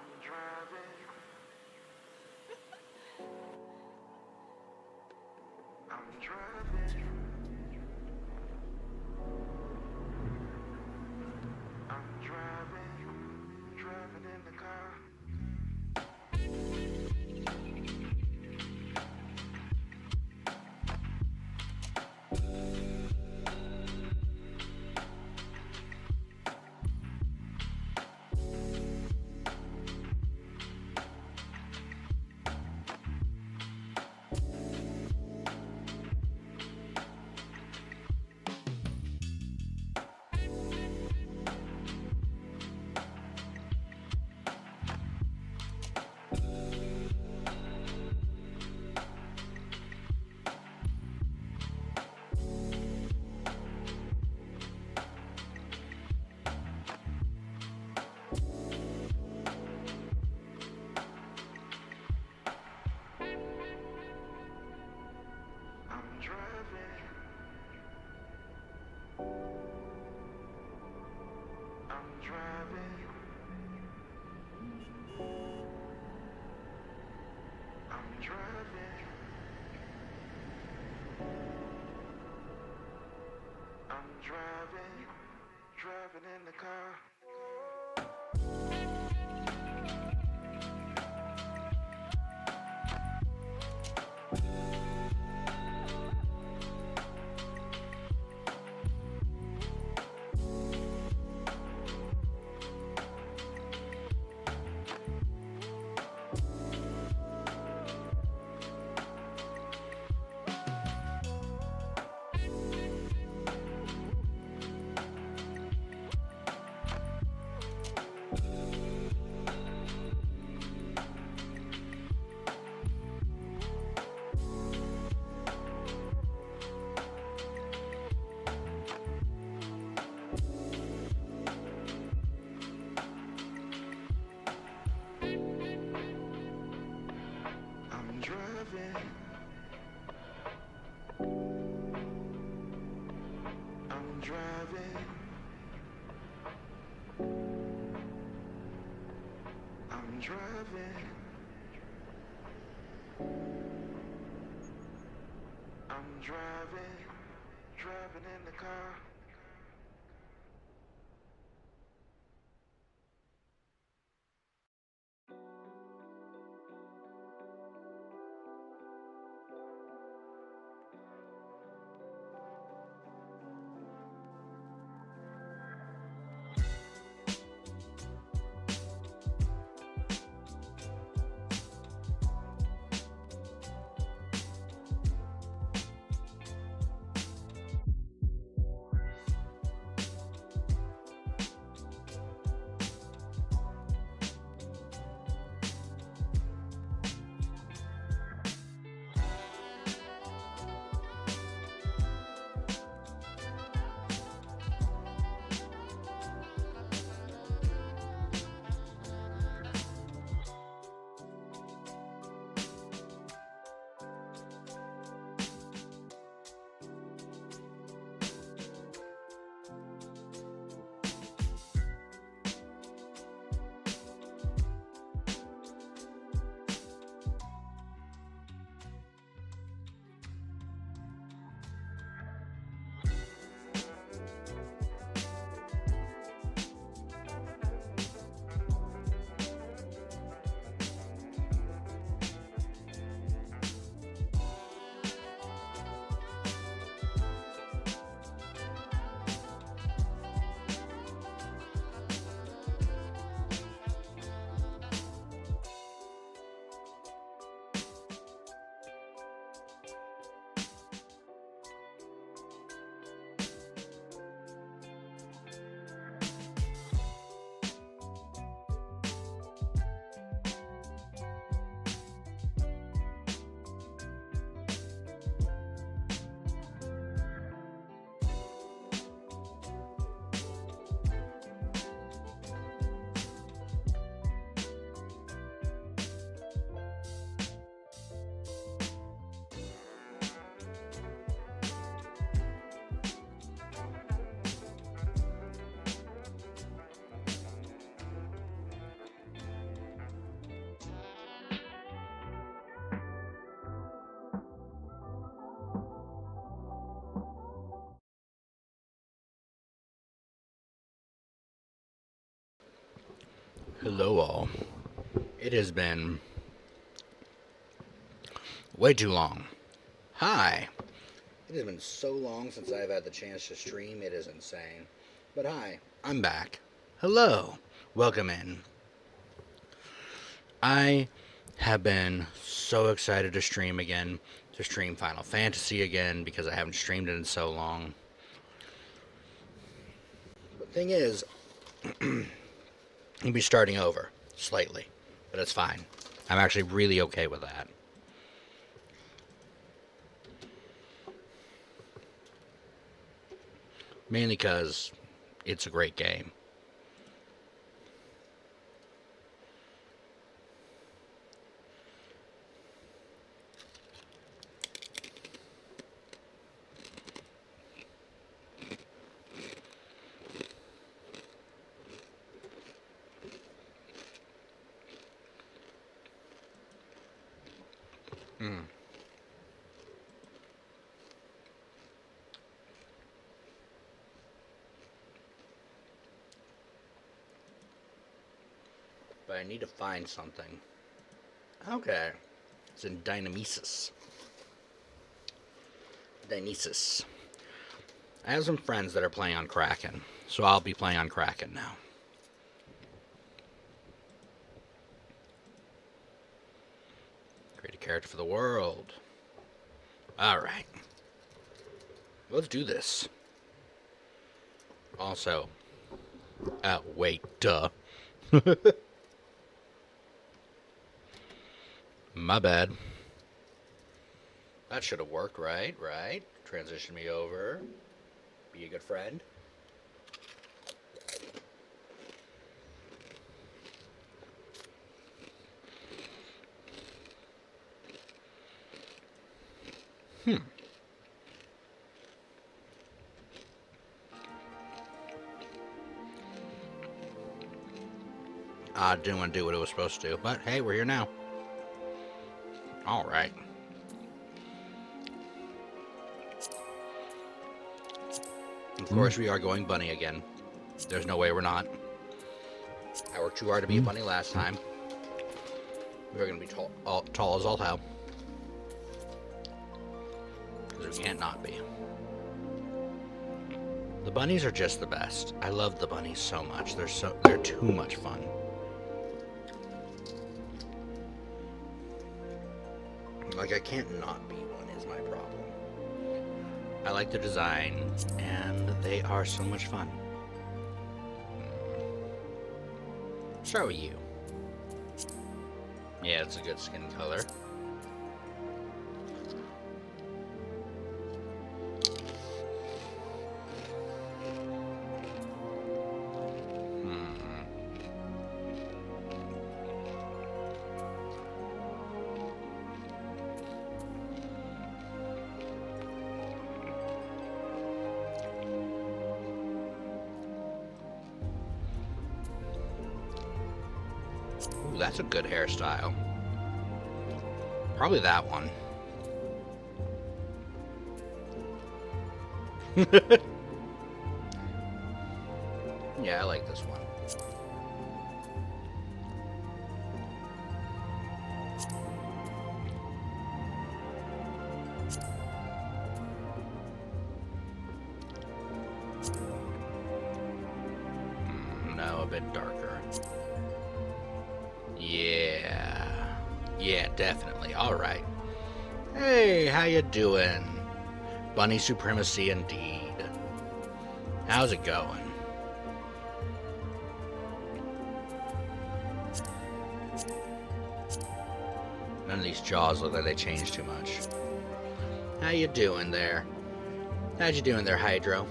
I'm driving. I'm driving. I'm driving. Driving in the car. I'm driving. I'm driving. I'm driving. I'm driving. Driving in the car. I'm driving. I'm driving. I'm driving. I'm driving. Driving in the car. Hello all. It has been way too long. Hi. It has been so long since I've had the chance to stream, it is insane. But hi, I'm back. Hello. Welcome in. I have been so excited to stream again, to stream Final Fantasy again, because I haven't streamed it in so long. The thing is, I'll be starting over, slightly, but it's fine. I'm actually really okay with that. Mainly because it's a great game. But I need to find something. Okay. It's in Dynamesis. Dynesis. I have some friends that are playing on Kraken, so I'll be playing on Kraken now. Create a character for the world. Alright. Let's do this. Also, wait, duh. My bad. That should have worked, right? Right? Transition me over. Be a good friend. I didn't want to do what it was supposed to do, but hey, we're here now. Alright. Of course, we are going bunny again. There's no way we're not. I worked too hard to be a bunny last time. We're going to be tall as all hell. Because we can't not be. The bunnies are just the best. I love the bunnies so much. They're too much fun. Like, I can't not be one is my problem. I like the design, and they are so much fun. Start with you. Yeah, it's a good skin color. Ooh, that's a good hairstyle. Probably that one. Yeah, I like this one. No, a bit darker. Yeah, definitely. Alright. Hey, how you doing? Bunny supremacy indeed. How's it going? None of these jaws look like they changed too much. How you doing there? How'd you doing there, Hydro?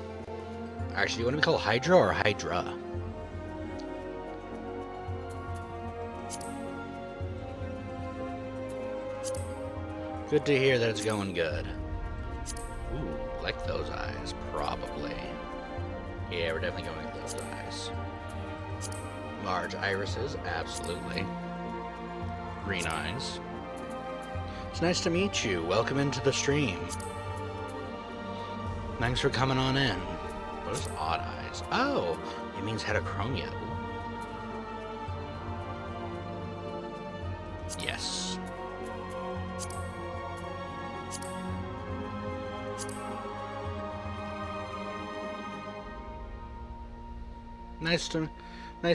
Actually, do you want to be called Hydro or Hydra? Good to hear that it's going good. Ooh, like those eyes, probably. Yeah, we're definitely going with those eyes. Large irises, absolutely. Green eyes. It's nice to meet you. Welcome into the stream. Thanks for coming on in. What is odd eyes? Oh, it means heterochromia. Yes. Nice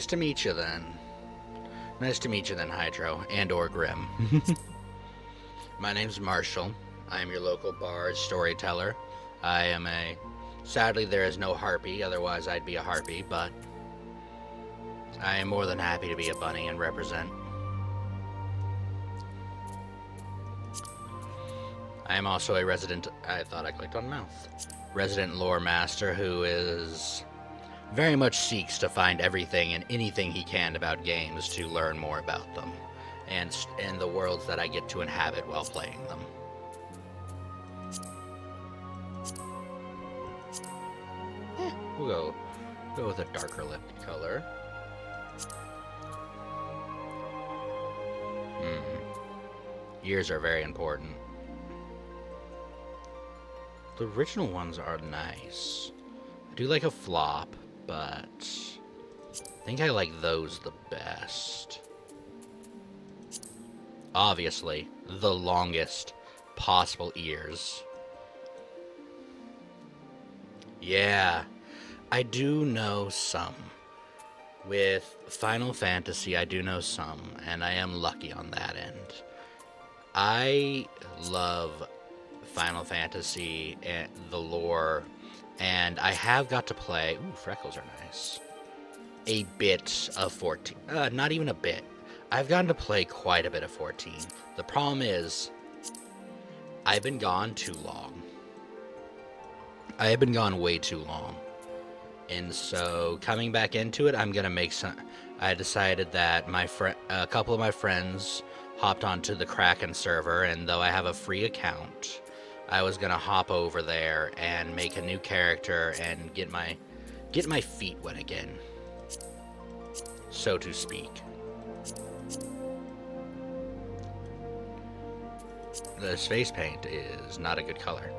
to meet you then. Nice to meet you then, Hydro and or Grim. My name's Marshall. I am your local bard storyteller. I am a... Sadly, there is no harpy, otherwise I'd be a harpy, but I am more than happy to be a bunny and represent. I am also a resident... I thought I clicked on mouth. Resident lore master who is... very much seeks to find everything and anything he can about games to learn more about them, and the worlds that I get to inhabit while playing them. We'll go with a darker lip color. Ears are very important. The original ones are nice. I do like a flop, but I think I like those the best. Obviously, the longest possible ears. Yeah, I do know some. With Final Fantasy, I do know some, and I am lucky on that end. I love Final Fantasy and the lore, and I have got to play... Ooh, freckles are nice. A bit of 14. Not even a bit. I've gotten to play quite a bit of 14. The problem is, I've been gone too long. I have been gone way too long. And so, coming back into it, I'm going to make some... I decided that a couple of my friends hopped onto the Kraken server, and though I have a free account, I was going to hop over there and make a new character and get my feet wet again, so to speak. This face paint is not a good color.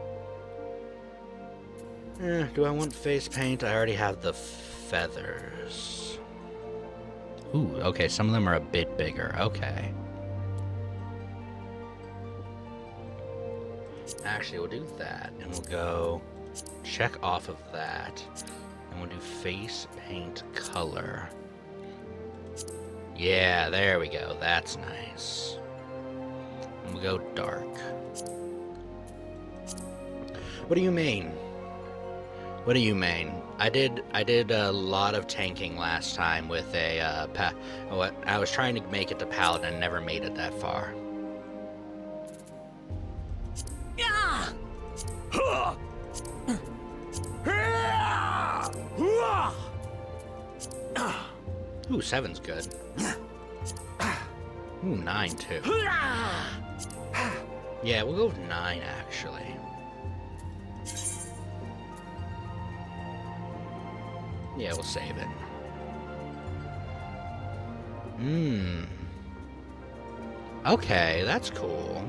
Do I want face paint? I already have the feathers. Ooh, okay, some of them are a bit bigger. Okay. Actually, we'll do that, and we'll go check off of that, and we'll do face paint color. Yeah, there we go. That's nice. And we'll go dark. What do you mean? What do you mean? I did a lot of tanking last time with a I was trying to make it to Paladin and never made it that far. Ooh, 7's good. Ooh, 9 too. Yeah, we'll go with 9 actually. Yeah, we'll save it. Okay, that's cool.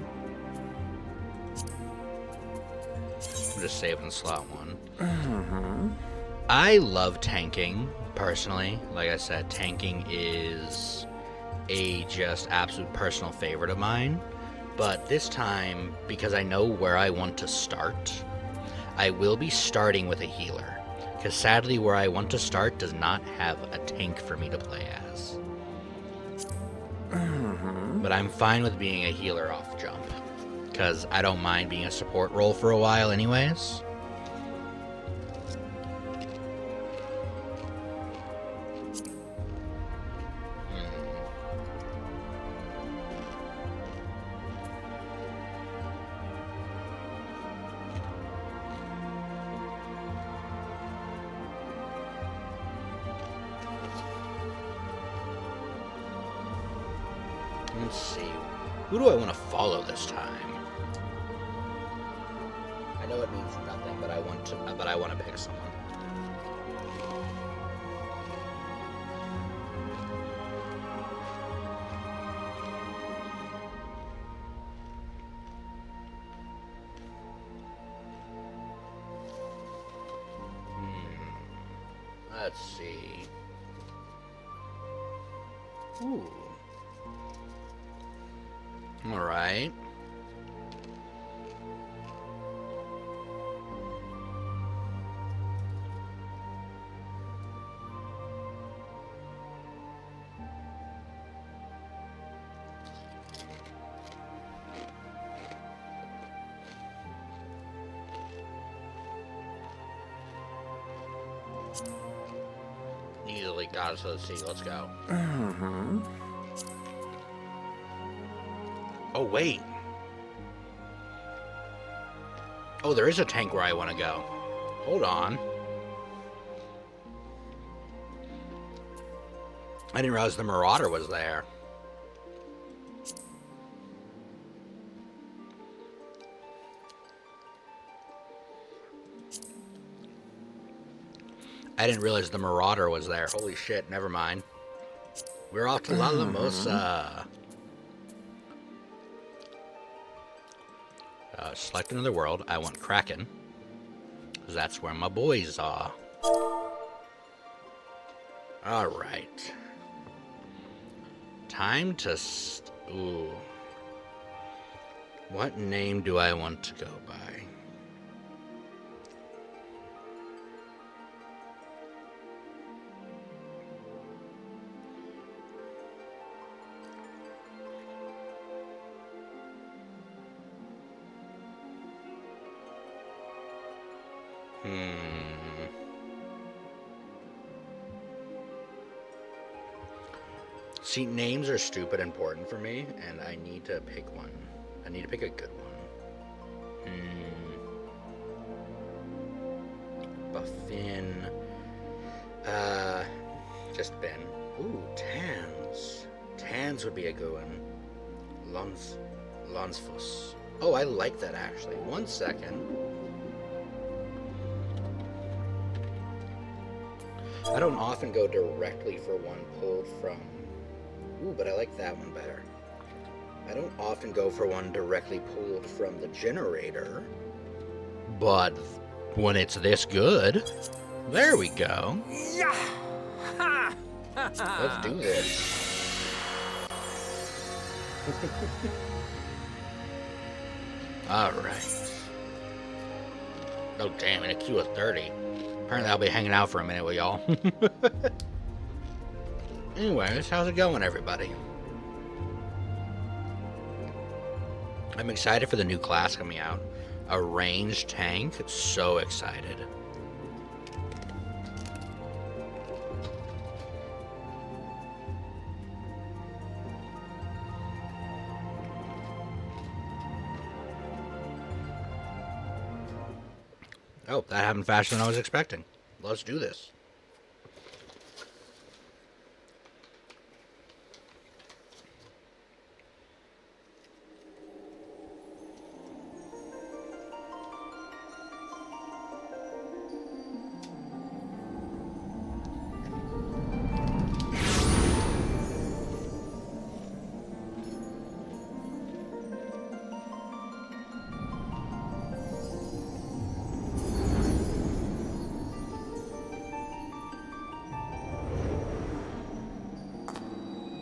I'm just saving slot 1. I love tanking, personally. Like I said, tanking is a just absolute personal favorite of mine. But this time, because I know where I want to start, I will be starting with a healer. Because sadly, where I want to start does not have a tank for me to play as. But I'm fine with being a healer off jump. Because I don't mind being a support role for a while anyways. Let's see. Who do I want to follow this time? I know it means nothing, but I want to pick someone. Let's see. Ooh. Alright. Easily got us. Let's see. Let's go. Oh, wait. Oh, there is a tank where I want to go. Hold on. I didn't realize the Marauder was there. I didn't realize the Marauder was there. Holy shit, never mind. We're off to La Lamosa. Select another world. I want Kraken. Because that's where my boys are. Alright. Time to... Ooh. What name do I want to go by? See, names are stupid important for me, and I need to pick one. I need to pick a good one. Buffin. Just Ben. Ooh, Tans. Tans would be a good one. Lonsfus. Oh, I like that actually. 1 second. I don't often go directly for one pulled from... Ooh, but I like that one better. I don't often go for one directly pulled from the generator. But when it's this good, there we go. Let's do this. Alright. Oh damn, in a queue of 30. Apparently I'll be hanging out for a minute with y'all. Anyways, how's it going, everybody? I'm excited for the new class coming out. A ranged tank. So excited. Oh, that happened faster than I was expecting. Let's do this.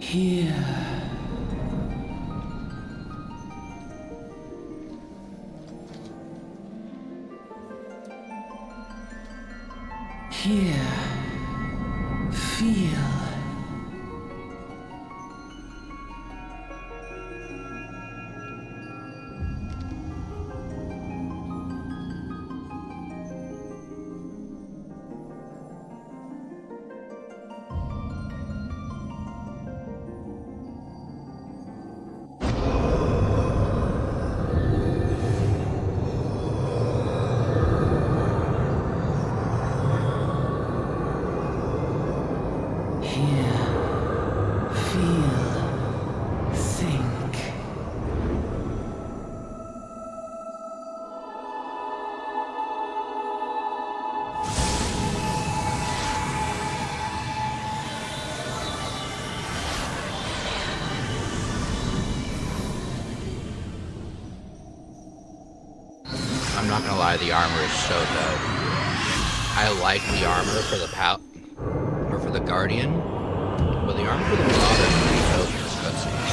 Here. Here. Feel. I'm not gonna lie, the armor is so dope. I like the armor for the or for the Guardian, but the armor for the Marauder is pretty dope in this cutscene.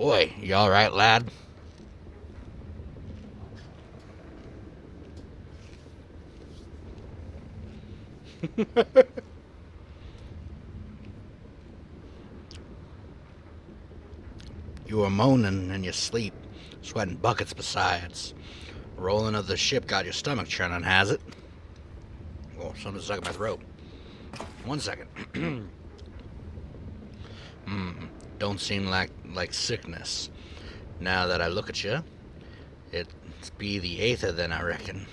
Oi, you alright, lad? You were moaning in your sleep, sweating buckets besides. Rolling of the ship got your stomach churning, has it? Oh, something's stuck in my throat. 1 second. Don't seem like sickness. Now that I look at you, it's be the aether then, I reckon.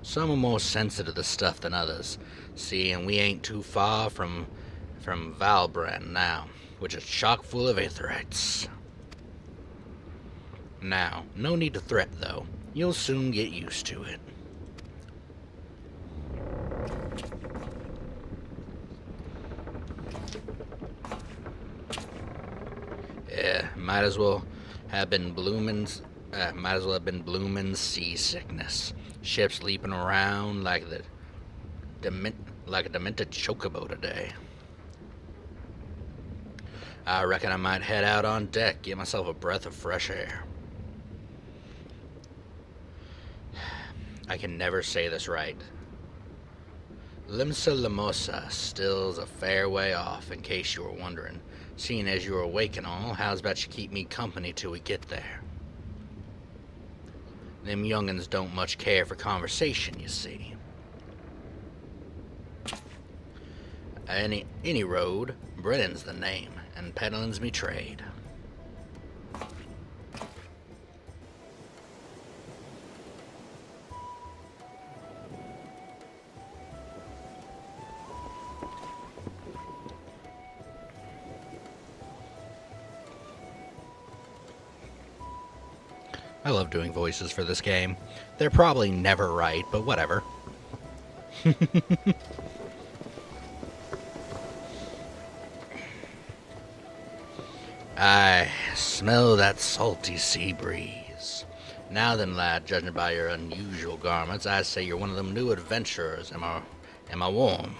Some are more sensitive to stuff than others. See, and we ain't too far from Valbrand now, which is chock full of aetherites. Now, no need to threat, though. You'll soon get used to it. Yeah, might as well have been bloomin' seasickness. Ships leaping around like a demented chocobo today. I reckon I might head out on deck, get myself a breath of fresh air. I can never say this right. Limsa Lamosa still's a fair way off, in case you were wondering. Seeing as you're awake and all, how's about you keep me company till we get there? Them young'uns don't much care for conversation, you see. Any road, Brennan's the name, and peddling's me trade. I love doing voices for this game. They're probably never right, but whatever. I smell that salty sea breeze. Now then, lad, judging by your unusual garments, I say you're one of them new adventurers. Am I warm?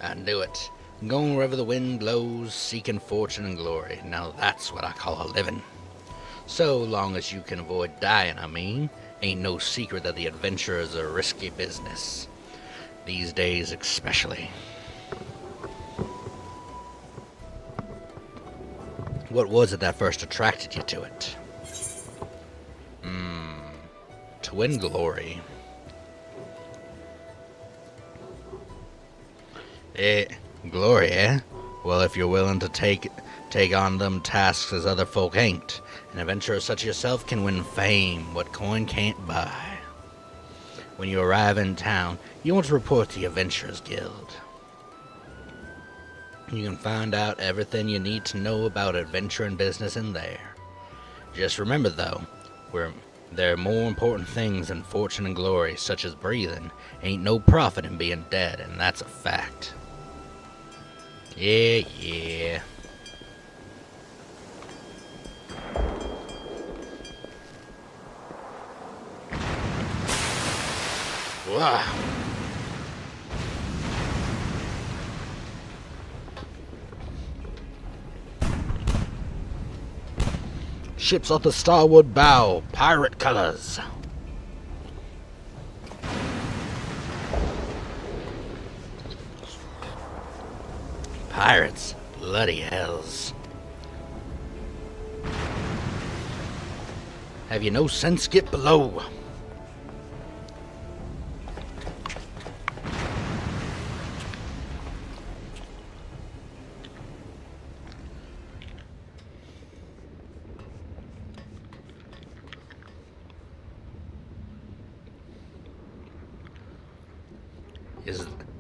I knew it. Going wherever the wind blows, seeking fortune and glory. Now that's what I call a living. So long as you can avoid dying, I mean. Ain't no secret that the adventurer's a risky business. These days especially. What was it that first attracted you to it? To win glory. Glory, eh? Well, if you're willing to take on them tasks as other folk ain't, an adventurer such as yourself can win fame, what coin can't buy. When you arrive in town, you want to report to the Adventurers Guild. You can find out everything you need to know about adventuring business in there. Just remember, though, there are more important things than fortune and glory, such as breathing. Ain't no profit in being dead, and that's a fact. Yeah. Wow. Ships off the starboard bow, pirate colors. Pirates, bloody hells. Have you no sense? Get below.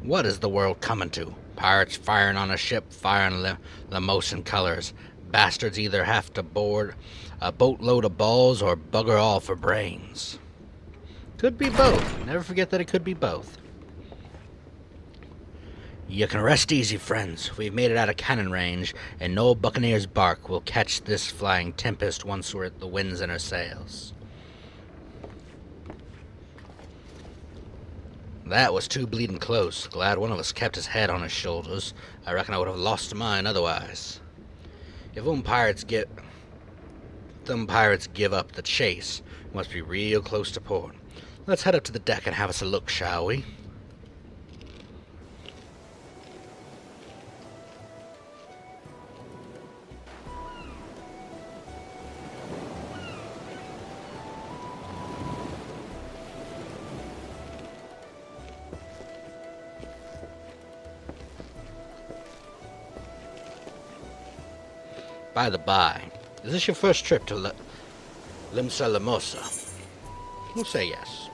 What is the world coming to? Pirates firing on a ship, firing Lamosan colors. Bastards either have to board a boatload of balls or bugger all for brains. Could be both. Never forget that it could be both. You can rest easy, friends. We've made it out of cannon range, and no buccaneer's bark will catch this flying tempest once we're at the winds in our sails. That was too bleeding close. Glad one of us kept his head on his shoulders. I reckon I would have lost mine otherwise. If them pirates give up the chase, we must be real close to port. Let's head up to the deck and have us a look, shall we? By the by, is this your first trip to Limsa Lamosa? We'll say yes.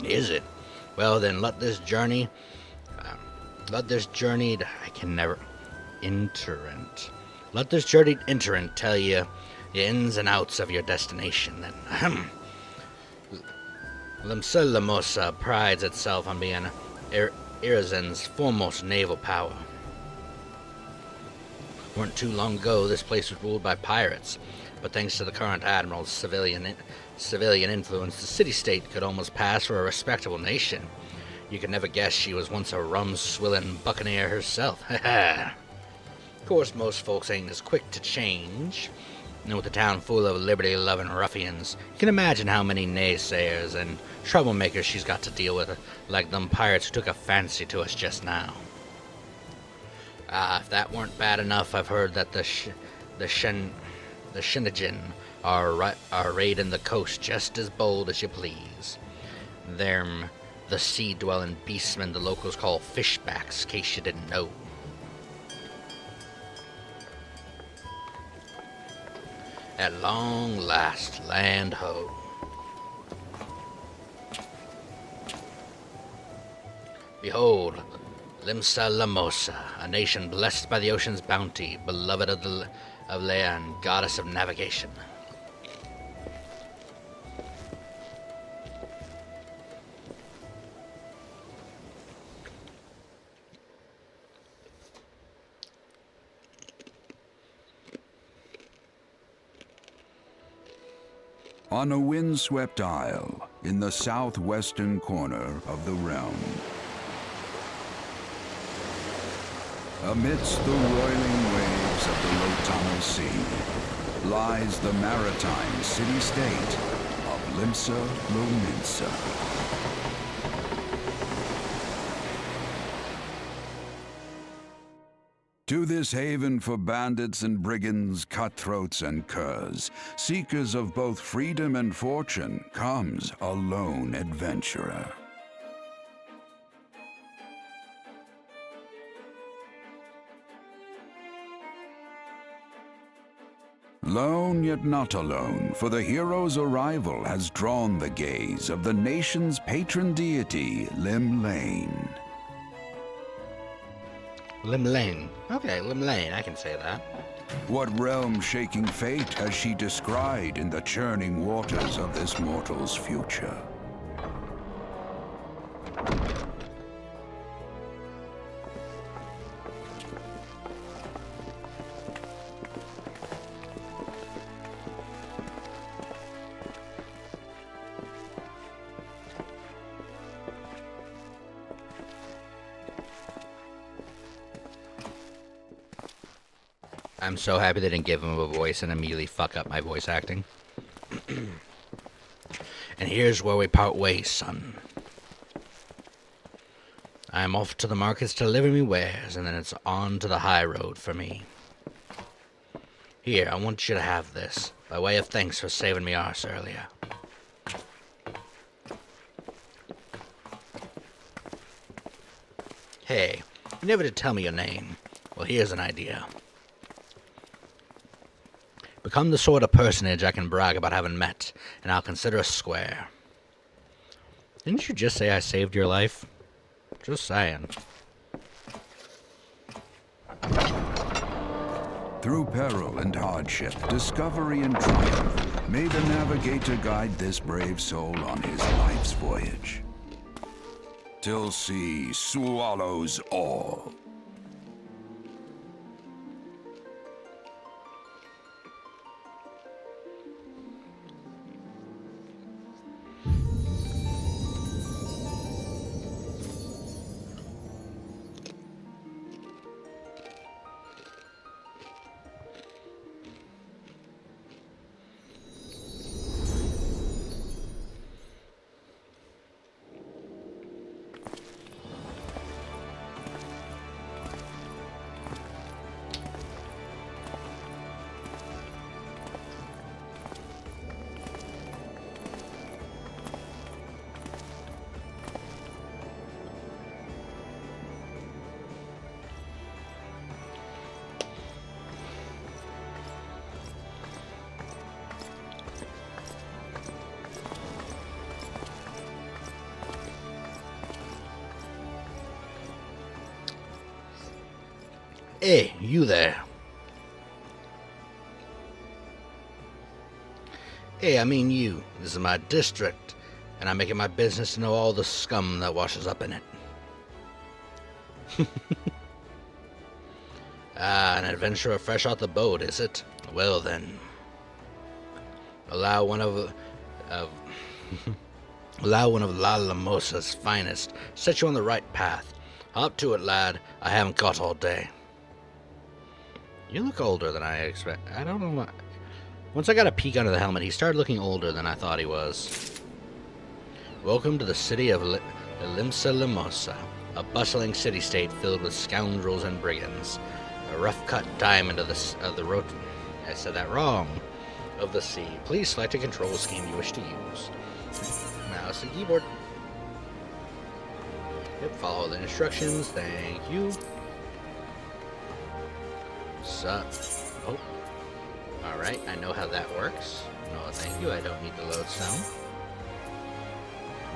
Is it? Well then, let this journey, iterant tell you the ins and outs of your destination. Then, Limsa Lamosa prides itself on being Irizen's foremost naval power. Weren't too long ago, this place was ruled by pirates, but thanks to the current admiral's civilian influence, the city-state could almost pass for a respectable nation. You could never guess she was once a rum-swilling buccaneer herself. Of course, most folks ain't as quick to change. And with the town full of liberty-loving ruffians, you can imagine how many naysayers and troublemakers she's got to deal with, like them pirates who took a fancy to us just now. If that weren't bad enough, I've heard that the Shinigin are raiding the coast just as bold as you please. Them, the sea-dwelling beastmen the locals call fishbacks, case you didn't know. At long last, land ho. Behold, Limsa Lamosa, a nation blessed by the ocean's bounty, beloved of Leanne, goddess of navigation. On a windswept isle in the southwestern corner of the realm, amidst the roiling waves of the Lotano Sea, lies the maritime city-state of Limsa Lominsa. To this haven for bandits and brigands, cutthroats and curs, seekers of both freedom and fortune, comes a lone adventurer. Lone yet not alone, for the hero's arrival has drawn the gaze of the nation's patron deity, Lim Lane. Lim Lane. Okay, Lim Lane, I can say that. What realm-shaking fate has she descried in the churning waters of this mortal's future? I'm so happy they didn't give him a voice and immediately fuck up my voice acting. And here's where we part ways, son. I'm off to the markets to deliver me wares, and then it's on to the high road for me. Here, I want you to have this, by way of thanks for saving me arse earlier. Hey, you never did tell me your name. Well, here's an idea. Become the sort of personage I can brag about having met, and I'll consider us square. Didn't you just say I saved your life? Just saying. Through peril and hardship, discovery and triumph, may the navigator guide this brave soul on his life's voyage. Till sea swallows all. Hey, you there. Hey, I mean you. This is my district, and I make it my business to know all the scum that washes up in it. Ah, an adventurer fresh off the boat, is it? Well then. Allow one of La Lamosa's finest. Set you on the right path. Hop to it, lad. I haven't got all day. You look older than I expect. I don't know why. Once I got a peek under the helmet, he started looking older than I thought he was. Welcome to the city of Limsa Limosa, a bustling city-state filled with scoundrels and brigands. A rough-cut diamond of the road. I said that wrong. Of the sea. Please select a control scheme you wish to use. Mouse and keyboard. Yep, follow the instructions. Thank you. Oh. Alright, I know how that works. No, thank you. I don't need the lodestone.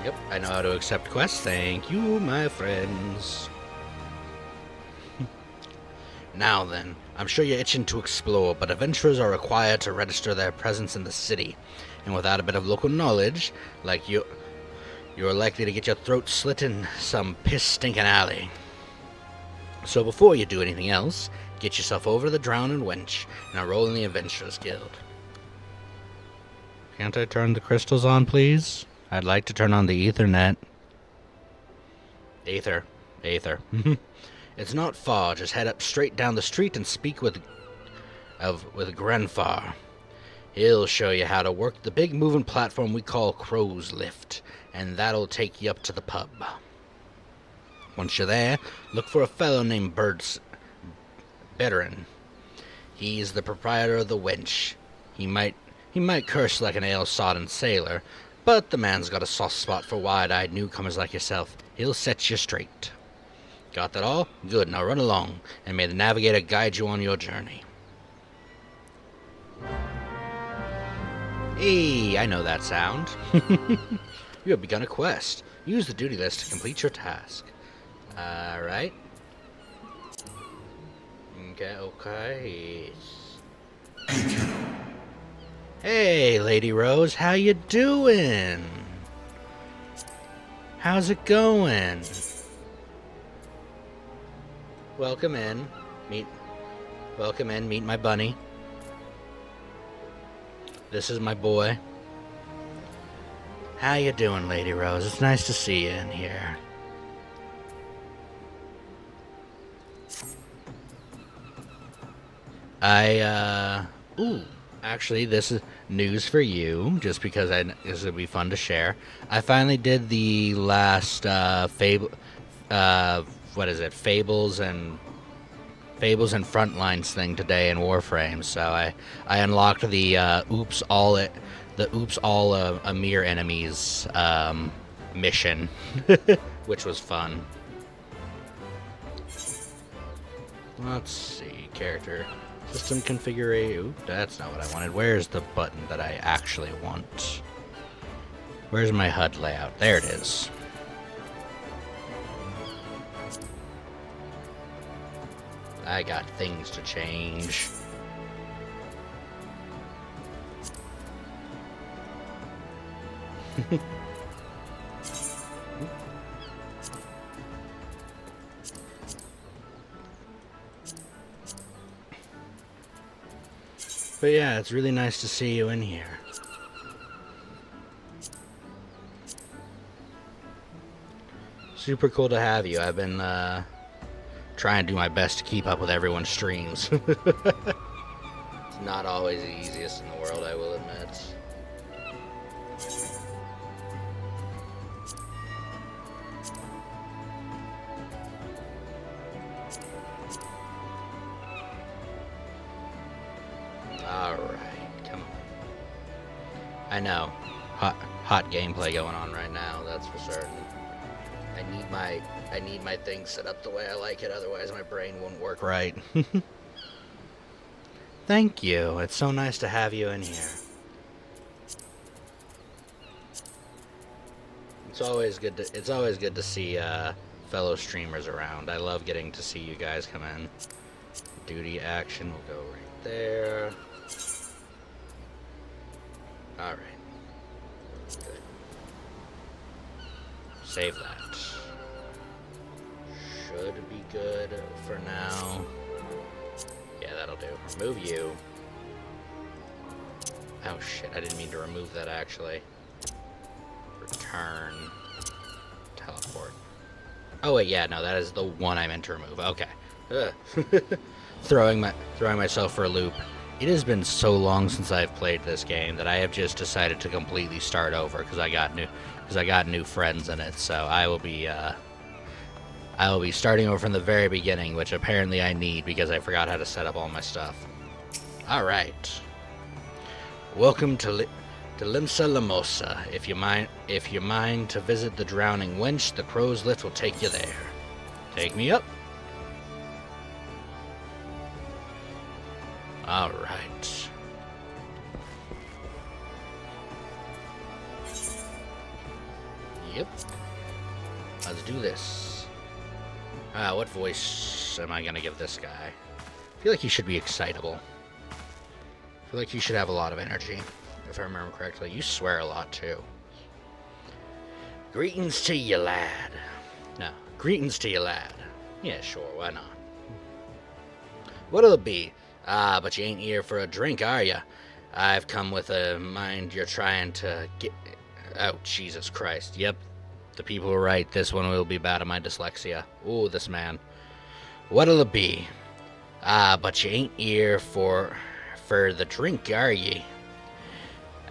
Yep, I know how to accept quests. Thank you, my friends. Now then, I'm sure you're itching to explore, but adventurers are required to register their presence in the city. And without a bit of local knowledge, like you're likely to get your throat slit in some piss-stinking alley. So before you do anything else, get yourself over to the Drowning Wench and enroll in the Adventurers Guild. Can't I turn the crystals on, please? I'd like to turn on the Ethernet. Aether. It's not far. Just head up straight down the street and speak with Grenfar. He'll show you how to work the big moving platform we call Crow's Lift, and that'll take you up to the pub. Once you're there, look for a fellow named Bedouin. He's the proprietor of the Wench. He might curse like an ale-sodden sailor, but the man's got a soft spot for wide-eyed newcomers like yourself. He'll set you straight. Got that all? Good, now run along, and may the navigator guide you on your journey. Hey, I know that sound. You have begun a quest. Use the duty list to complete your task. Alright. Okay. Hey, Lady Rose, how you doing? How's it going? Welcome in. Meet my bunny. This is my boy. How you doing, Lady Rose? It's nice to see you in here. Actually, this is news for you, just because this would be fun to share. I finally did the last, Fables and Frontlines thing today in Warframe, so I unlocked the Oops All Amir Enemies mission, which was fun. Let's see, character system configuration. Oop, that's not what I wanted. Where's the button that I actually want? Where's my HUD layout? There it is. I got things to change. But yeah, it's really nice to see you in here. Super cool to have you. I've been trying to do my best to keep up with everyone's streams. It's not always the easiest in the world, I will admit. Alright, come on. I know. Hot gameplay going on right now, that's for certain. I need my thing set up the way I like it, otherwise my brain won't work right. Thank you. It's so nice to have you in here. It's always good to see fellow streamers around. I love getting to see you guys come in. duty action will go right there. Alright. Good. Save that. Should be good for now. Yeah, that'll do. Remove you. Oh shit, I didn't mean to remove that actually. Return. Teleport. Oh wait, yeah, no, that is the one I meant to remove. Okay. throwing myself for a loop. It has been so long since I've played this game that I have just decided to completely start over because I got new friends in it. So I will be starting over from the very beginning, which apparently I need because I forgot how to set up all my stuff. All right. Welcome to Limsa Lamosa. If you mind to visit the drowning wench, the crow's lift will take you there. Take me up. All right. Yep. Let's do this. What voice am I gonna give this guy? I feel like he should be excitable. I feel like he should have a lot of energy, if I remember correctly. You swear a lot, too. Greetings to you, lad. No, greetings to you, lad. Yeah, sure, why not? What'll it be? Ah, but you ain't here for a drink, are ya? I've come with a mind you're trying to get... Oh, Jesus Christ. Yep, the people are right. This one will be bad of my dyslexia. Ooh, this man. What'll it be? Ah, but you ain't here for the drink, are ye?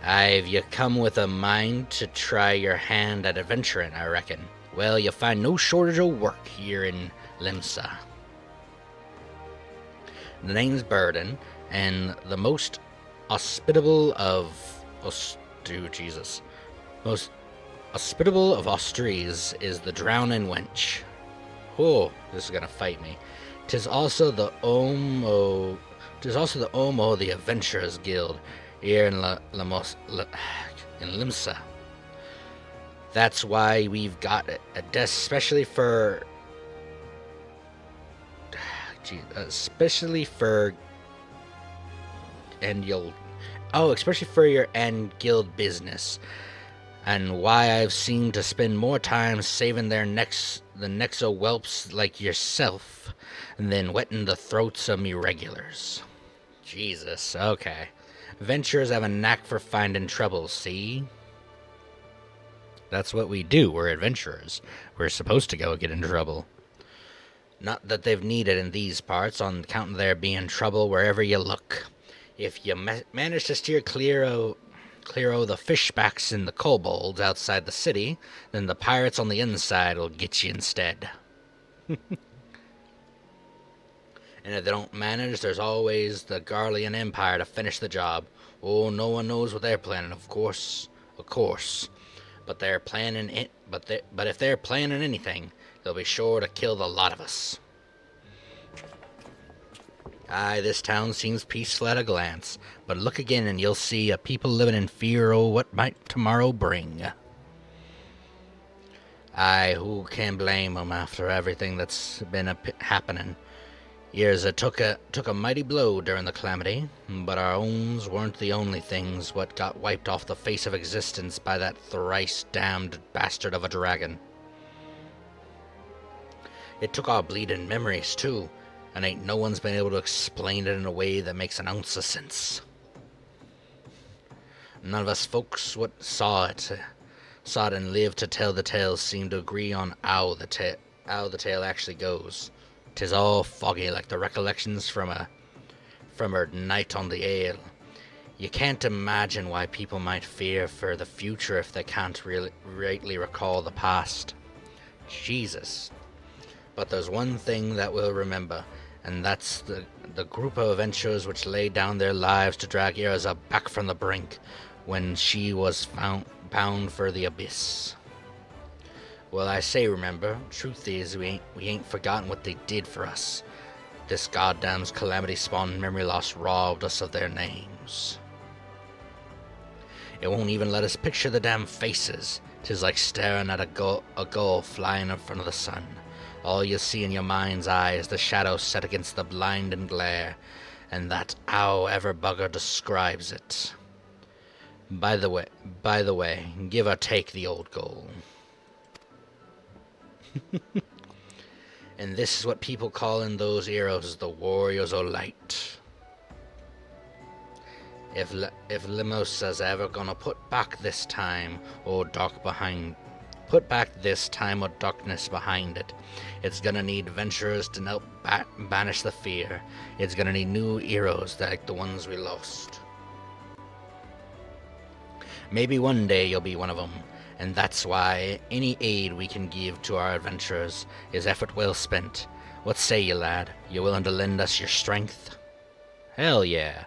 Have you come with a mind to try your hand at adventuring, I reckon? Well, you'll find no shortage of work here in Limsa. The name's Burden, and the most hospitable of... most hospitable of Austries is the drowning wench. Oh, this is gonna fight me. 'Tis also the Omo, the Adventurers Guild, here in Limsa. That's why we've got a desk especially for especially for your end guild business, and why I've seen to spend more time saving the necks of whelps like yourself than wetting the throats of me regulars. Jesus, okay. Adventurers have a knack for finding trouble, see? That's what we do, we're adventurers. We're supposed to go get in trouble. Not that they've needed in these parts, on account of there being trouble wherever you look. If you manage to steer clear o' the fishbacks and the kobolds outside the city, then the pirates on the inside will get you instead. And if they don't manage, there's always the Garlean Empire to finish the job. Oh, no one knows what they're planning, of course. But they're planning it. But if they're planning anything, they'll be sure to kill the lot of us. Aye, this town seems peaceful at a glance, but look again and you'll see a people living in fear o' what might tomorrow bring. Aye, who can blame 'em after everything that's been happening? Years took a mighty blow during the calamity, but our owns weren't the only things what got wiped off the face of existence by that thrice-damned bastard of a dragon. It took our bleeding memories, too, and ain't no one's been able to explain it in a way that makes an ounce of sense. None of us folks what saw it and lived to tell the tale seem to agree on how the tale actually goes. 'Tis all foggy like the recollections from her night on the ale. You can't imagine why people might fear for the future if they can't rightly recall the past. Jesus. But there's one thing that we'll remember, and that's the group of adventurers which laid down their lives to drag Erza back from the brink when she was bound for the abyss. Well, I say remember. Truth is, we ain't forgotten what they did for us. This goddamn calamity-spawned memory loss robbed us of their names. It won't even let us picture the damn faces. 'Tis like staring at a gull flying in front of the sun. All you see in your mind's eye is the shadow set against the blinding glare, and that however bugger describes it. By the way, give or take the old goal. And this is what people call in those heroes the warriors of light. If Limosa's ever gonna put back this time or darkness behind it, it's gonna need adventurers to help banish the fear. It's gonna need new heroes like the ones we lost. Maybe one day you'll be one of them, and that's why any aid we can give to our adventurers is effort well spent. What say you, lad? You willing to lend us your strength? Hell yeah.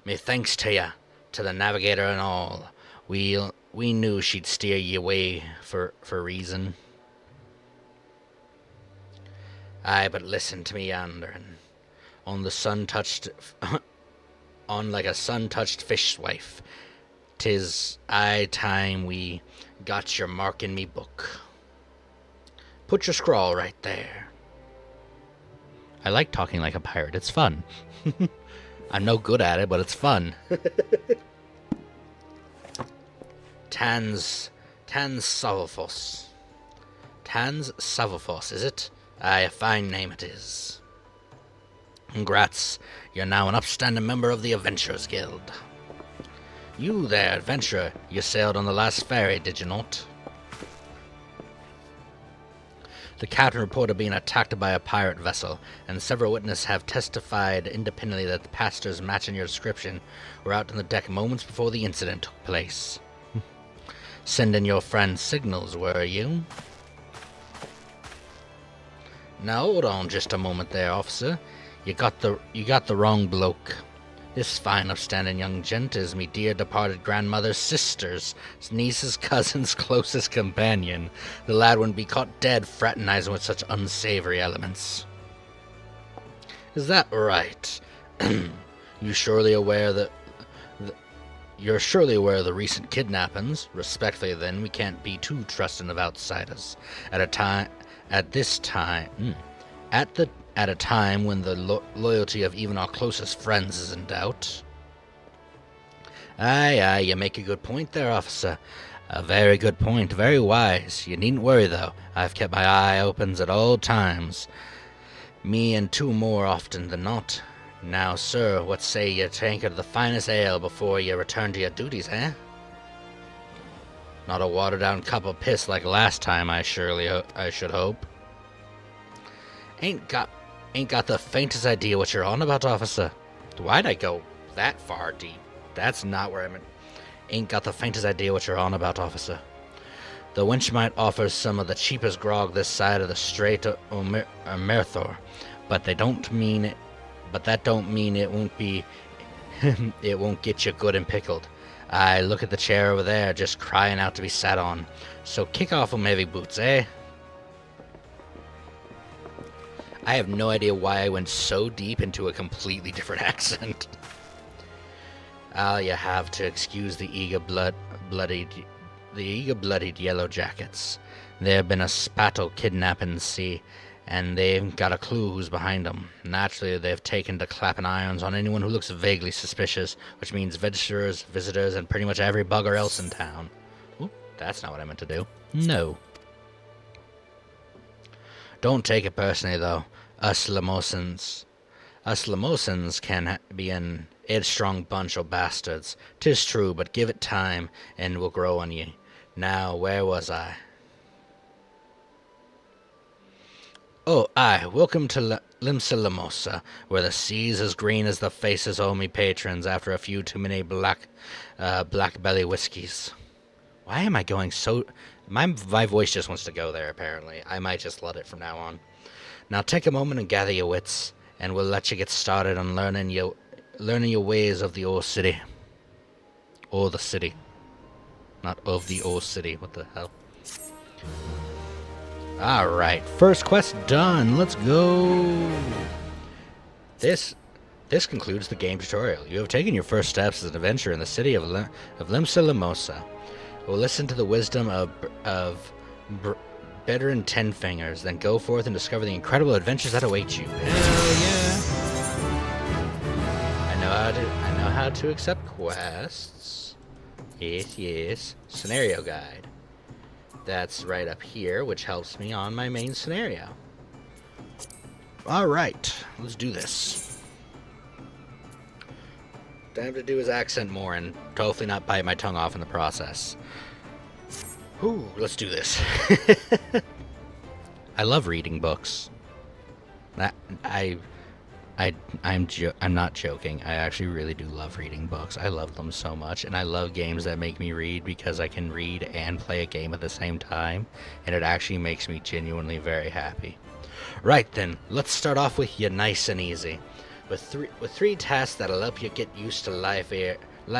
Me thanks to ya, to the navigator and all. We knew she'd steer ye away for reason. Aye, but listen to me yondering. On like a sun-touched fish wife. 'Tis time we got your mark in me book. Put your scrawl right there. I like talking like a pirate. It's fun. I'm no good at it, but it's fun. Tans Savafos. Tans Savafos, is it? Aye, a fine name it is. Congrats, you're now an upstanding member of the Adventurers Guild. You there, adventurer, you sailed on the last ferry, did you not? The captain reported being attacked by a pirate vessel, and several witnesses have testified independently that the passengers matching your description were out on the deck moments before the incident took place. Sending your friend signals, were you? Now hold on just a moment there, officer. You got the wrong bloke. This fine upstanding young gent is me dear departed grandmother's sister's niece's cousin's closest companion. The lad wouldn't be caught dead fraternizing with such unsavory elements. Is that right? You're surely aware of the recent kidnappings. Respectfully, then, we can't be too trusting of outsiders. At a time when the loyalty of even our closest friends is in doubt. Aye, you make a good point there, officer. A very good point, very wise. You needn't worry, though. I've kept my eye open at all times. Me and two more often than not. Now, sir, what say you tankard the finest ale before you return to your duties, eh? Not a watered-down cup of piss like last time, I should hope. Ain't got the faintest idea what you're on about, officer. Why'd I go that far deep? That's not where I meant. Ain't got the faintest idea what you're on about, officer. The wench might offer some of the cheapest grog this side of the Strait of Merthor, but that don't mean it won't be. It won't get you good and pickled. I look at the chair over there, just crying out to be sat on. So kick off them heavy boots, eh? I have no idea why I went so deep into a completely different accent. You have to excuse the eager-blooded yellow jackets. There have been a spattle kidnapping, see, and they've got a clue who's behind them. Naturally, they've taken to clapping irons on anyone who looks vaguely suspicious, which means visitors, and pretty much every bugger else in town. Oop, that's not what I meant to do. No. Don't take it personally, though. Us Limosans can be an headstrong bunch of bastards. 'Tis true, but give it time, and we'll grow on ye. Now, where was I? Oh, aye, welcome to Limsa Limosa, where the sea's as green as the faces of me patrons after a few too many black belly whiskeys. Why am I going so... My voice just wants to go there, apparently. I might just let it from now on. Now take a moment and gather your wits, and we'll let you get started on learning your ways of the old city. Or the city. Not of the old city, what the hell. Alright, first quest done, let's go! This concludes the game tutorial. You have taken your first steps as an adventurer in the city of Limsa Limosa. We'll listen to the wisdom of better in 10 fingers, then go forth and discover the incredible adventures that await you. Hell yeah! I know how to accept quests. Yes, yes. Scenario guide. That's right up here, which helps me on my main scenario. Alright, let's do this. Time to do his accent more and hopefully not bite my tongue off in the process. Whew, let's do this. I love reading books. I'm not joking. I actually really do love reading books. I love them so much, and I love games that make me read because I can read and play a game at the same time, and it actually makes me genuinely very happy. Right then, let's start off with you nice and easy, with three tasks that'll help you get used to life here in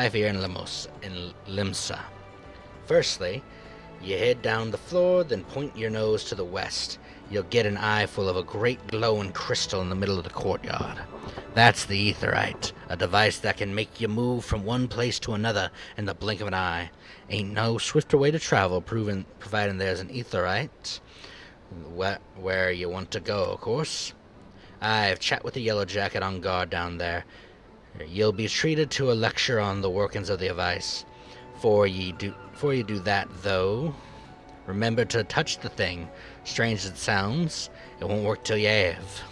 Limsa. Firstly, you head down the floor, then point your nose to the west. You'll get an eye full of a great glowing crystal in the middle of the courtyard. That's the aetherite, a device that can make you move from one place to another in the blink of an eye. Ain't no swifter way to travel, providing there's an aetherite where you want to go, of course. I've chat with the yellow jacket on guard down there. You'll be treated to a lecture on the workings of the device. Before you do that, though, remember to touch the thing. Strange as it sounds, it won't work till you have.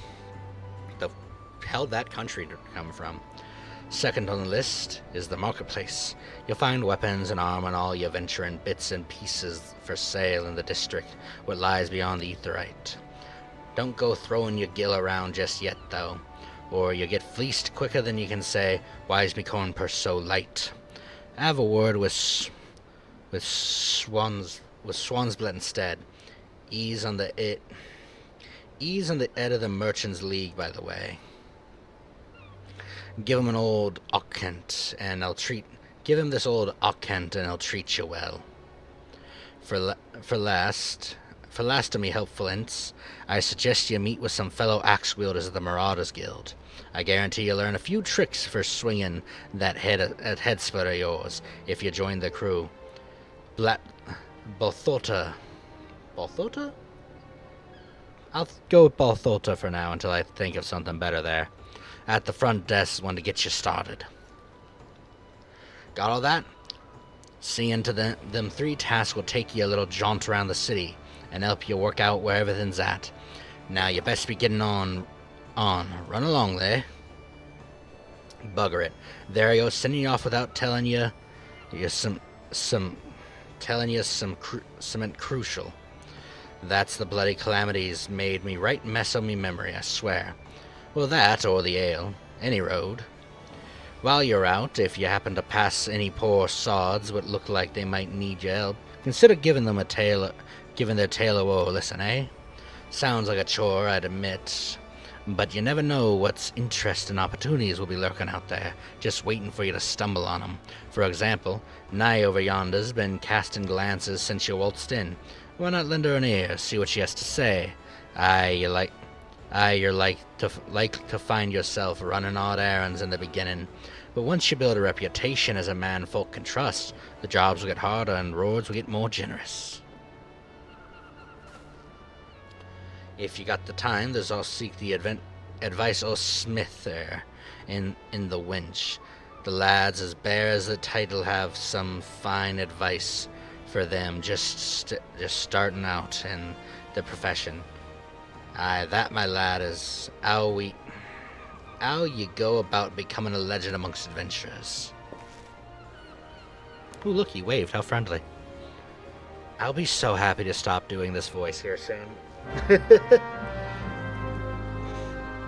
The hell that country to come from. Second on the list is the marketplace. You'll find weapons and armor and all your venturing bits and pieces for sale in the district, what lies beyond the aetherite. Don't go throwing your gill around just yet, though, or you'll get fleeced quicker than you can say, "Why's me corn purse so light?" Have a word with Swansblet instead. Ease on the ed of the Merchants League, by the way. Give him this old Ockent, and I'll treat you well. For last of me helpful hints, I suggest you meet with some fellow axe wielders of the Marauders Guild. I guarantee you'll learn a few tricks for swinging that head split of yours if you join the crew. Balthota? I'll go with Balthota for now until I think of something better there. At the front desk is one to get you started. Got all that? Seeing to them three tasks will take you a little jaunt around the city and help you work out where everything's at. Now you best be getting on. Run along there. Bugger it. There I go, sending you off without telling you something crucial. That's the bloody calamities made me right mess of me memory, I swear. Well, that, or the ale. Any road. While you're out, if you happen to pass any poor sods what look like they might need your help, consider giving their tale of woe a listen, eh? Sounds like a chore, I'd admit. But you never know what interesting opportunities will be lurking out there, just waiting for you to stumble on 'em. For example, Nye over yonder's been casting glances since you waltzed in. Why not lend her an ear, see what she has to say? You're like to find yourself running odd errands in the beginning, but once you build a reputation as a man folk can trust, the jobs will get harder and roads will get more generous. If you got the time, there's all seek the advice o' Smith there in the winch. The lads as bare as the title have some fine advice for them just starting out in the profession. Aye, that, my lad, is how you go about becoming a legend amongst adventurers. Ooh, look, he waved. How friendly. I'll be so happy to stop doing this voice here soon.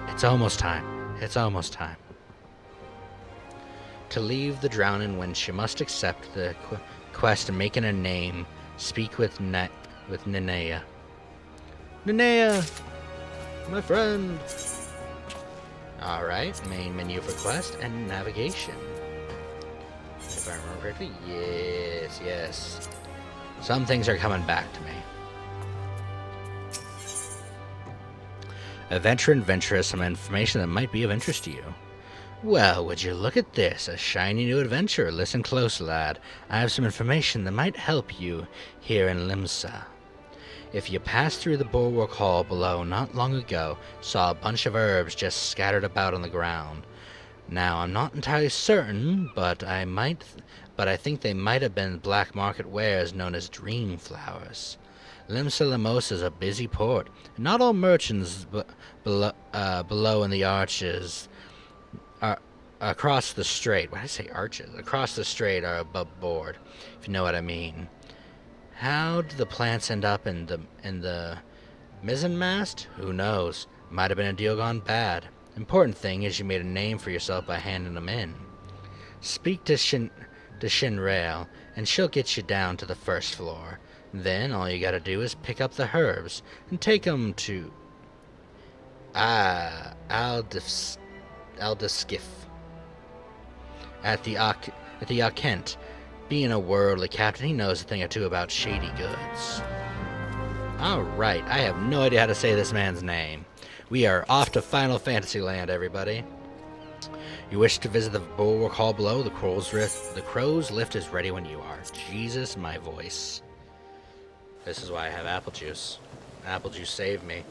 It's almost time. To leave the drowning wench, you must accept the quest of making a name. Speak with Nenea. Nenea! My friend! Alright, main menu for quest and navigation. If I remember correctly, yes. Some things are coming back to me. Adventurer, some information that might be of interest to you. Well, would you look at this, a shiny new adventurer. Listen close, lad. I have some information that might help you here in Limsa. If you passed through the bulwark hall below not long ago, saw a bunch of herbs just scattered about on the ground. Now, I'm not entirely certain, but I think they might have been black market wares known as dream flowers. Limsa is a busy port, and not all merchants below in the arches are across the strait. Why did I say arches? Across the strait are above board, if you know what I mean. How did the plants end up in the mizzenmast? Who knows? Might have been a deal gone bad. Important thing is you made a name for yourself by handing them in. Speak to Shinrail, and she'll get you down to the first floor. Then all you gotta do is pick up the herbs and take them to Aldiskiff at the Akent. Being a worldly captain, he knows a thing or two about shady goods. Alright, I have no idea how to say this man's name. We are off to Final Fantasy Land, everybody. You wish to visit the bulwark hall below? The crow's lift is ready when you are. Jesus, my voice. This is why I have apple juice. Apple juice saved me.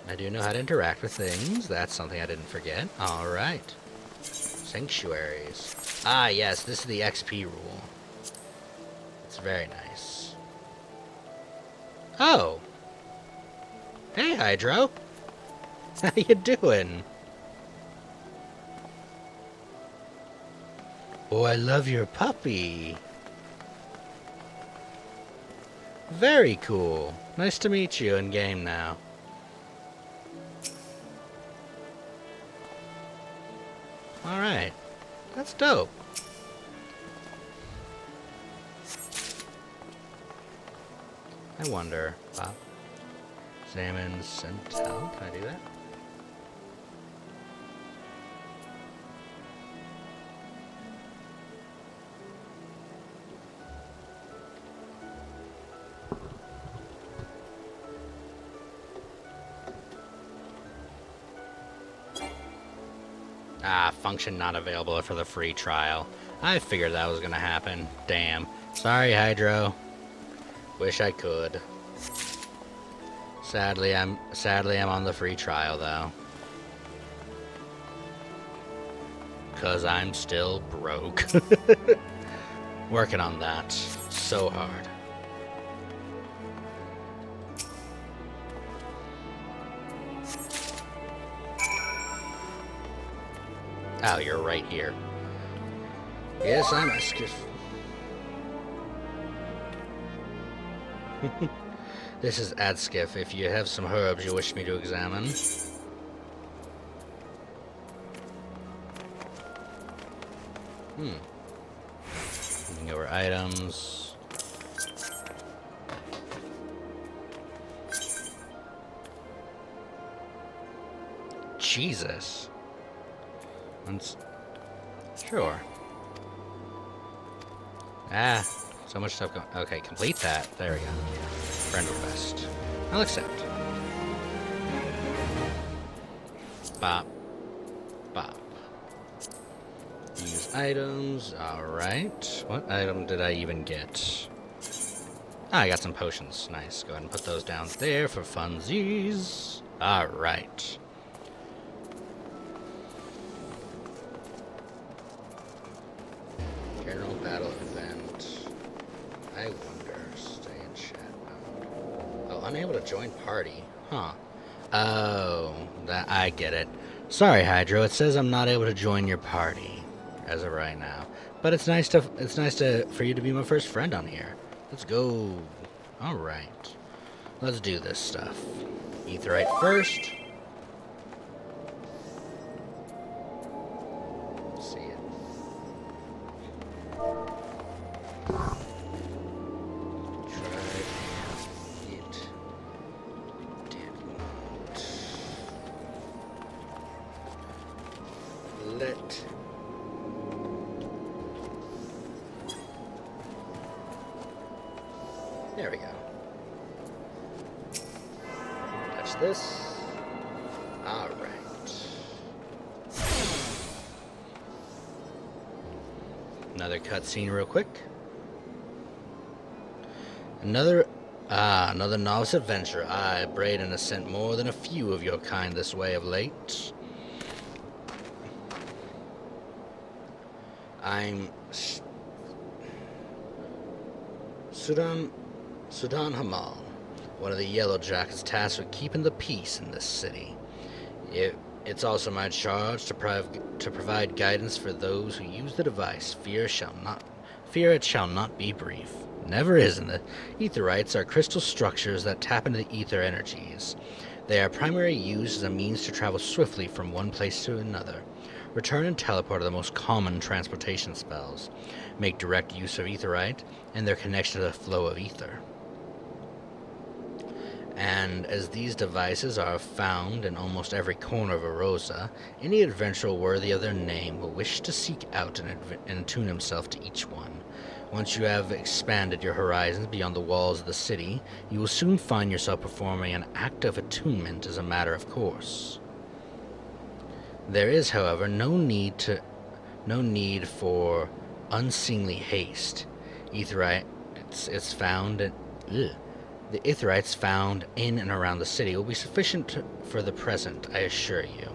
I do know how to interact with things. That's something I didn't forget. Alright. Sanctuaries. Ah, yes, this is the XP rule. It's very nice. Oh! Hey, Hydro! How you doing? Oh, I love your puppy. Very cool. Nice to meet you in game now. Alright. That's dope. I wonder, Bob. Salmon Centel. Can I do that? Ah, function not available for the free trial. I figured that was gonna happen. Damn. Sorry, Hydro. Wish I could. Sadly, I'm on the free trial though. 'Cause I'm still broke. Working on that so hard. Oh, you're right here. Yes, I'm a skiff. This is Adskiff. If you have some herbs you wish me to examine. You can go over items. Jesus. Sure. Ah, so much stuff going. Okay, complete that. There we go. Friend request. I'll accept. Bop. Bop. Use items. Alright. What item did I even get? Ah, I got some potions. Nice. Go ahead and put those down there for funsies. Alright. General battle event. I wonder. Stay in chat mode. Oh, unable to join party. Huh. Oh, that I get it. Sorry, Hydro. It says I'm not able to join your party as of right now. But it's nice for you to be my first friend on here. Let's go. All right. Let's do this stuff. Aetheryte first. There we go. Touch this. All right. Another cutscene real quick. Another novice adventurer. I, Braden, has sent more than a few of your kind this way of late. I'm Sudan Hamal, one of the Yellow Jackets tasked with keeping the peace in this city. It's also my charge to provide guidance for those who use the device. Fear it shall not be brief. Never is in the Aetherites are crystal structures that tap into the ether energies. They are primarily used as a means to travel swiftly from one place to another. Return and teleport are the most common transportation spells. Make direct use of Aetherite and their connection to the flow of ether. And as these devices are found in almost every corner of Erosa, any adventurer worthy of their name will wish to seek out and attune himself to each one. Once you have expanded your horizons beyond the walls of the city, you will soon find yourself performing an act of attunement as a matter of course. There is, however, no need for unseemly haste. The Aetherites found in and around the city will be sufficient for the present, I assure you.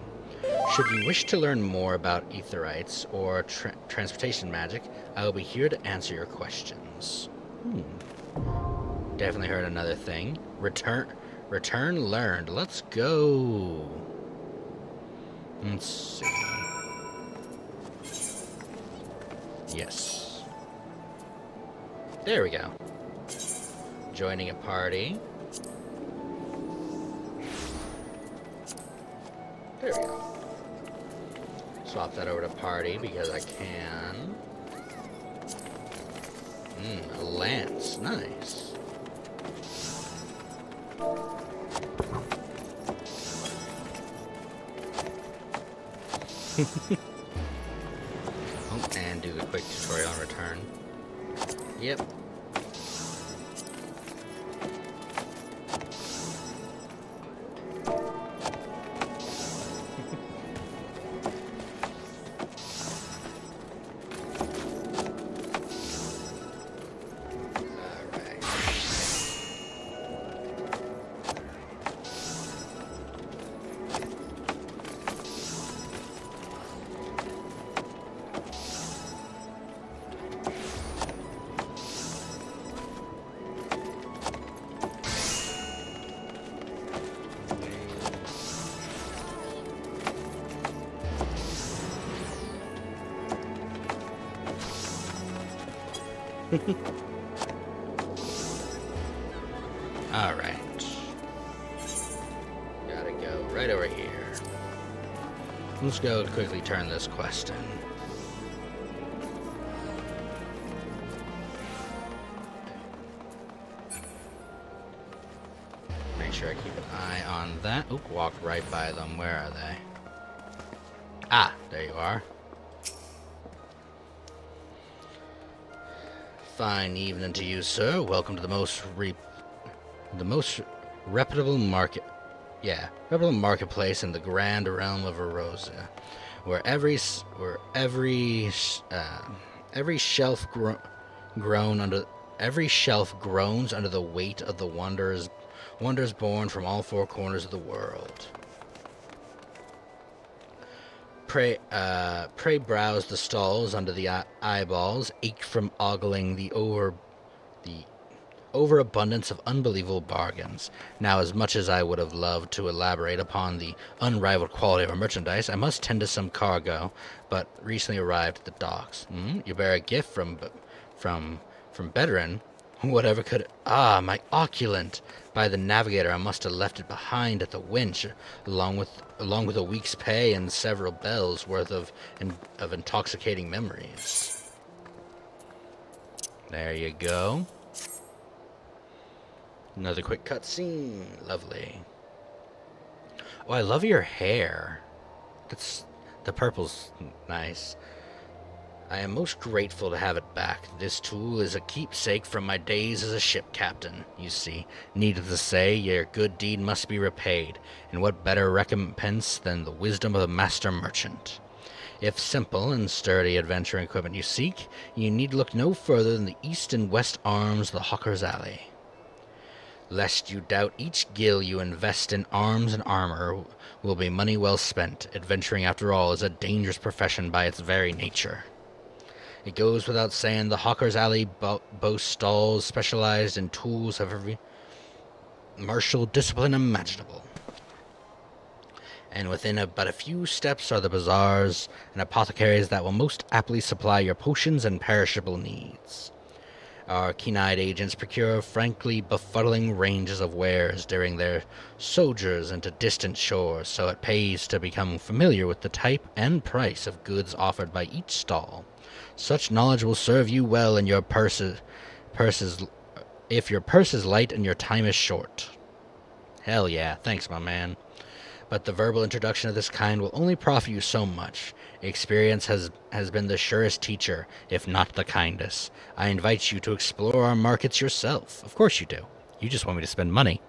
Should you wish to learn more about Aetherites or transportation magic, I will be here to answer your questions. Definitely heard another thing. Return learned. Let's go. Let's see. Yes. There we go. Joining a party. There we go. Swap that over to party because I can. A lance. Nice. And do the quick tutorial on return. Yep. Alright. Gotta go right over here. Let's go quickly turn this quest in. Make sure I keep an eye on that. Oop, walked right by them. Where are they? Ah, there you are. Fine evening to you, sir. Welcome to the most reputable reputable marketplace in the grand realm of Erosa, where every shelf groans under the weight of the wonders born from all four corners of the world. Pray browse the stalls under the eyeballs, ache from ogling the overabundance of unbelievable bargains. Now, as much as I would have loved to elaborate upon the unrivaled quality of our merchandise, I must tend to some cargo, but recently arrived at the docks. You bear a gift from Veteran. Whatever could... Ah, my opulent! By the navigator, I must have left it behind at the winch, along with a week's pay and several bells worth of intoxicating memories. There you go. Another quick cutscene. Lovely. Oh, I love your hair. The purple's nice. I am most grateful to have it back. This tool is a keepsake from my days as a ship captain, you see. Needless to say, your good deed must be repaid, and what better recompense than the wisdom of a master merchant? If simple and sturdy adventuring equipment you seek, you need look no further than the east and west arms of the Hawker's Alley. Lest you doubt, each gil you invest in arms and armor will be money well spent. Adventuring, after all, is a dangerous profession by its very nature. It goes without saying, the Hawker's Alley boasts stalls specialized in tools of every martial discipline imaginable. And within but a few steps are the bazaars and apothecaries that will most aptly supply your potions and perishable needs. Our keen-eyed agents procure frankly befuddling ranges of wares during their sojourns into distant shores, so it pays to become familiar with the type and price of goods offered by each stall. Such knowledge will serve you well in your purses if your purse is light and your time is short. Hell yeah, thanks, my man. But the verbal introduction of this kind will only profit you so much. Experience has been the surest teacher, if not the kindest. I invite you to explore our markets yourself. Of course you do. You just want me to spend money.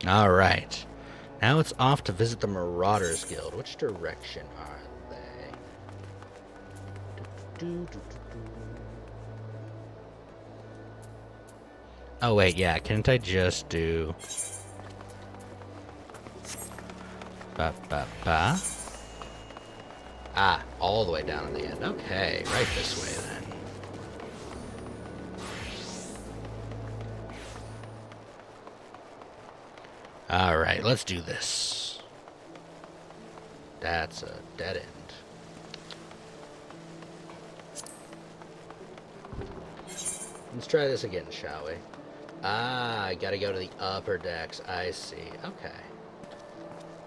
Alright. Now it's off to visit the Marauders Guild. Which direction are they? Oh wait, yeah, can't I just do... Ah, all the way down at the end. Okay, right this way then. Alright, let's do this. That's a dead end. Let's try this again, shall we? Ah, I gotta go to the upper decks. I see. Okay.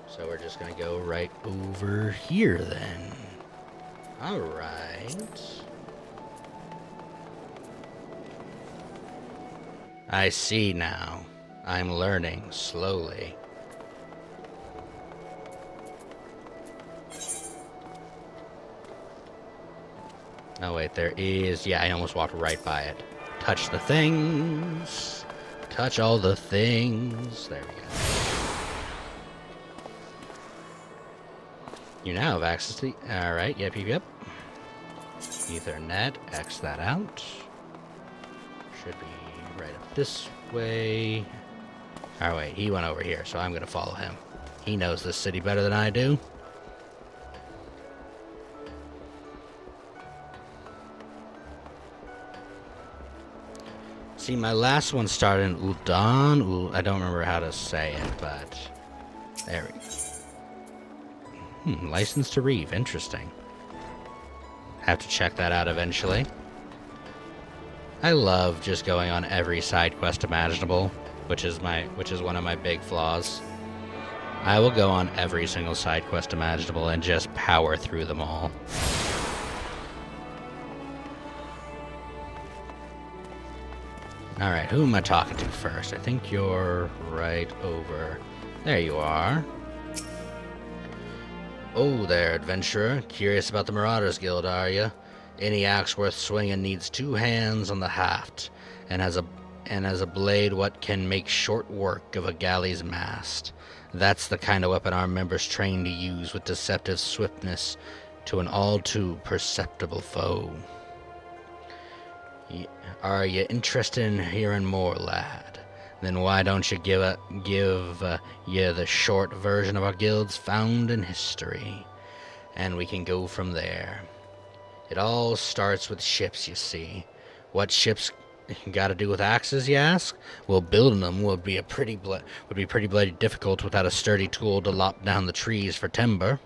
So we're just gonna go right over here then. Alright. I see now. I'm learning slowly. Oh wait, there is... Yeah, I almost walked right by it. Touch the things. Touch all the things. There we go. You now have access to the... Alright, yep. Ethernet, X that out. Should be right up this way. Oh wait, he went over here, so I'm gonna follow him. He knows this city better than I do. See, my last one started in Uldan. I don't remember how to say it, but... There we go. License to Reeve. Interesting. Have to check that out eventually. I love just going on every side quest imaginable, which is one of my big flaws. I will go on every single side quest imaginable and just power through them all. Alright, who am I talking to first? I think you're right over... There you are. Oh there, adventurer. Curious about the Marauders Guild, are you? Any axe worth swinging needs 2 hands on the haft, and has a blade what can make short work of a galley's mast. That's the kind of weapon our members train to use with deceptive swiftness to an all too perceptible foe. Are you interested in hearing more, lad? Then why don't you give you the short version of our guild's found in history, and we can go from there. It all starts with ships, you see. What ships got to do with axes, you ask? Well, building them would be pretty bloody difficult without a sturdy tool to lop down the trees for timber.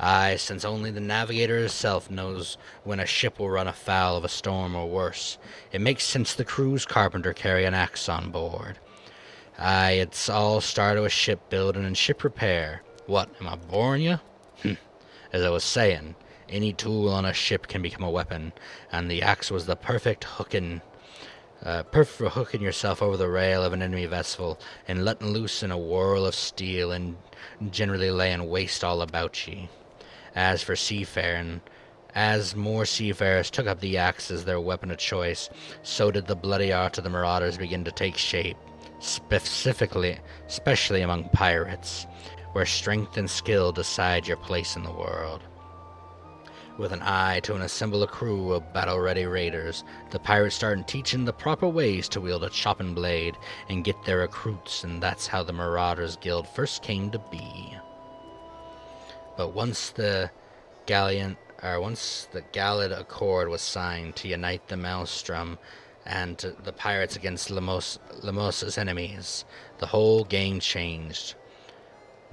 Aye, since only the navigator himself knows when a ship will run afoul of a storm or worse, it makes sense the crew's carpenter carry an axe on board. Aye, it's all started with shipbuilding and ship repair. What, am I boring you? As I was saying, any tool on a ship can become a weapon, and the axe was the perfect for hooking yourself over the rail of an enemy vessel and letting loose in a whirl of steel and generally laying waste all about ye. As for seafaring, As more seafarers took up the axe as their weapon of choice, so did the bloody art of the marauders begin to take shape, especially among pirates, where strength and skill decide your place in the world. With an eye to assemble a crew of battle-ready raiders, the pirates started teaching the proper ways to wield a chopping blade and get their recruits, and that's how the Marauders Guild first came to be. But once the Gallid Accord was signed to unite the Maelstrom and the pirates against Lamosa's enemies, the whole game changed.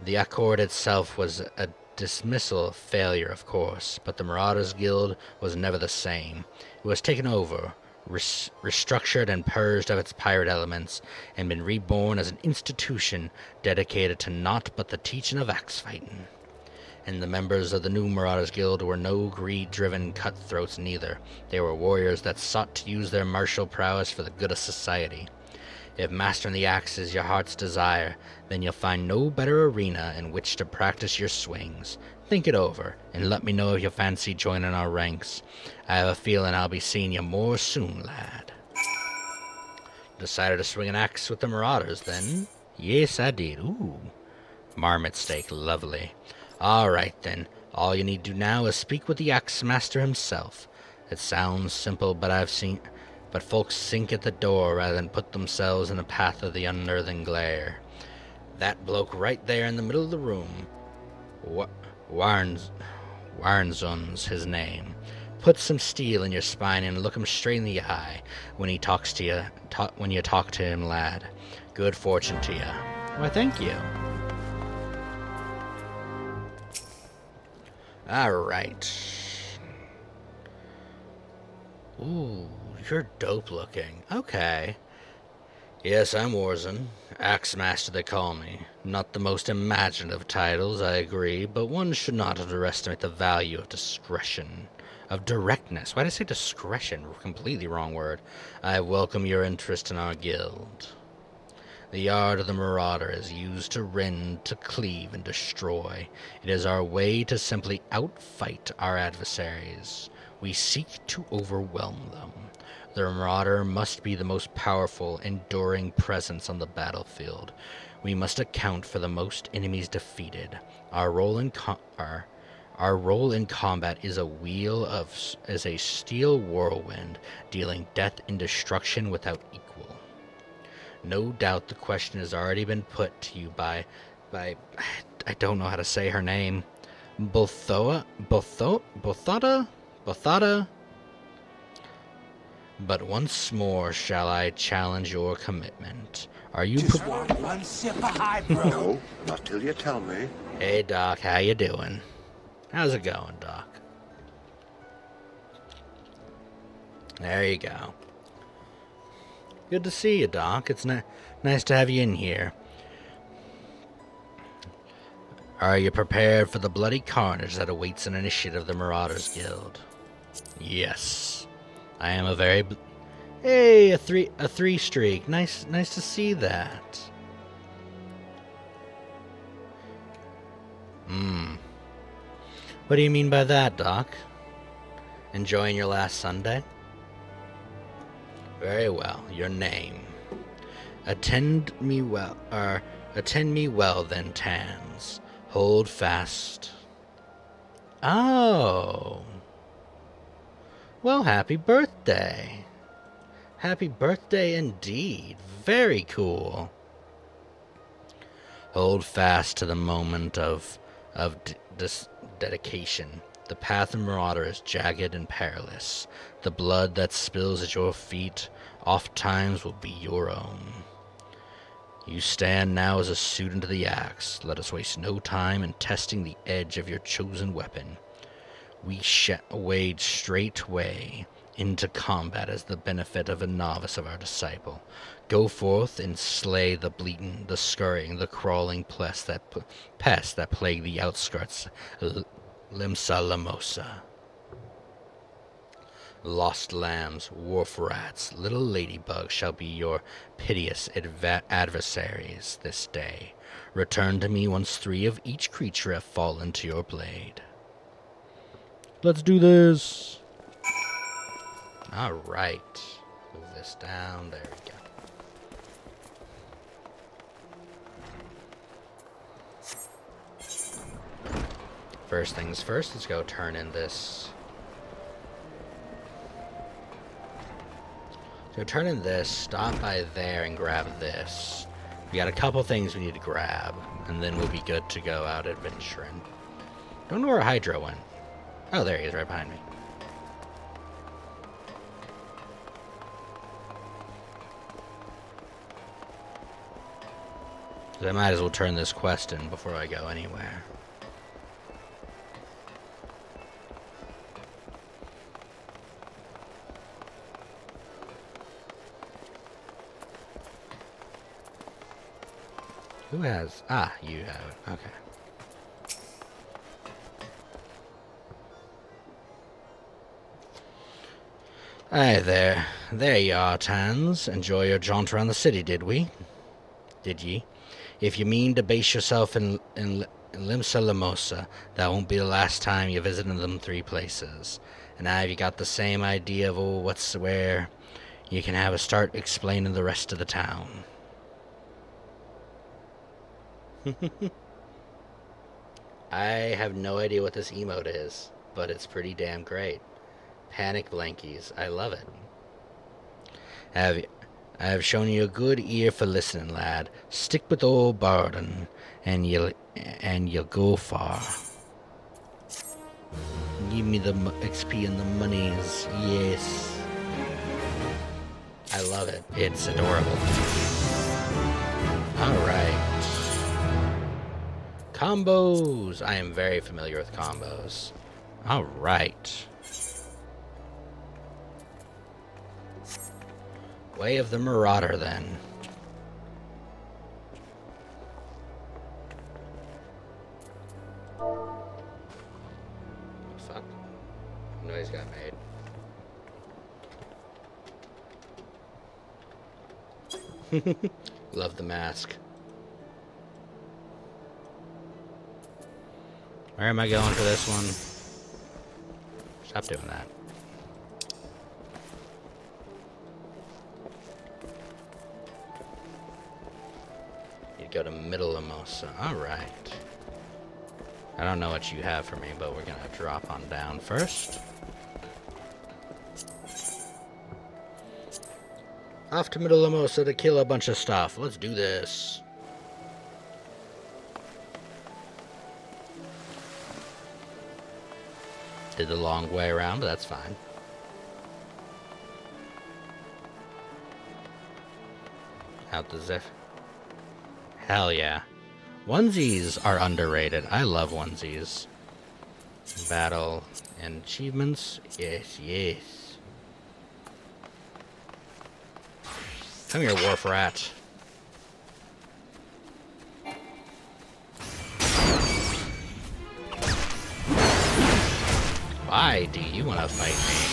The Accord itself was a dismissal failure, of course, but the Marauders Guild was never the same. It was taken over, restructured and purged of its pirate elements, and been reborn as an institution dedicated to naught but the teaching of axe fighting. And the members of the new Marauders Guild were no greed-driven cutthroats neither. They were warriors that sought to use their martial prowess for the good of society. If mastering the axe is your heart's desire, then you'll find no better arena in which to practice your swings. Think it over, and let me know if you fancy joining our ranks. I have a feeling I'll be seeing you more soon, lad. Decided to swing an axe with the Marauders, then? Yes, I did. Ooh. Marmot steak, lovely. All right, then. All you need to do now is speak with the axe master himself. It sounds simple, but folks sink at the door rather than put themselves in the path of the unearthing glare. That bloke right there in the middle of the room, Warnzon's his name. Put some steel in your spine and look him straight in the eye when he talks to you. When you talk to him, lad. Good fortune to you. Why, thank you. All right. Ooh, you're dope looking. Okay. Yes, I'm Warzon. Axe Master they call me. Not the most imaginative of titles, I agree, but one should not underestimate the value of discretion. Of directness. Why did I say discretion? Completely wrong word. I welcome your interest in our guild. The art of the Marauder is used to rend, to cleave, and destroy. It is our way to simply outfight our adversaries. We seek to overwhelm them. The Marauder must be the most powerful, enduring presence on the battlefield. We must account for the most enemies defeated. Our role in combat is a steel whirlwind, dealing death and destruction without equal. No doubt the question has already been put to you by I don't know how to say her name. Bothada? But once more shall I challenge your commitment. Are you one sip of high, bro? No, not till you tell me. Hey, Doc, how you doing? How's it going, Doc? There you go. Good to see you, Doc. It's nice to have you in here. Are you prepared for the bloody carnage that awaits an initiate of the Marauders Guild? Yes. I am a very... Hey, a three streak. Nice to see that. What do you mean by that, Doc? Enjoying your last Sunday? Very well. Your name. Attend me well, then, Tans. Hold fast. Oh. Well, happy birthday. Happy birthday indeed. Very cool. Hold fast to the moment of dedication. The path of Marauder is jagged and perilous. The blood that spills at your feet oft times will be your own. You stand now as a student of the axe. Let us waste no time in testing the edge of your chosen weapon. We wade straightway into combat as the benefit of a novice of our disciple. Go forth and slay the bleating, the scurrying, the crawling pests that plague the outskirts Limsa Lamosa. Lost lambs, wharf rats, little ladybugs shall be your piteous adversaries this day. Return to me once 3 of each creature have fallen to your blade. Let's do this. All right. Move this down. There we go. First things first, let's go turn in this. So turn in this, stop by there and grab this. We got a couple things we need to grab, and then we'll be good to go out adventuring. Don't know where Hydro went. Oh, there he is, right behind me. I might as well turn this quest in before I go anywhere. Who has? Ah, you have it. Okay. Hi there. There you are, Tans. Enjoy your jaunt around the city, did we? Did ye? If you mean to base yourself in Limsa Lamosa, that won't be the last time you visit them three places. And now you got the same idea of what's where, you can have a start explaining the rest of the town. I have no idea what this emote is, but it's pretty damn great. Panic blankies. I love it. I have shown you a good ear for listening, lad. Stick with old Barden, and you'll go far. Give me the XP and the monies. Yes. I love it. It's adorable. Alright. Combos! I am very familiar with combos. Alright. Way of the Marauder, then. Fuck. Noise got made. Love the mask. Where am I going for this one? Stop doing that. You'd go to Middle Lamosa. Alright. I don't know what you have for me, but we're gonna drop on down first. Off to Middle Lamosa to kill a bunch of stuff. Let's do this. Did the long way around, but that's fine. Out the Zeph. Hell yeah. Onesies are underrated. I love onesies. Battle and achievements. Yes, yes. Come here, Wharf Rat. Why do you want to fight me?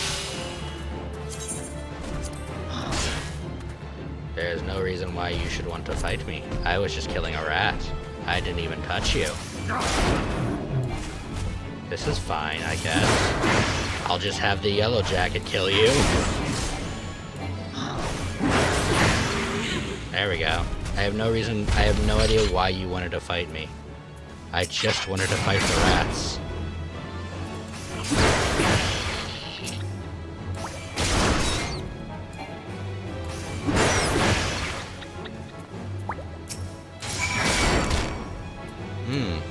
There's no reason why you should want to fight me. I was just killing a rat. I didn't even touch you. This is fine, I guess. I'll just have the yellow jacket kill you. There we go. I have no idea why you wanted to fight me. I just wanted to fight the rats.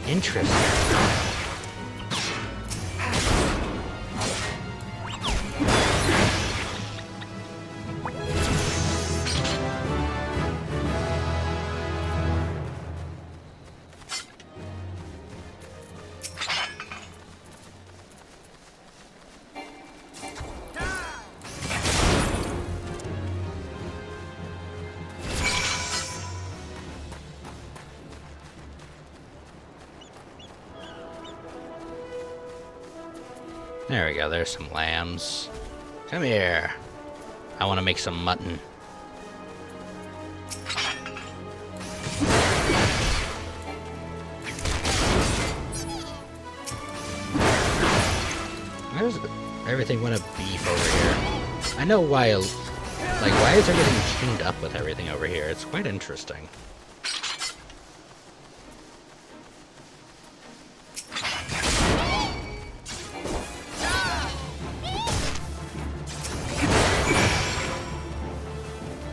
Interesting. There we go, there's some lambs. Come here. I want to make some mutton. does everything want to beef over here? I know why, like, why is everything chained up with everything over here? It's quite interesting.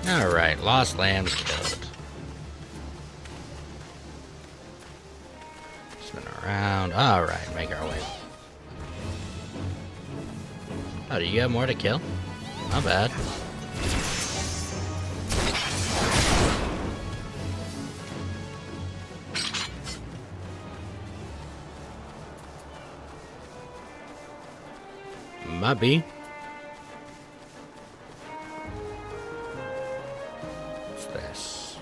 Alright, lost lambs killed. Spin around. Alright, make our way. Oh, do you have more to kill? Not bad. Might be. What's this?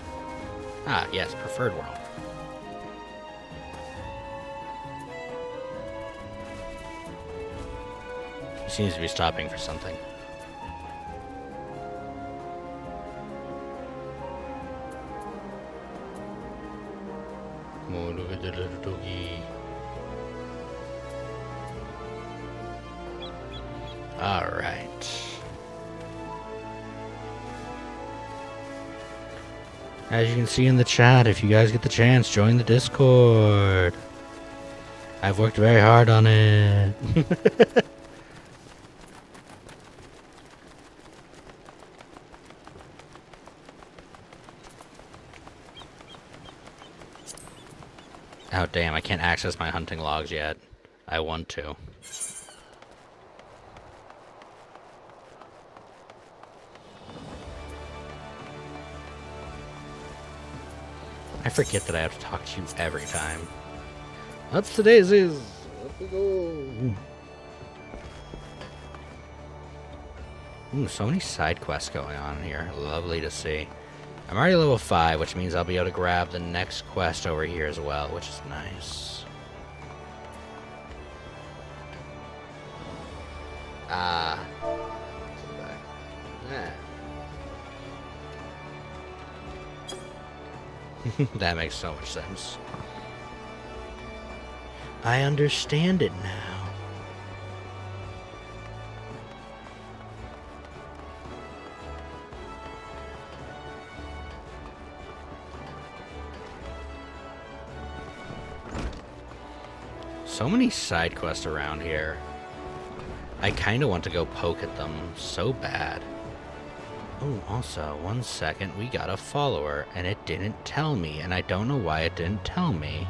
Ah, yes, preferred world. He seems to be stopping for something. Oh, look at the little doggy. Alright. As you can see in the chat, if you guys get the chance, join the Discord. I've worked very hard on it. Oh damn, I can't access my hunting logs yet. I want to. I forget that I have to talk to you every time. What's today's is? Up we go. Ooh, so many side quests going on here. Lovely to see. I'm already level 5, which means I'll be able to grab the next quest over here as well, which is nice. Ah. Yeah. That makes so much sense. I understand it now. So many side quests around here. I kind of want to go poke at them so bad. Oh, also, 1 second, we got a follower, and it didn't tell me, and I don't know why it didn't tell me.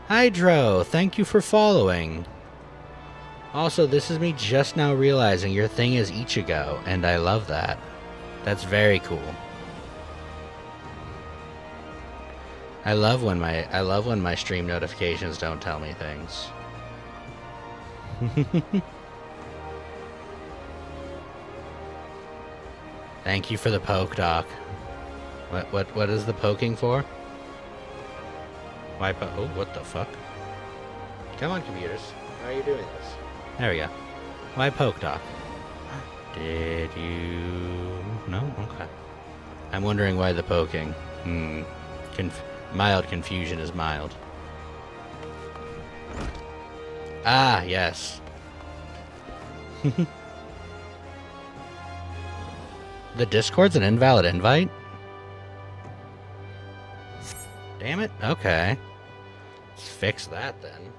Hydro, thank you for following. Also, this is me just now realizing your thing is Ichigo, and I love that. That's very cool. I love when my stream notifications don't tell me things. Thank you for the poke, Doc. What is the poking for? Why oh, what the fuck? Come on, computers. How are you doing this? There we go. Why poke, Doc? Did you... No? Okay. I'm wondering why the poking. Mild confusion is mild. Ah, yes. The Discord's an invalid invite? Damn it. Okay. Let's fix that then.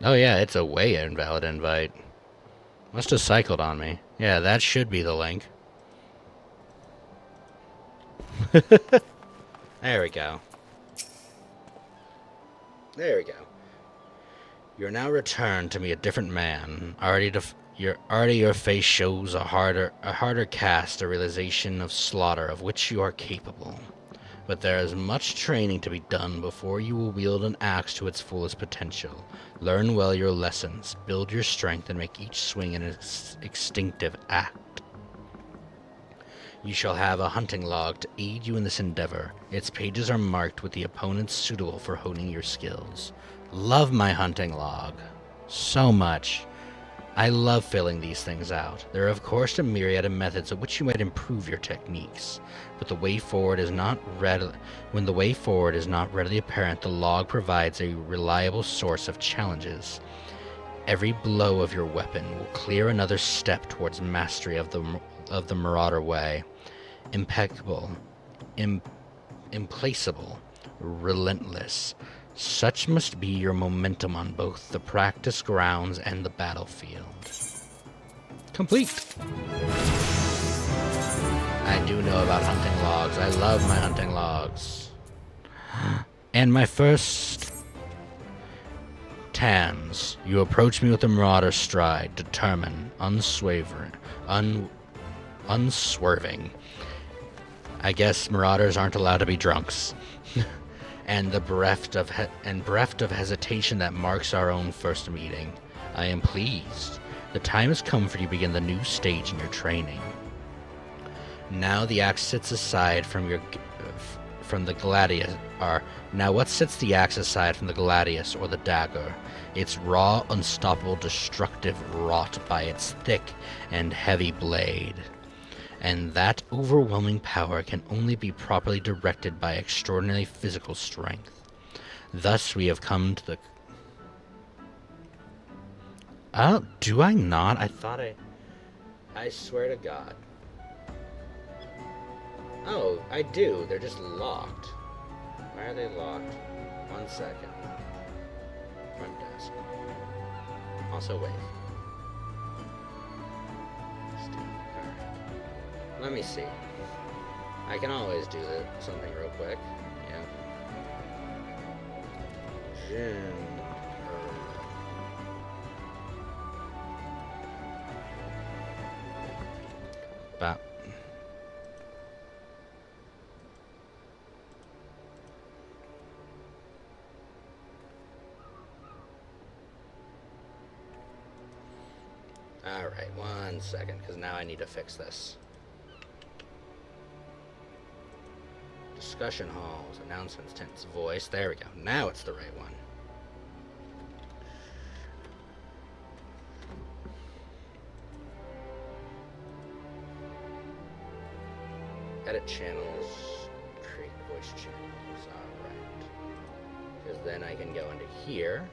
Oh yeah, it's a way invalid invite. Must have cycled on me. Yeah, that should be the link. There we go. There we go. You're now returned to me a different man. Your face shows a harder cast, a realization of slaughter of which you are capable. But there is much training to be done before you will wield an axe to its fullest potential. Learn well your lessons, build your strength, and make each swing an instinctive act. You shall have a hunting log to aid you in this endeavor. Its pages are marked with the opponents suitable for honing your skills. Love my hunting log. So much. I love filling these things out. There are of course a myriad of methods of which you might improve your techniques, but the way forward is not when the way forward is not readily apparent, the log provides a reliable source of challenges. Every blow of your weapon will clear another step towards mastery of the Marauder way. Impeccable, implacable, relentless. Such must be your momentum on both the practice grounds and the battlefield. Complete! I do know about hunting logs. I love my hunting logs. And my first... Tans, you approach me with a marauder stride, determined, unswerving. I guess marauders aren't allowed to be drunks. And the bereft of hesitation that marks our own first meeting. I am pleased. The time has come for you to begin the new stage in your training. Now the axe sits aside from the gladius. Now what sets the axe aside from the gladius or the dagger? Its raw, unstoppable, destructive wrought by its thick and heavy blade. And that overwhelming power can only be properly directed by extraordinary physical strength. Thus we have come to the... Oh, do I not? I thought I swear to God. Oh, I do. They're just locked. Why are they locked? 1 second. Front desk. Also, wait. Let me see. I can always do something real quick. Yeah. Bop. Alright, 1 second, because now I need to fix this. Discussion halls, announcements, tense voice. There we go. Now it's the right one. Edit channels, create voice channels. Alright. Because then I can go into here,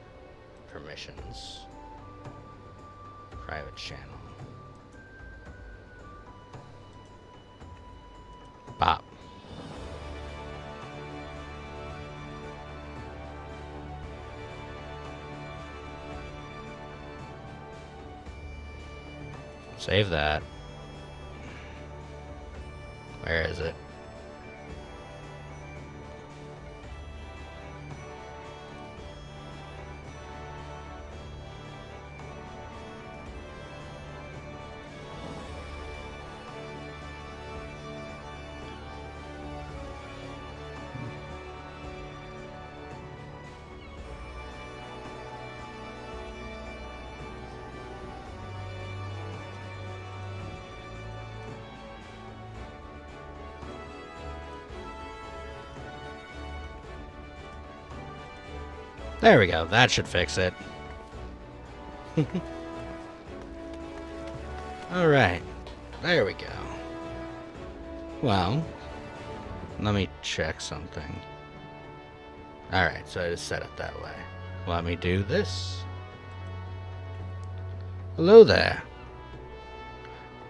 permissions, private channel. Bop. Save that. Where is it? There we go. That should fix it. Alright. There we go. Well, let me check something. Alright, so I just set it that way. Let me do this. Hello there.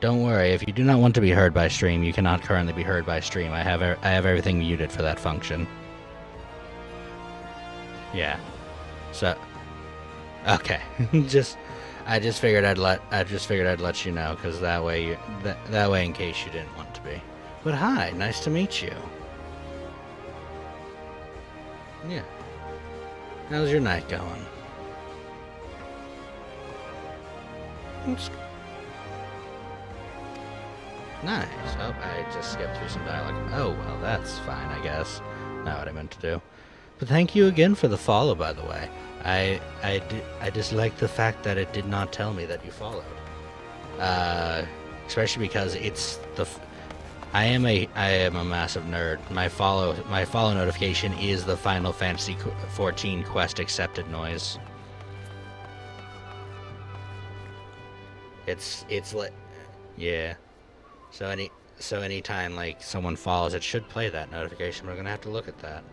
Don't worry, if you do not want to be heard by stream, you cannot currently be heard by stream. I have everything muted for that function. Yeah. So, okay. I just figured I'd let you know, because that way that way in case you didn't want to be. But hi, nice to meet you. Yeah. How's your night going? It's nice. Oh, I just skipped through some dialogue. Oh, well, that's fine, I guess. Not what I meant to do. But thank you again for the follow, by the way. I just like the fact that it did not tell me that you followed. Especially because it's the... I am a massive nerd. My follow notification is the Final Fantasy XIV quest accepted noise. It's like, yeah. So anytime like someone falls, it should play that notification. We're gonna have to look at that.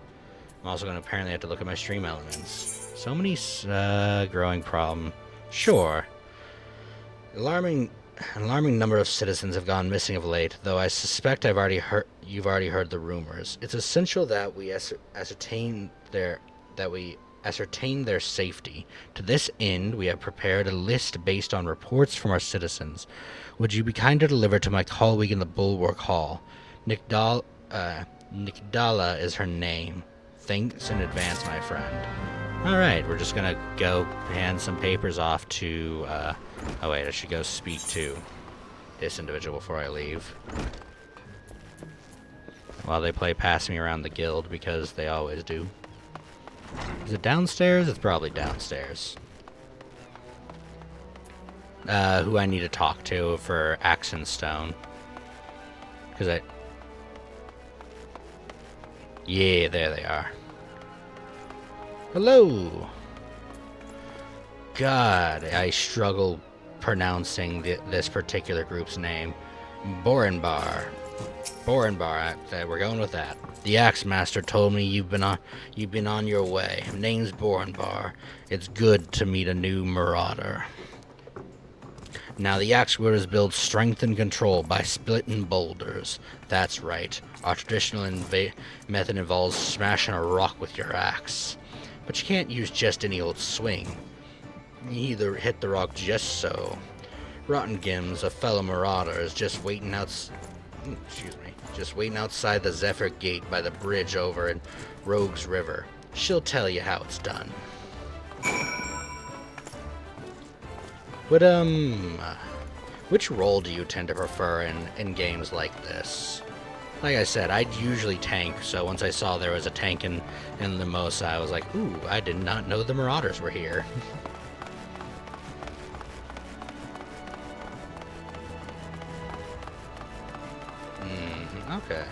I'm also gonna apparently have to look at my stream elements. So many growing problem. Sure. Alarming number of citizens have gone missing of late, though I suspect you've already heard the rumors. It's essential that we ascertain their safety. To this end, we have prepared a list based on reports from our citizens. Would you be kind to deliver to my colleague in the Bulwark Hall? Nikdala is her name. Thanks in advance, my friend. Alright, we're just gonna go hand some papers off to, oh wait, I should go speak to this individual before I leave. While they play pass me around the guild, because they always do. Is it downstairs? It's probably downstairs. Who I need to talk to for Axe and Stone. Yeah, there they are. Hello! God, I struggle pronouncing this particular group's name. Borenbar. We're going with that. The Axe Master told me you've been on your way. Name's Borenbar. It's good to meet a new marauder. Now the axe wielders build strength and control by splitting boulders. That's right. Our traditional method involves smashing a rock with your axe. But you can't use just any old swing. You either hit the rock just so. Rotten Gims, a fellow marauder, is just waiting outside the Zephyr Gate by the bridge over in Rogues River. She'll tell you how it's done. But, which role do you tend to prefer in games like this? Like I said, I'd usually tank, so once I saw there was a tank in the Mosa, I was like, ooh, I did not know the Marauders were here. Okay.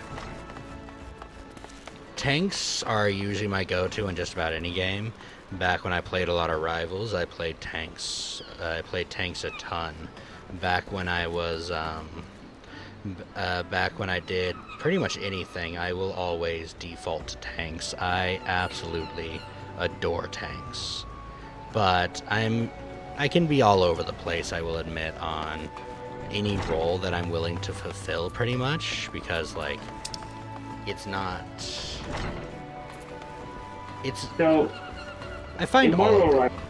Tanks are usually my go-to in just about any game. Back when I played a lot of Rivals, I played tanks. I played tanks a ton. Back when I was, back when I did pretty much anything, I will always default to tanks. I absolutely adore tanks. But I can be all over the place, I will admit, on any role that I'm willing to fulfill pretty much, because like it's not So I find in Marvel all Rivals,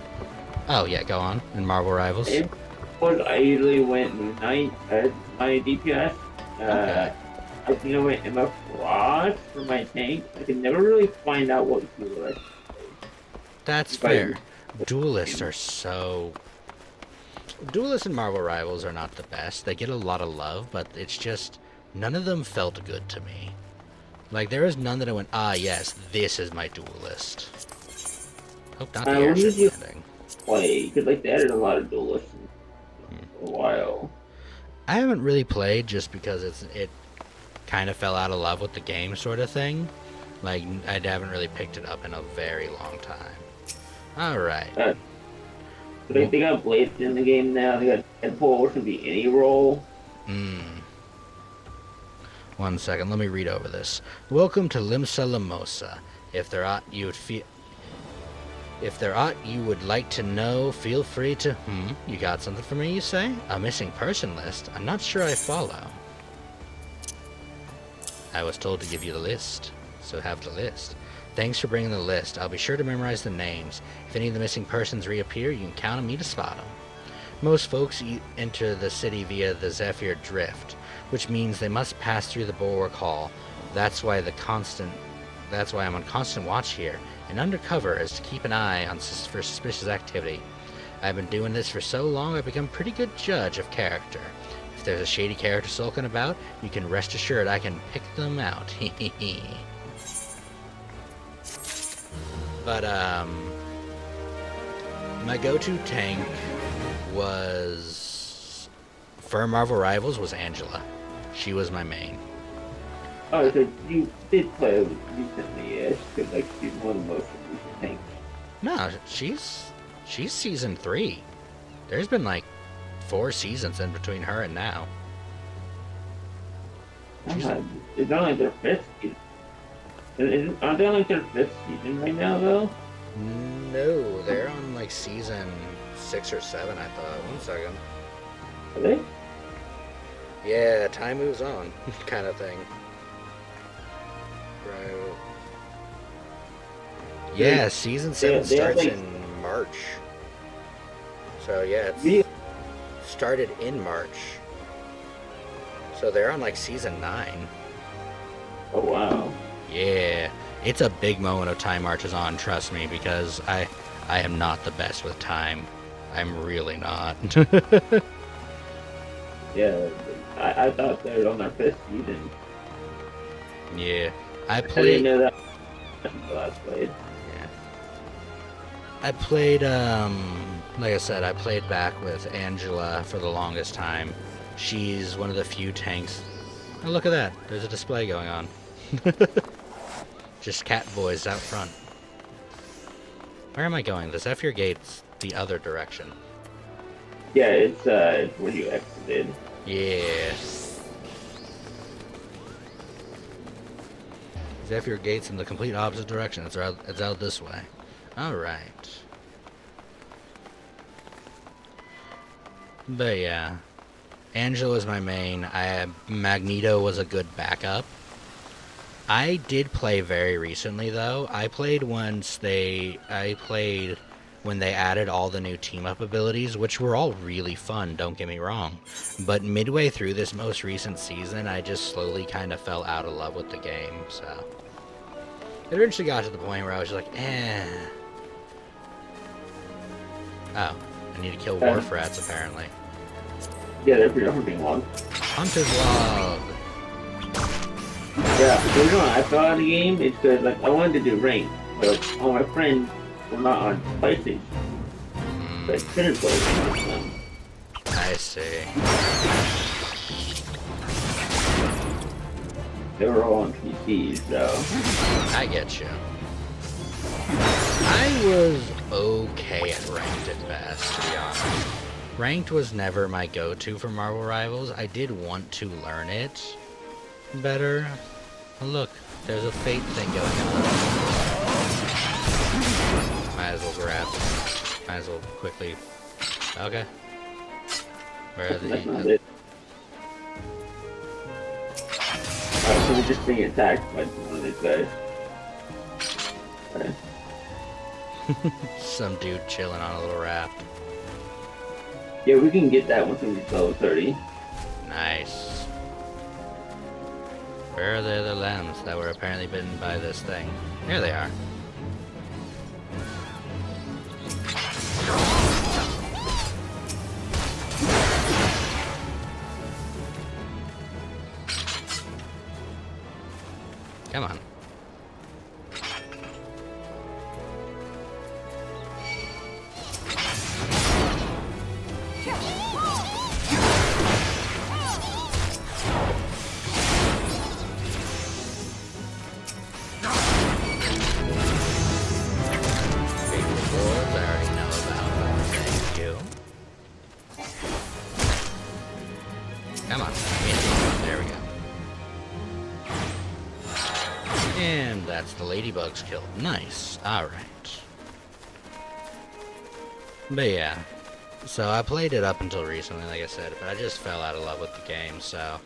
oh yeah, go on. In Marvel Rivals, I usually went Knight as my DPS. Okay. I think I went MF Frost for my tank. I could never really find out what he was. that's fair. Duelists in Marvel Rivals are not the best. They get a lot of love, but it's just none of them felt good to me. Like there is none that I went, ah yes, this is my duelist. Hope not the airship landing. Play because like they added a lot of duelists for a while. I haven't really played just because it kind of fell out of love with the game sort of thing. Like I haven't really picked it up in a very long time. All right. But they got Blades in the game now. They got Deadpool, which can be any role. 1 second, let me read over this. Welcome to Limsa Lamosa. If there aught you would like to know, feel free to. You got something for me, you say? A missing person list? I'm not sure I follow. I was told to give you the list, so have the list. Thanks for bringing the list. I'll be sure to memorize the names. If any of the missing persons reappear, you can count on me to spot them. Most folks enter the city via the Zephyr Drift, which means they must pass through the Bulwark Hall. That's why I'm on constant watch here, and undercover is to keep an eye on for suspicious activity. I've been doing this for so long, I've become a pretty good judge of character. If there's a shady character sulking about, you can rest assured I can pick them out. But, my go-to tank was, for Marvel Rivals, was Angela. She was my main. Oh, so you did play recently, yes? Because like she's one of the most recent tanks. No, she's season 3. There's been like 4 seasons in between her and now. It's only their 5th season. Aren't they on like their 5th season right now, though? No, they're on like season 6 or 7, I thought. 1 second. Are they? Yeah, time moves on, kind of thing. Right. Yeah, season 7 starts like, in March. So yeah, really? Started in March. So they're on like season 9. Oh wow. Yeah, it's a big moment of time marches on, trust me, because I am not the best with time. I'm really not. Yeah, I thought they were on their 5th season. Yeah, I didn't know that until I played. Yeah. I played, like I said, I played back with Angela for the longest time. She's one of the few tanks. Oh, look at that. There's a display going on. Just cat boys out front. Where am I going? The Zephyr Gate's the other direction. Yeah, it's where you exited. Yeah. Zephyr Gate's in the complete opposite direction. It's out this way. Alright. But yeah. Angela was my main. Magneto was a good backup. I did play very recently though. I played when they added all the new team-up abilities, which were all really fun, don't get me wrong. But midway through this most recent season, I just slowly kind of fell out of love with the game, so... It eventually got to the point where I was just like, eh. Oh, I need to kill wharf rats, apparently. Yeah, they're pretty hunting log. Hunter's log! Yeah, the reason why I fell out of the game is because like, I wanted to do rank, but all my friends were not on PlayStation. So I couldn't play with them. I see. They were all on PCs, so... I get you. I was okay at ranked at best, to be honest. Ranked was never my go-to for Marvel Rivals. I did want to learn it better. Oh, look, there's a fate thing going on. Might as well grab. Might as well quickly... Okay. Where are That's not it. So we're just being attacked by one of these guys. Okay. Some dude chilling on a little raft. Yeah, we can get that once we reach level 30. Nice. Where are the other lambs that were apparently bitten by this thing? Here they are. Come on. Come on. Yeah, there we go. And that's the ladybugs killed. Nice. Alright. But yeah. So I played it up until recently, like I said, but I just fell out of love with the game, so...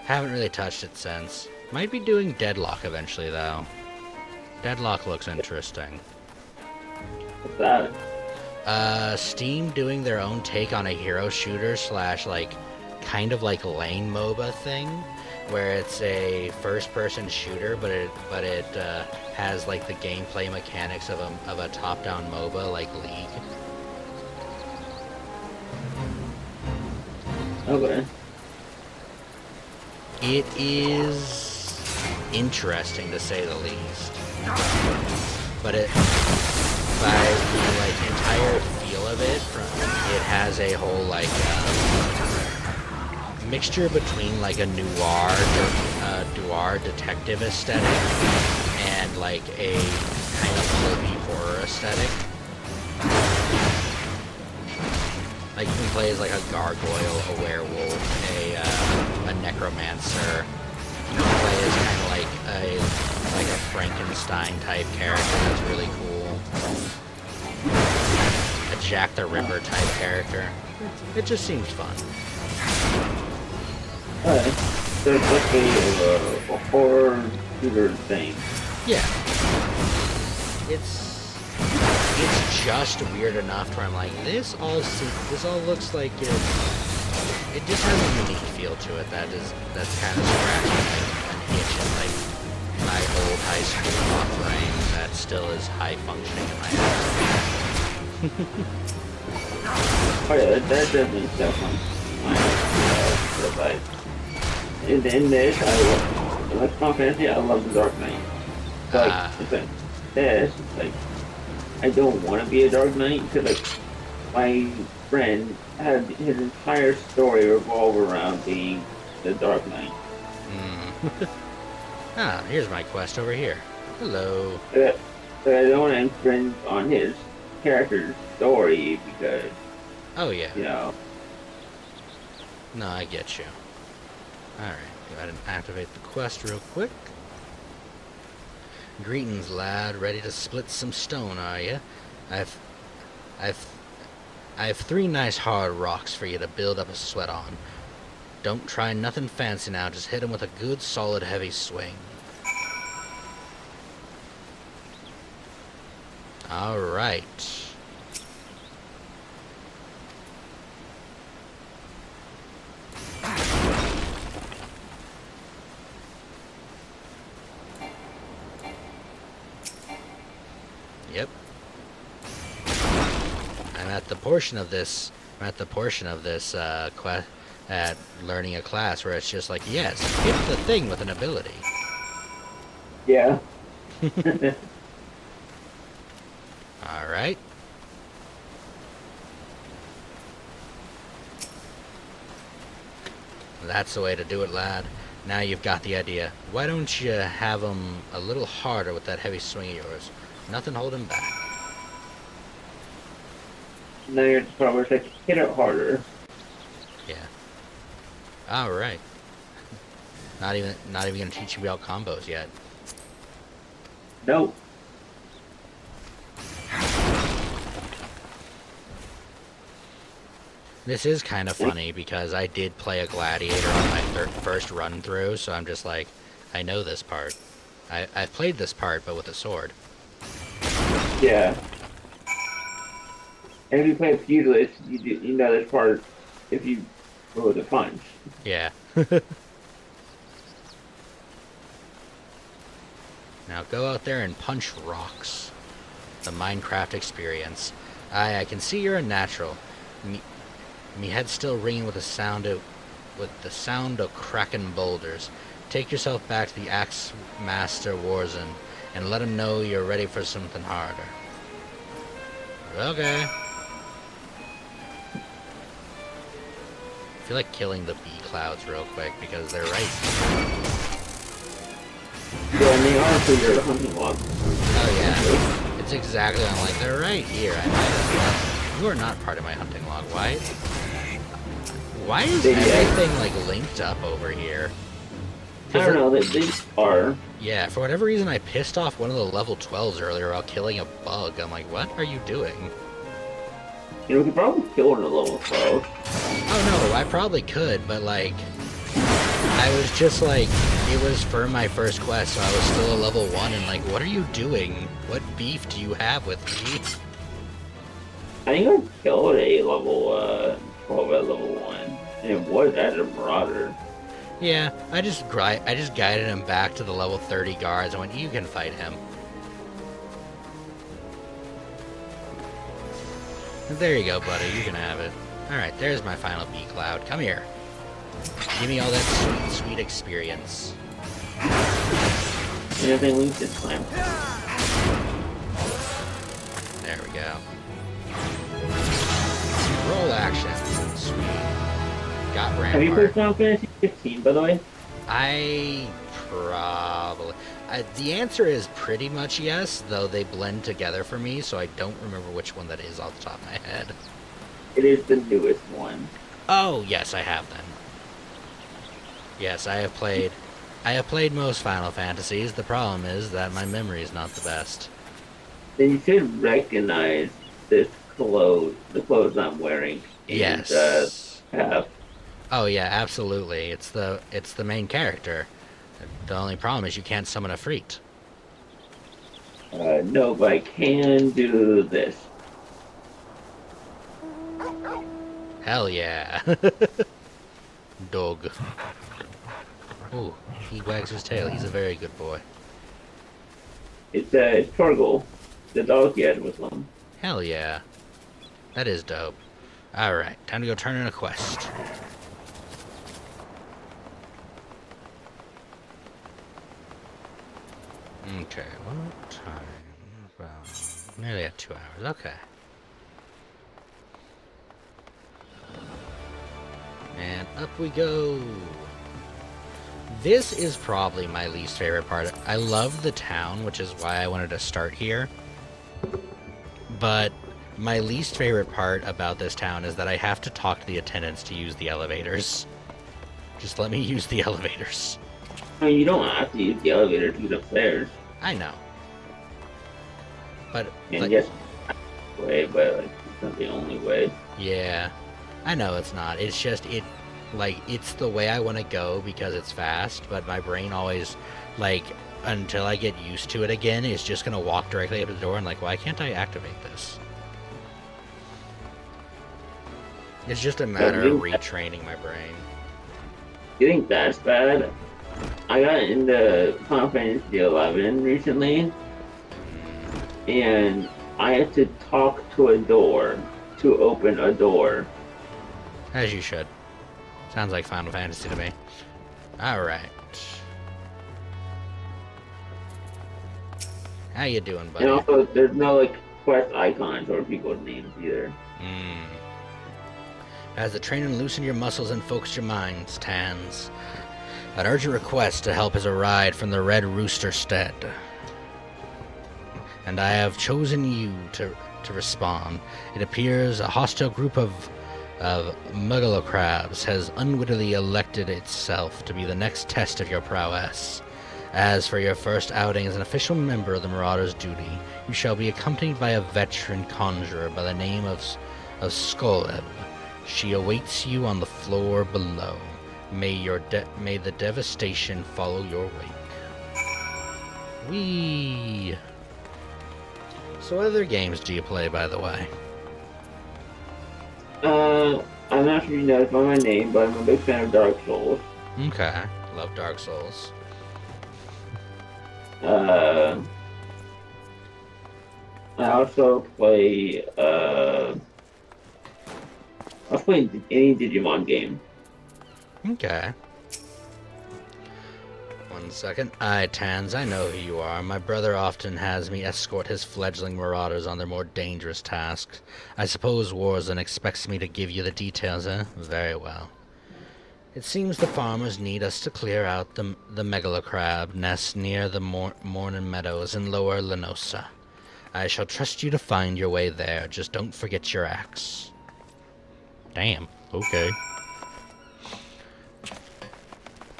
Haven't really touched it since. Might be doing Deadlock eventually, though. Deadlock looks interesting. What's that? Steam doing their own take on a hero shooter slash, like, kind of like lane MOBA thing, where it's a first-person shooter, but it has like the gameplay mechanics of a top-down MOBA like League. Okay. It is interesting to say the least, but by the like entire feel of it, it has a whole like mixture between like a noir detective aesthetic and like a kind of flippy horror aesthetic. Like, you can play as, like, a gargoyle, a werewolf, a necromancer. You can play as kind of like a Frankenstein-type character that's really cool. A Jack the Ripper-type character. It just seems fun. There's like a horror shooter thing. Yeah. It's just weird enough where I'm like, this all looks like it just has a unique feel to it that's kind of scratching like an itch in like my old high school rock brain that still is high functioning in my head. Oh yeah, that definitely stuff on my in this, I like Final Fantasy, I love the Dark Knight. It's like this, it's like I don't want to be a Dark Knight because like my friend had his entire story revolve around being the Dark Knight. Here's my quest over here. Hello. But I don't want to infringe on his character's story because. Oh yeah. You know. No, I get you. Alright, go ahead and activate the quest real quick. Greetings, lad. Ready to split some stone, are you? I've 3 nice hard rocks for you to build up a sweat on. Don't try nothing fancy now, just hit 'em with a good, solid, heavy swing. Alright. Yep. I'm at the portion of this quest at learning a class where it's just like, yes, hit the thing with an ability. Yeah. Alright. That's the way to do it, lad. Now you've got the idea. Why don't you have 'em a little harder with that heavy swing of yours? Nothing holding back. Now you're just probably like hit it harder. Yeah. Alright. Not even gonna teach you about combos yet. Nope. This is kind of funny because I did play a gladiator on my first run through, so I'm just like, I know this part. I've played this part, but with a sword. Yeah. And if you play Pugilist, you know this part if you go with a punch. Yeah. Now go out there and punch rocks. The Minecraft experience. I can see you're a natural. Me head still ringing with the sound of cracking boulders. Take yourself back to the Axe Master Warzone and let him know you're ready for something harder. Okay. I feel like killing the bee clouds real quick because they're right. Yeah, and they are for your hunting log. Oh yeah. It's exactly, I'm like, they're right here. I might as well. You are not part of my hunting log. Why is everything like linked up over here? I don't know, they are. Yeah, for whatever reason I pissed off one of the level 12s earlier while killing a bug. I'm like, what are you doing? You know, we could probably kill one of level 12. Oh no, I probably could, but like, I was just like, it was for my first quest, so I was still a level 1, and like, what are you doing? What beef do you have with me? I think I killed a level 12 at level 1, and it was as a marauder. Yeah, I just guided him back to the level 30 guards. I went, you can fight him. There you go, buddy. You can have it. Alright, there's my final bee cloud. Come here. Give me all that sweet, sweet experience. Anything linked this time. There we go. Roll action. Sweet. Got Rampart. Have you played Final Fantasy 15, by the way? I probably... the answer is pretty much yes, though they blend together for me, so I don't remember which one that is off the top of my head. It is the newest one. Oh, yes, I have then. Yes, I have played. I have played most Final Fantasies. The problem is that my memory is not the best. Then you should recognize this the clothes I'm wearing, and Yes. have. Oh yeah, absolutely. It's the main character. The only problem is you can't summon a freak. No, but I can do this. Hell yeah. Dog. Ooh, he wags his tail. He's a very good boy. It's Torgal, the dog he had with him. Hell yeah. That is dope. Alright, time to go turn in a quest. Okay, what time? About nearly at 2 hours. Okay. And up we go. This is probably my least favorite part. I love the town, which is why I wanted to start here. But my least favorite part about this town is that I have to talk to the attendants to use the elevators. Just let me use the elevators. I mean, you don't have to use the elevator to get upstairs. I know. But And like, yes, way, but like, it's not the only way. yeah, I know it's not. It's just it's the way I want to go because it's fast. But my brain always, like, until I get used to it again, is just gonna walk directly up to the door and like, why can't I activate this? It's just a matter of retraining my brain. You think that's bad? I got into Final Fantasy XI recently, and I had to talk to a door to open a door. As you should. Sounds like Final Fantasy to me. Alright. How you doing, buddy? And also, there's no like quest icons or people's names either. As the training loosen your muscles and focus your minds, Tans. An urgent request to help is a ride from the Red Rooster Stead. And I have chosen you to respond. It appears a hostile group of megalocrabs has unwittingly elected itself to be the next test of your prowess. As for your first outing as an official member of the Marauders' duty, you shall be accompanied by a veteran conjurer by the name of Skoleb. She awaits you on the floor below. May the devastation follow your wake. Whee! So what other games do you play, by the way? I'm not sure you know it's by my name, but I'm a big fan of Dark Souls. Okay. Love Dark Souls. I also play, I'll play any Digimon game. Okay. 1 second. Aye, Tans, I know who you are. My brother often has me escort his fledgling marauders on their more dangerous tasks. I suppose Warzone expects me to give you the details, eh? Very well. It seems the farmers need us to clear out the megalocrab nest near the Morning Meadows in Lower Lenosa. I shall trust you to find your way there. Just don't forget your axe. Damn. Okay.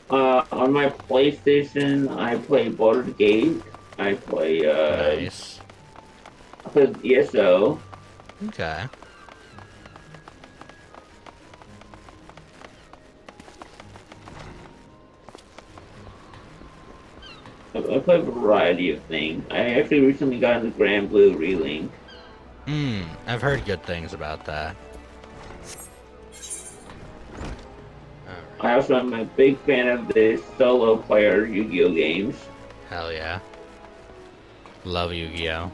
On my PlayStation, I play Baldur's Gate. I play, Nice. I play ESO. Okay. I play a variety of things. I actually recently got into Grand Blue Relink. I've heard good things about that. I also am a big fan of the solo player Yu-Gi-Oh games. Hell yeah. Love Yu-Gi-Oh.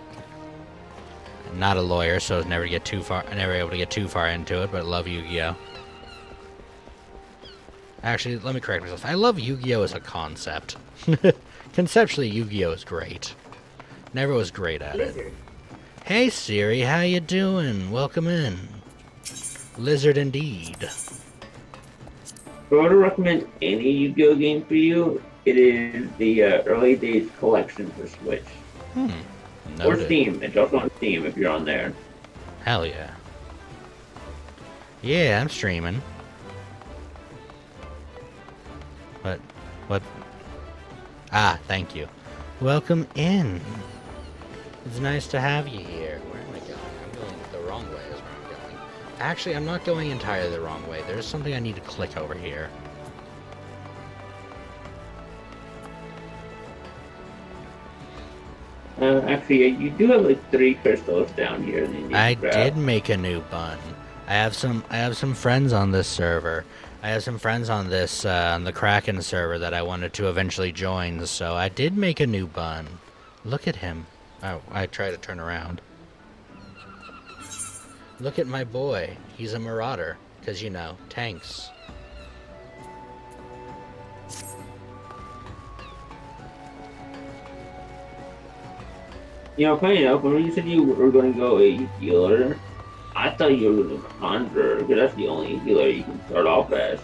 Not a lawyer, so I was never able to get too far into it, but love Yu-Gi-Oh. Actually, let me correct myself. I love Yu-Gi-Oh as a concept. Conceptually, Yu-Gi-Oh is great. Never was great at it. Hey Siri, how you doing? Welcome in. Lizard indeed. If I were to recommend any Yu-Gi-Oh game for you, it is the Early Days Collection for Switch. Or Noted. Steam. It's also on Steam if you're on there. Hell yeah. Yeah, I'm streaming. What? Ah, thank you. Welcome in. It's nice to have you here. Where am I going? I'm going the wrong way is where I'm going. Actually, I'm not going entirely the wrong way. There's something I need to click over here. Actually, you do have like 3 crystals down here. That you need I to grab. did make a new bun. I have some friends on this server. I have some friends on this on the Kraken server that I wanted to eventually join, so I did make a new bun. Look at him. Oh, I try to turn around. Look at my boy. He's a marauder, cause you know, tanks. You know, funny enough, when you said you were going to go a healer, I thought you were going to conjure, because that's the only healer you can start off as.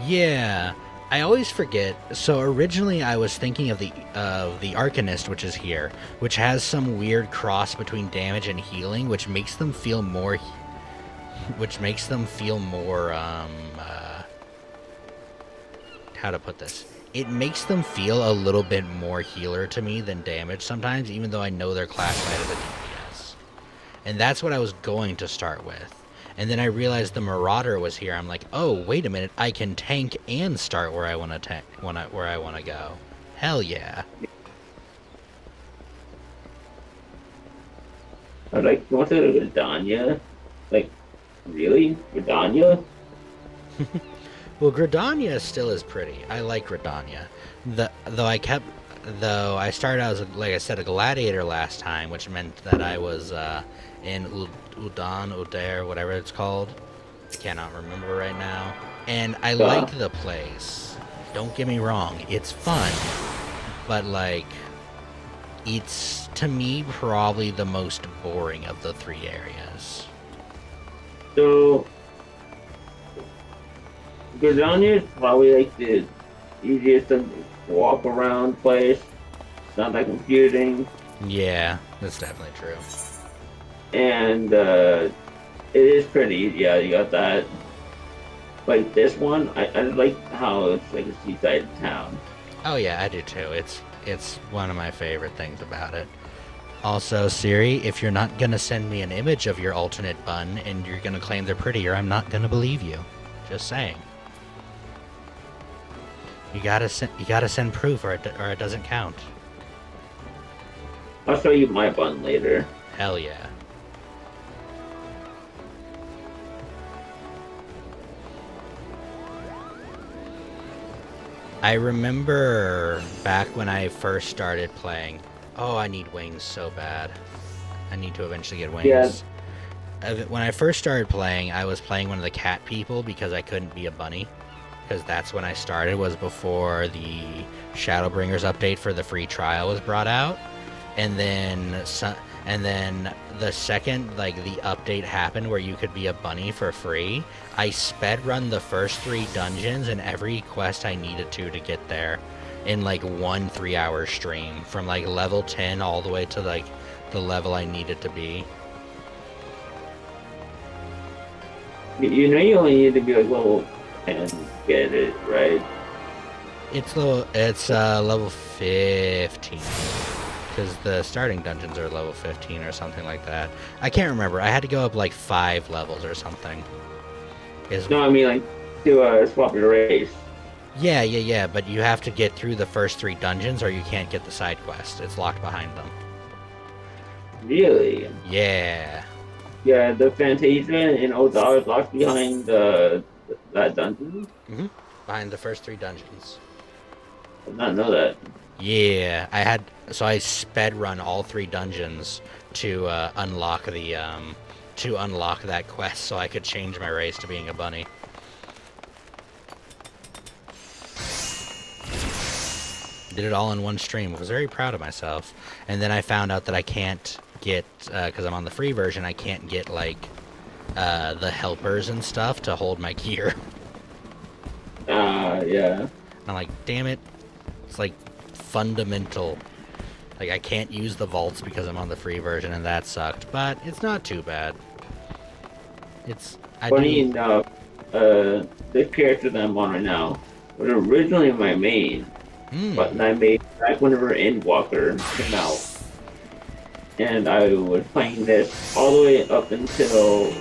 Yeah, I always forget. So originally I was thinking of the Arcanist, which is here, which has some weird cross between damage and healing, which makes them feel more how to put this? It makes them feel a little bit more healer to me than damage sometimes, even though I know they're classified as a DPS. And that's what I was going to start with. And then I realized the Marauder was here. I'm like, oh, wait a minute, I can tank and start where I want to go. Hell yeah. I was like, what's it, Gridania? Like, really? Gridania? Well, Gridania still is pretty. I like Gridania. Though I started out as, like I said, a gladiator last time, which meant that I was in Udair, whatever it's called. I cannot remember right now. And I like the place. Don't get me wrong, it's fun. But, like, it's, to me, probably the most boring of the 3 areas. So, Gridania is probably like the easiest to walk around place. It's not that confusing. Yeah, that's definitely true. And it is pretty easy. Yeah, you got that. Like this one, I like how it's like a seaside town. Oh yeah, I do too. It's one of my favorite things about it. Also, Siri, if you're not gonna send me an image of your alternate bun and you're gonna claim they're prettier, I'm not gonna believe you. Just saying. You gotta send proof, or it doesn't count. I'll show you my bun later. Hell yeah. I remember back when I first started playing. Oh, I need wings so bad. I need to eventually get wings. Yeah. When I first started playing, I was playing one of the cat people because I couldn't be a bunny. Because that's when I started, was before the Shadowbringers update for the free trial was brought out. And then the second, like, the update happened where you could be a bunny for free, I sped run the first 3 dungeons and every quest I needed to get there in, like, 1 3-hour stream. From, like, level 10 all the way to, like, the level I needed to be. You know you only need to be like level 10 to get it, right? It's level 15. Because the starting dungeons are level 15 or something like that. I can't remember. I had to go up like 5 levels or something. No, I mean like to swap your race. Yeah, but you have to get through the first 3 dungeons or you can't get the side quest. It's locked behind them. Really? Yeah. Yeah, the Fantasia and Odar is locked behind that dungeon? Mm-hmm. Behind the first 3 dungeons. I did not know that. Yeah, I sped run all 3 dungeons to unlock that quest so I could change my race to being a bunny. Did it all in one stream. I was very proud of myself. And then I found out that I can't get, because I'm on the free version, I can't get, like, the helpers and stuff to hold my gear. Yeah. And I'm like, damn it. It's, like, fundamental. Like, I can't use the vaults because I'm on the free version, and that sucked. But it's not too bad. I Funny do. enough, the character that I'm on right now was originally my main, but Hmm. then I made back whenever Endwalker came out, and I was playing this all the way up until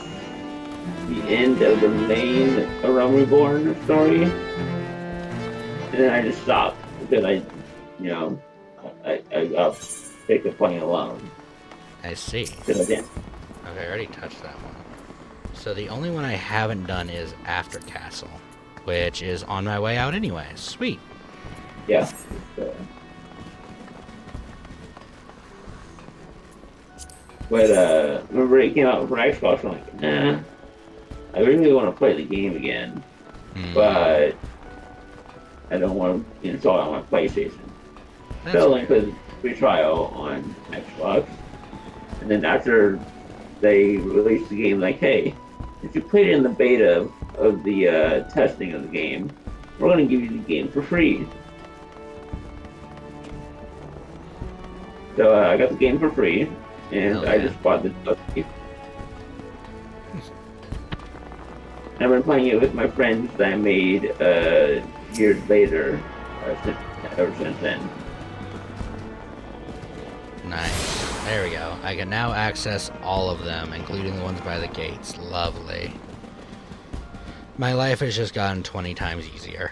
the end of the main A Realm Reborn story, and then I just stopped because you know, I got sick of playing alone I see. because I didn't. Okay, I already touched that one. So the only one I haven't done is After Castle, which is on my way out anyway. Sweet. Yeah. But remember it came out for Xbox. I'm like, nah, I really want to play the game again, Hmm. but I don't want to install it on my PlayStation. That's So I fair. put a free trial on Xbox, and then after they released the game, like, hey, if you played in the beta of the testing of the game, we're going to give you the game for free. So I got the game for free, and Hell I yeah. just bought the DLC. I've been playing it with my friends that I made years later, ever since then. Nice. There we go. I can now access all of them, including the ones by the gates. Lovely. My life has just gotten 20 times easier.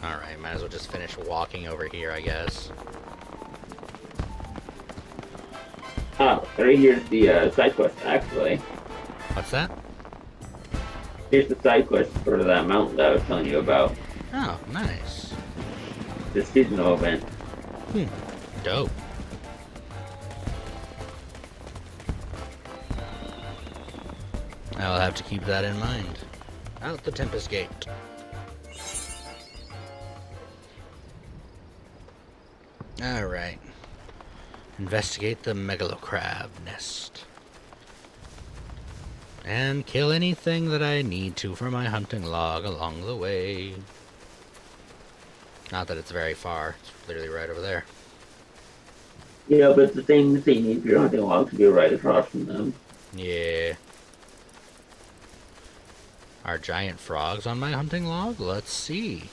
Alright, might as well just finish walking over here, I guess. Oh, right here's the side quest, actually. What's that? Here's the side quest for that mountain that I was telling you about. Oh, nice. The seasonal event. Hmm. Dope. I'll have to keep that in mind. Out the Tempest Gate. Alright. Investigate the megalocrab nest. And kill anything that I need to for my hunting log along the way. Not that it's very far. It's literally right over there. Yeah, but the things that you need for your hunting log to be right across from them. Yeah. Are giant frogs on my hunting log? Let's see.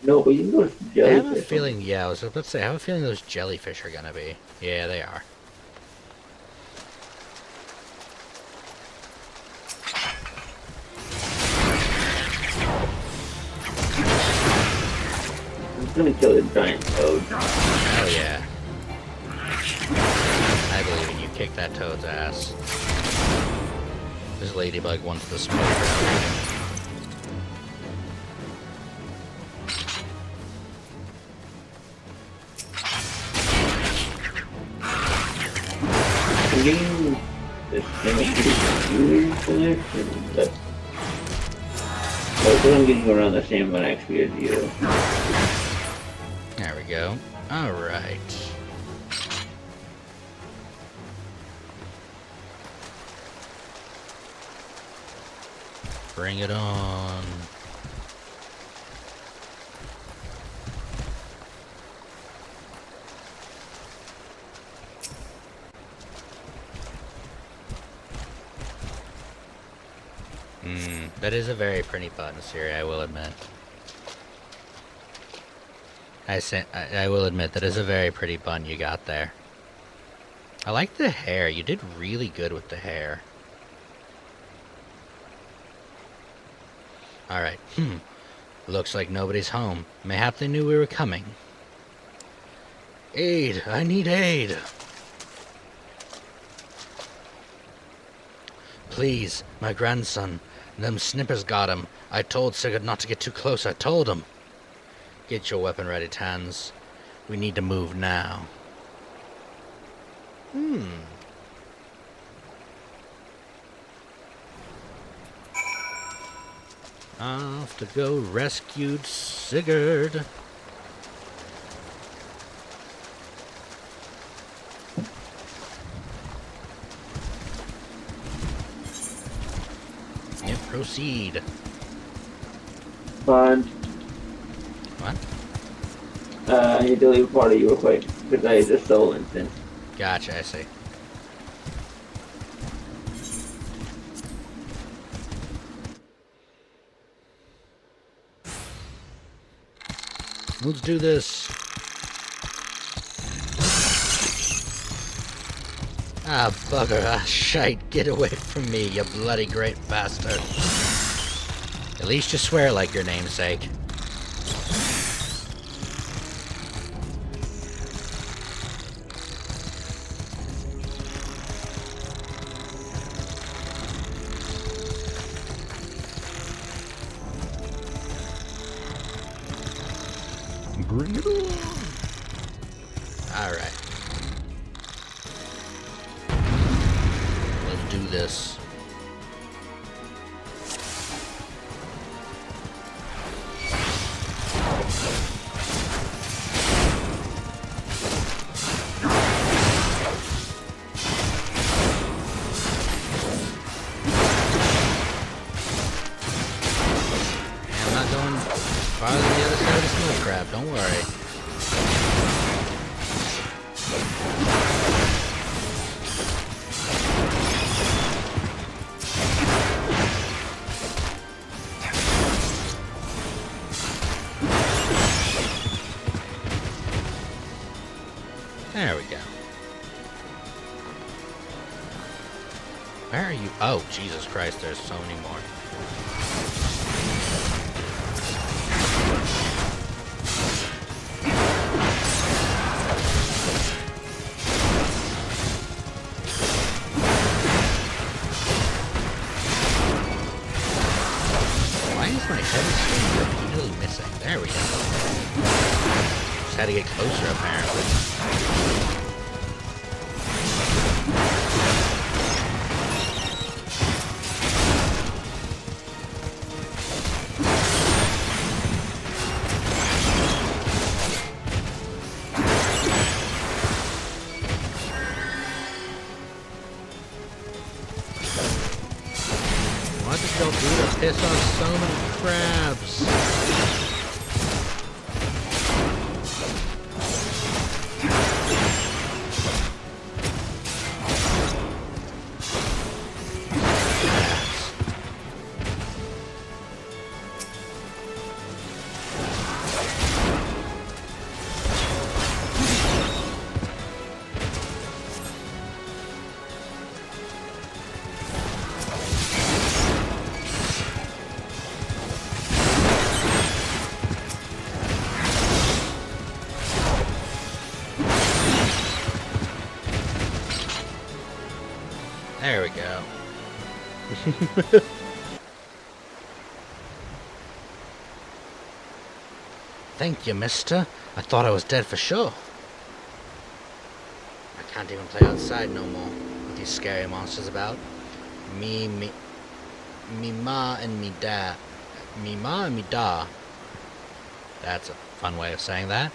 No, but you can go to I have a jellyfish. feeling, yeah, I was about to say, I have a feeling those jellyfish are gonna be. Yeah, they are. I'm gonna kill the giant toad. Oh yeah. I believe in you. Kick that toad's ass. This ladybug wants the smoke for no reason. I'm getting this connection, but I'm getting around the same amount of XP as you. There we go. Alright. Bring it on. That is a very pretty button, Siri, I will admit. I will admit, that is a very pretty bun you got there. I like the hair. You did really good with the hair. Alright. Looks like nobody's home. Mayhap they knew we were coming. Aid! I need aid! Please, my grandson. Them snippers got him. I told Sigurd not to get too close. I told him. Get your weapon ready, Tans. We need to move now. Off to go rescued Sigurd. Yep, proceed. Fine. What? I need to leave a part of you real quick, because I just stole instance. Gotcha, I see. Let's do this. Ah, bugger. Ah, shite. Get away from me, you bloody great bastard. At least you swear like your namesake. Bring it on. Alright. Let's do this. I'm not going farther than the other side of the snow crab, don't worry. There we go. Where are you? Oh, Jesus Christ, there's so many more. Why is my heavy swing repeatedly missing? There we go. Just had to get closer, apparently. What did y'all do to piss off so many crabs? There we go. Thank you, mister. I thought I was dead for sure. I can't even play outside no more with these scary monsters about. Me ma and me da. Me ma and me da. That's a fun way of saying that.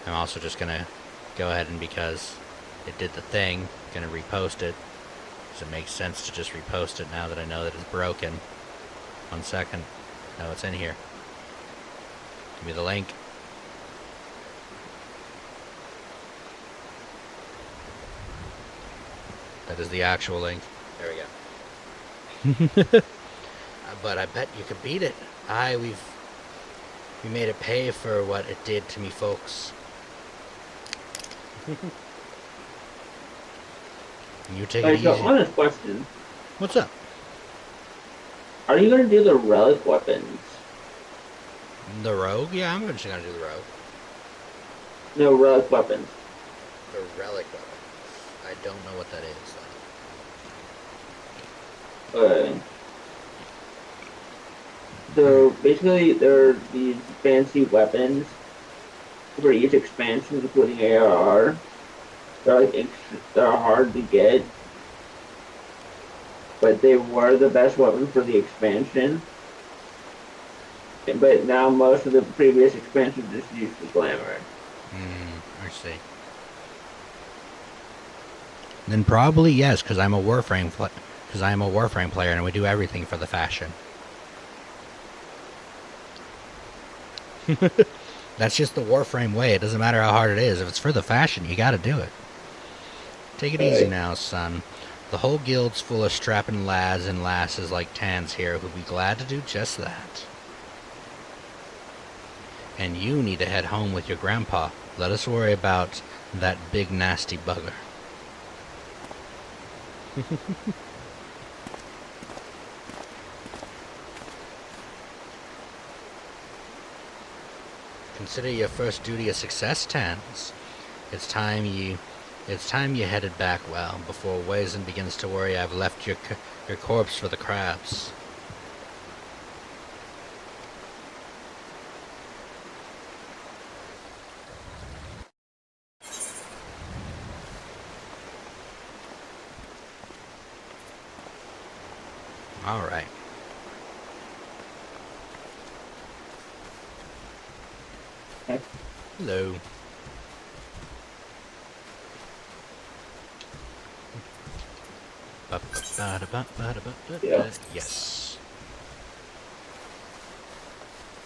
I'm also just gonna go ahead and, because it did the thing, gonna repost it. Because it makes sense to just repost it now that I know that it's broken. 1 second. No, it's in here. Give me the link. That is the actual link. There we go. But I bet you could beat it. We made it pay for what it did to me, folks. You take it easy. So, honest question. What's up? Are you going to do the relic weapons? The rogue? Yeah, I'm just gonna do the rogue. No, relic weapons. The relic weapon. I don't know what that is, though. Okay. So, basically, there are these fancy weapons for each expansion, including ARR. They're hard to get, but they were the best weapon for the expansion. But now most of the previous expansions just used the glamour. I see. Then probably yes, because I'm a Warframe player, and we do everything for the fashion. That's just the Warframe way. It doesn't matter how hard it is. If it's for the fashion, you gotta do it. Take it easy now, son. The whole guild's full of strapping lads and lasses like Tans here who'd be glad to do just that. And you need to head home with your grandpa. Let us worry about that big nasty bugger. Consider your first duty a success, Tans. It's time you headed back well before Wazen begins to worry I've left your corpse for the crabs. All right. Hello. Yeah. Yes.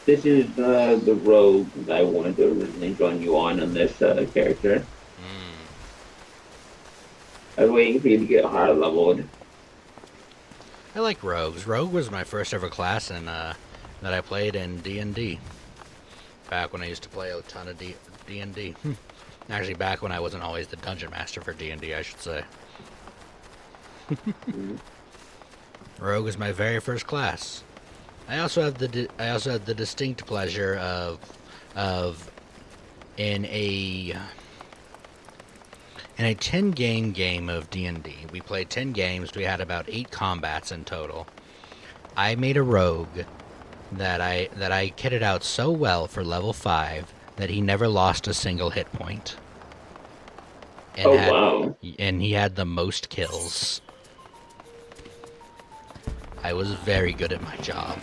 This is the rogue that I wanted to originally join you on this character. I was waiting for you to get higher leveled. I like rogues. Rogue was my first ever class in, that I played in D&D. Back when I used to play a ton of D&D. Actually, back when I wasn't always the dungeon master for D&D, I should say. Rogue is my very first class. I also have the distinct pleasure of in a 10 game of D&D. We played 10 games. We had about 8 combats in total. I made a rogue that I kitted out so well for level 5 that he never lost a single hit point. And Wow. And he had the most kills. I was very good at my job.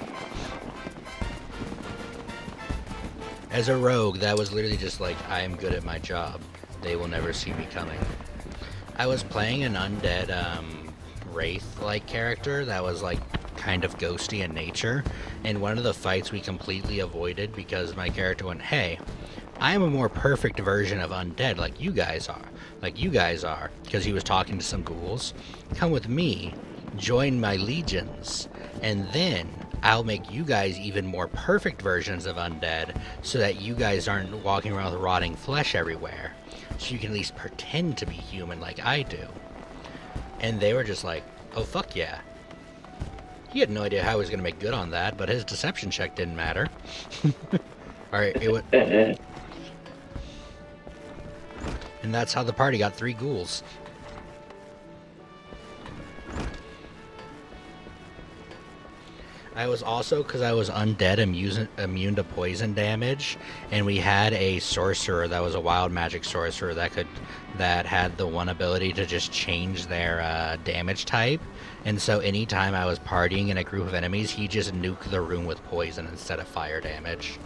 As a rogue, that was literally just like, I am good at my job. They will never see me coming. I was playing an undead, wraith-like character that was like kind of ghosty in nature, and one of the fights we completely avoided because my character went, hey, I am a more perfect version of undead like you guys are, because he was talking to some ghouls. Come with me, join my legions, and then I'll make you guys even more perfect versions of undead so that you guys aren't walking around with rotting flesh everywhere, so you can at least pretend to be human like I do. And they were just like, oh fuck yeah. He had no idea how he was going to make good on that, but his deception check didn't matter. Alright, it would... And that's how the party got 3 ghouls. I was also, because I was undead, immune to poison damage, and we had a sorcerer that was a wild magic sorcerer that had the one ability to just change their damage type. And so anytime I was partying in a group of enemies, he just nuked the room with poison instead of fire damage.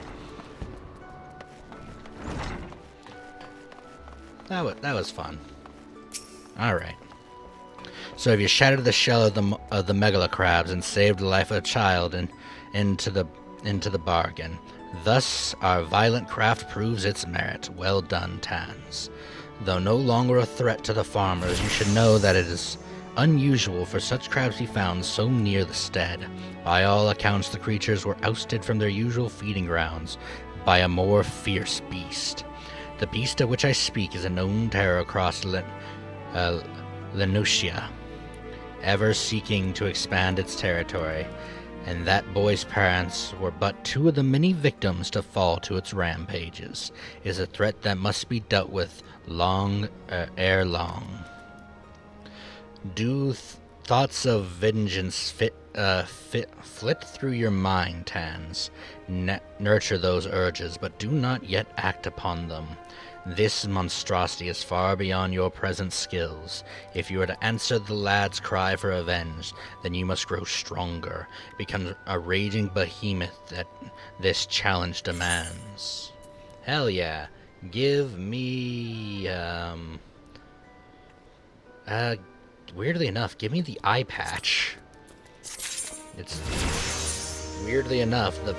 That was fun. Alright. So if you shattered the shell of the megala crabs and saved the life of a child into the bargain, thus our violent craft proves its merit. Well done, Tans. Though no longer a threat to the farmers, you should know that it is unusual for such crabs to be found so near the stead. By all accounts, the creatures were ousted from their usual feeding grounds by a more fierce beast. The beast of which I speak is a known terror across Lenucia, ever seeking to expand its territory, and that boy's parents were but 2 of the many victims to fall to its rampages. It is a threat that must be dealt with ere long. Do thoughts of vengeance flit through your mind, Tans? Nurture those urges, but do not yet act upon them. This monstrosity is far beyond your present skills. If you are to answer the lad's cry for revenge, then you must grow stronger, become a raging behemoth that this challenge demands. Hell yeah. Give me, weirdly enough, give me the eye patch. It's, weirdly enough, the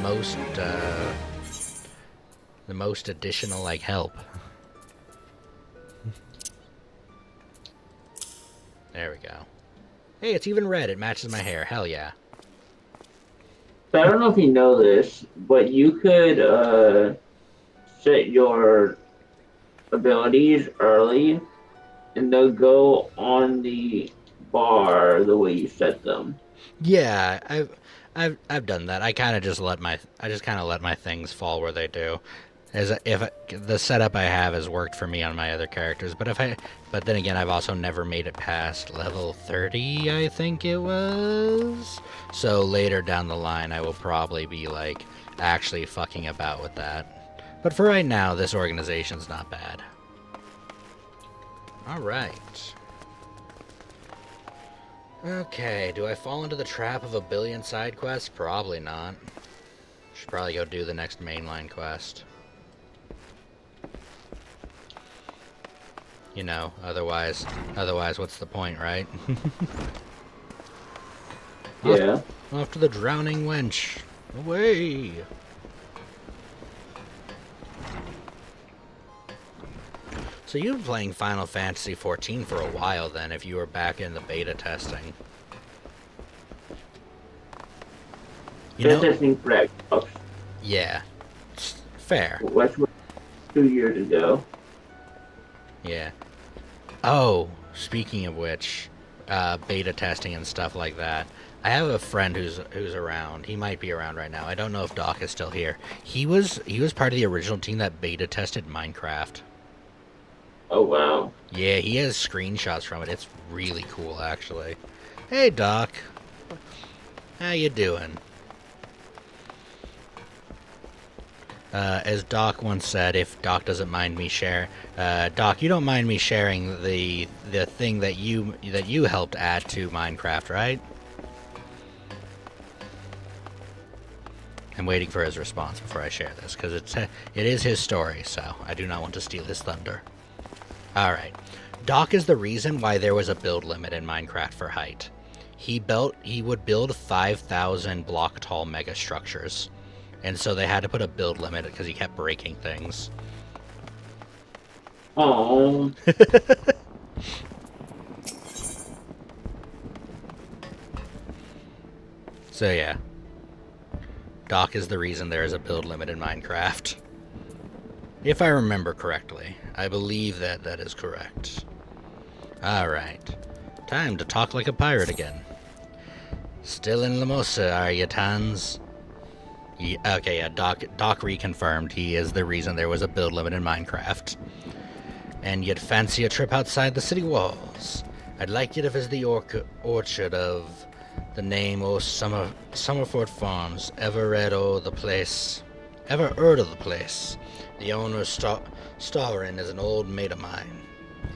most The most additional, like, help. There we go. Hey, it's even red. It matches my hair. Hell yeah. So I don't know if you know this, but you could set your abilities early, and they'll go on the bar the way you set them. Yeah, I've done that. I kind of just let my things fall where they do. The setup I have has worked for me on my other characters, but then again, I've also never made it past level 30, I think it was. So later down the line, I will probably be like actually fucking about with that. But for right now, this organization's not bad. All right. Okay, do I fall into the trap of a billion side quests? Probably not. Should probably go do the next mainline quest. You know, otherwise, what's the point, right? Yeah. Off to the drowning wench. Away! So you've been playing Final Fantasy XIV for a while then, if you were back in the beta testing. You know? Testing for Xbox. Yeah. Fair. Which was 2 years ago. Yeah. Oh, speaking of which, beta testing and stuff like that. I have a friend who's around. He might be around right now. I don't know if Doc is still here. He was part of the original team that beta tested Minecraft. Oh wow. Yeah, he has screenshots from it. It's really cool, actually. Hey, Doc. How you doing? As Doc once said, if Doc doesn't mind me share, Doc, you don't mind me sharing the thing that you helped add to Minecraft, right? I'm waiting for his response before I share this, because it is his story, so I do not want to steal his thunder. Alright. Doc is the reason why there was a build limit in Minecraft for height. He would build 5,000 block tall mega structures. And so they had to put a build limit because he kept breaking things. Oh. So yeah. Doc is the reason there is a build limit in Minecraft. If I remember correctly. I believe that is correct. Alright. Time to talk like a pirate again. Still in Lamosa, are you, Tans? Okay, yeah, Doc reconfirmed he is the reason there was a build limit in Minecraft. And you'd fancy a trip outside the city walls. I'd like you to visit the orchard of the name o' Summerford Farms. Ever heard of the place? The owner, Starrin, is an old mate of mine.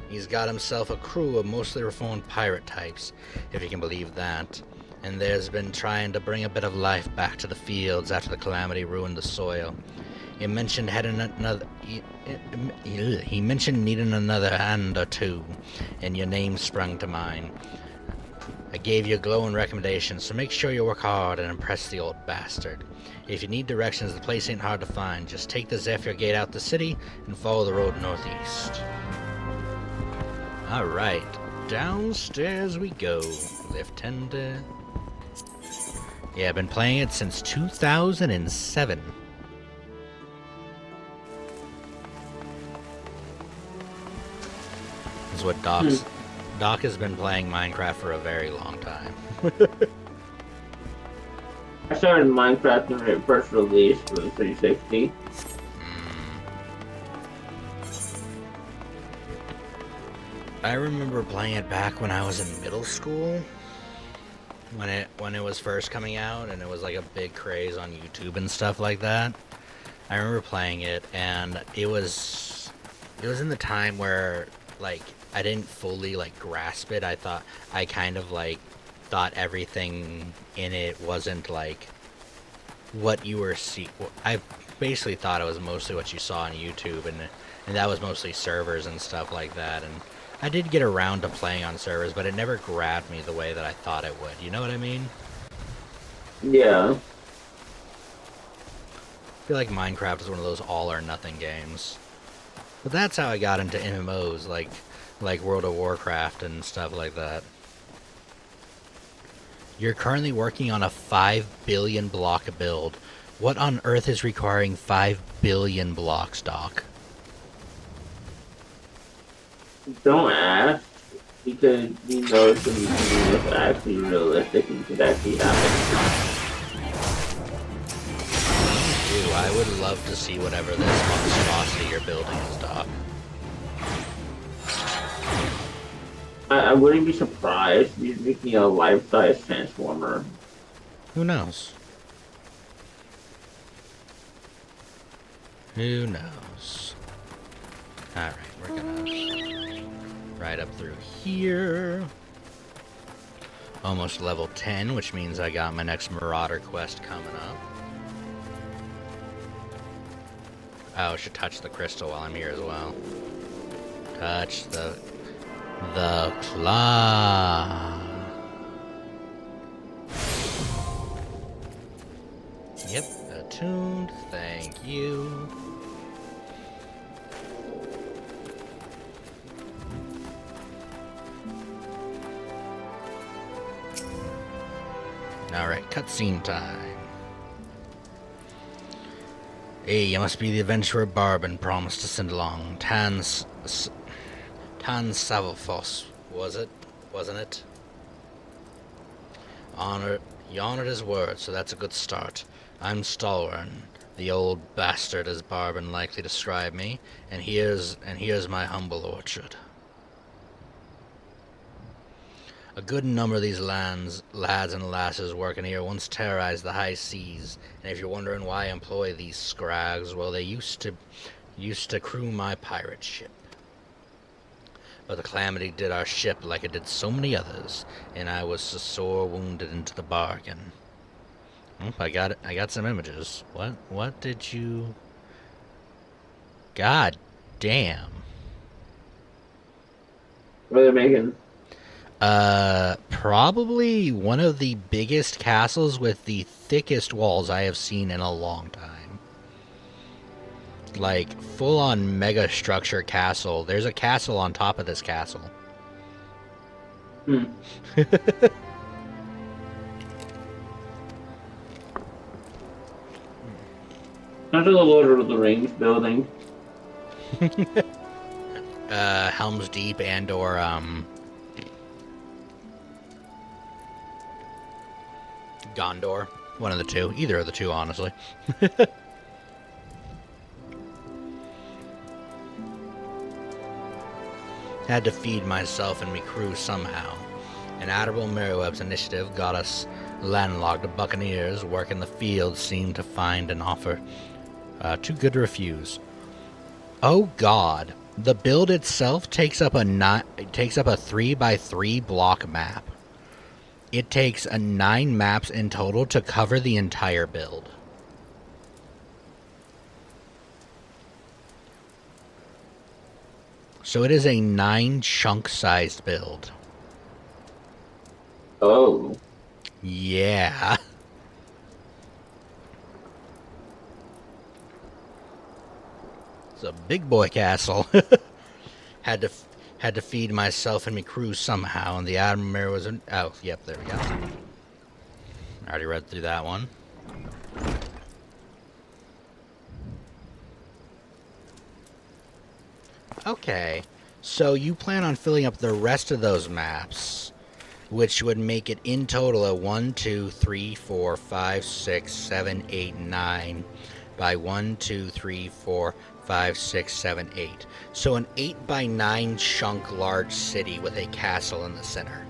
He's got himself a crew of mostly reformed pirate types, if you can believe that. And there's been trying to bring a bit of life back to the fields after the calamity ruined the soil. He mentioned he mentioned needing another hand or two, and your name sprung to mind. I gave you a glowing recommendation, so make sure you work hard and impress the old bastard. If you need directions, the place ain't hard to find. Just take the Zephyr Gate out the city and follow the road northeast. Alright, downstairs we go. Lieutenant. Yeah, I've been playing it since 2007. That's what Doc has been playing Minecraft for a very long time. I started Minecraft when it first released for the 360. I remember playing it back when I was in middle school. When it was first coming out, and it was like a big craze on YouTube and stuff like that. I remember playing it, and it was in the time where like I didn't fully like grasp it. I kind of like thought everything in it wasn't like what you were seeing. I basically thought it was mostly what you saw on YouTube, and that was mostly servers and stuff like that. And I did get around to playing on servers, but it never grabbed me the way that I thought it would. You know what I mean? Yeah. feel like Minecraft is one of those all or nothing games. But that's how I got into MMOs, like World of Warcraft and stuff like that. You're currently working on a 5 billion block build. What on earth is requiring 5 billion blocks, Doc? Don't ask, because you know it's going to be something that's actually realistic and could actually happen. Dude, I would love to see whatever this monstrosity you're building is, Doc. I wouldn't be surprised if you're making a life-size transformer. Who knows? Who knows? Alright, we're gonna ride up through here. Almost level 10, which means I got my next Marauder quest coming up. Oh, I should touch the crystal while I'm here as well. Touch the claw. Yep, attuned. Thank you. Alright, cutscene time. Hey, you must be the adventurer Barbin promised to send along. Tan Savafos, wasn't it? You honored his word, so that's a good start. I'm Stalwern, the old bastard as Barbin likely described me, and here's my humble orchard. A good number of these lads and lasses working here once terrorized the high seas, and if you're wondering why I employ these scrags, well, they used to crew my pirate ship. But the calamity did our ship like it did so many others, and I was sore wounded into the bargain. Oh, I got some images. What did you... God damn. What are they making? Probably one of the biggest castles with the thickest walls I have seen in a long time. Like, full-on mega structure castle. There's a castle on top of this castle. Hmm. Under the Lord of the Rings building. Helm's Deep and or, Gondor. One of the two. Either of the two, honestly. Had to feed myself and me crew somehow. And Admiral Merriwebb's initiative got us landlocked. Buccaneers working the fields seemed to find an offer too good to refuse. Oh God! The build itself takes up a 3x3 block map. It takes 9 maps in total to cover the entire build. So it is a 9 chunk-sized build. Oh. Yeah. It's a big boy castle. Had to feed myself and me crew somehow, and the Admiral was in... Oh, yep, there we go. I already read through that one. Okay, so you plan on filling up the rest of those maps, which would make it in total a 1, 2, 3, 4, 5, 6, 7, 8, 9 by 1, 2, 3, 4, 5, 6, 7, 8. So an 8 by 9 chunk large city with a castle in the center.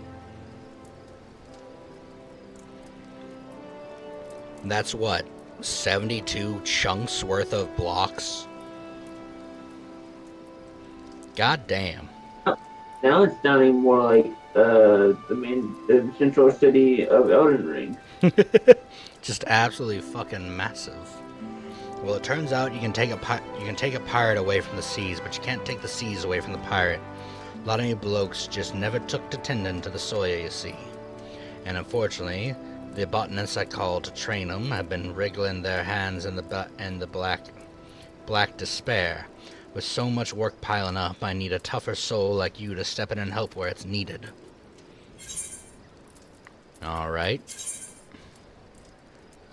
That's what? 72 chunks worth of blocks? God damn. Now it's sounding more like the central city of Elden Ring. Just absolutely fucking massive. Well, it turns out you can take a pirate away from the seas, but you can't take the seas away from the pirate. A lot of you blokes just never took to tending to the soil, you see. And unfortunately, The botanists I called to train 'em have been wriggling their hands in the black despair. With so much work piling up, I need a tougher soul like you to step in and help where it's needed. Alright.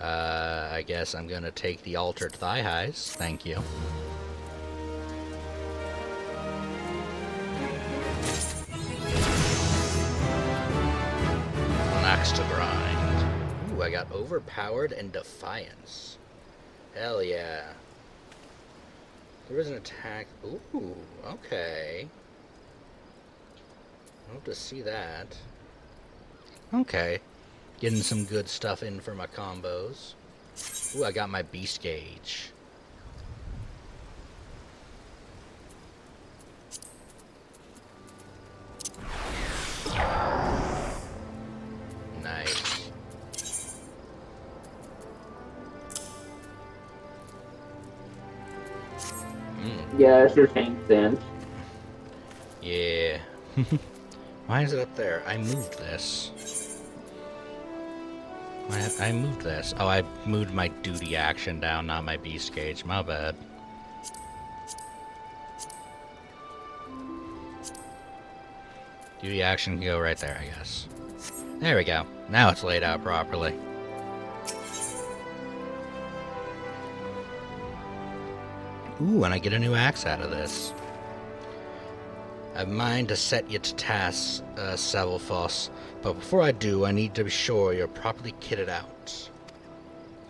I guess I'm gonna take the altered thigh highs. Thank you. An axe to grind. Ooh, I got overpowered and defiance. Hell yeah. There is an attack. Ooh, okay. I hope to see that. Okay. Getting some good stuff in for my combos. Ooh, I got my beast gauge. Nice. Yeah, it's your tank stand. Yeah. Why is it up there? I moved this. I moved this. Oh, I moved my duty action down, not my beast gauge. My bad. Duty action can go right there, I guess. There we go. Now it's laid out properly. Ooh, and I get a new axe out of this. I've mind to set you to task, Savalfos, but before I do, I need to be sure you're properly kitted out.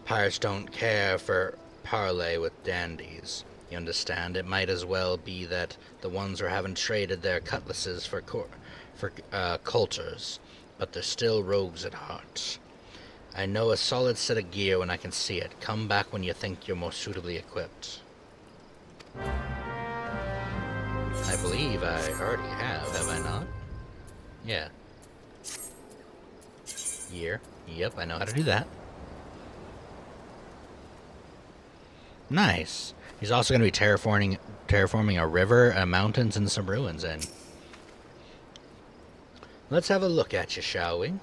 Pirates don't care for parley with dandies. You understand? It might as well be that the ones who haven't traded their cutlasses for coulters, but they're still rogues at heart. I know a solid set of gear when I can see it. Come back when you think you're more suitably equipped. I believe I already have I not? Yeah. Year. Yep, I know how to do that. Nice. He's also going to be terraforming a river, mountains, and some ruins in. Let's have a look at you, shall we?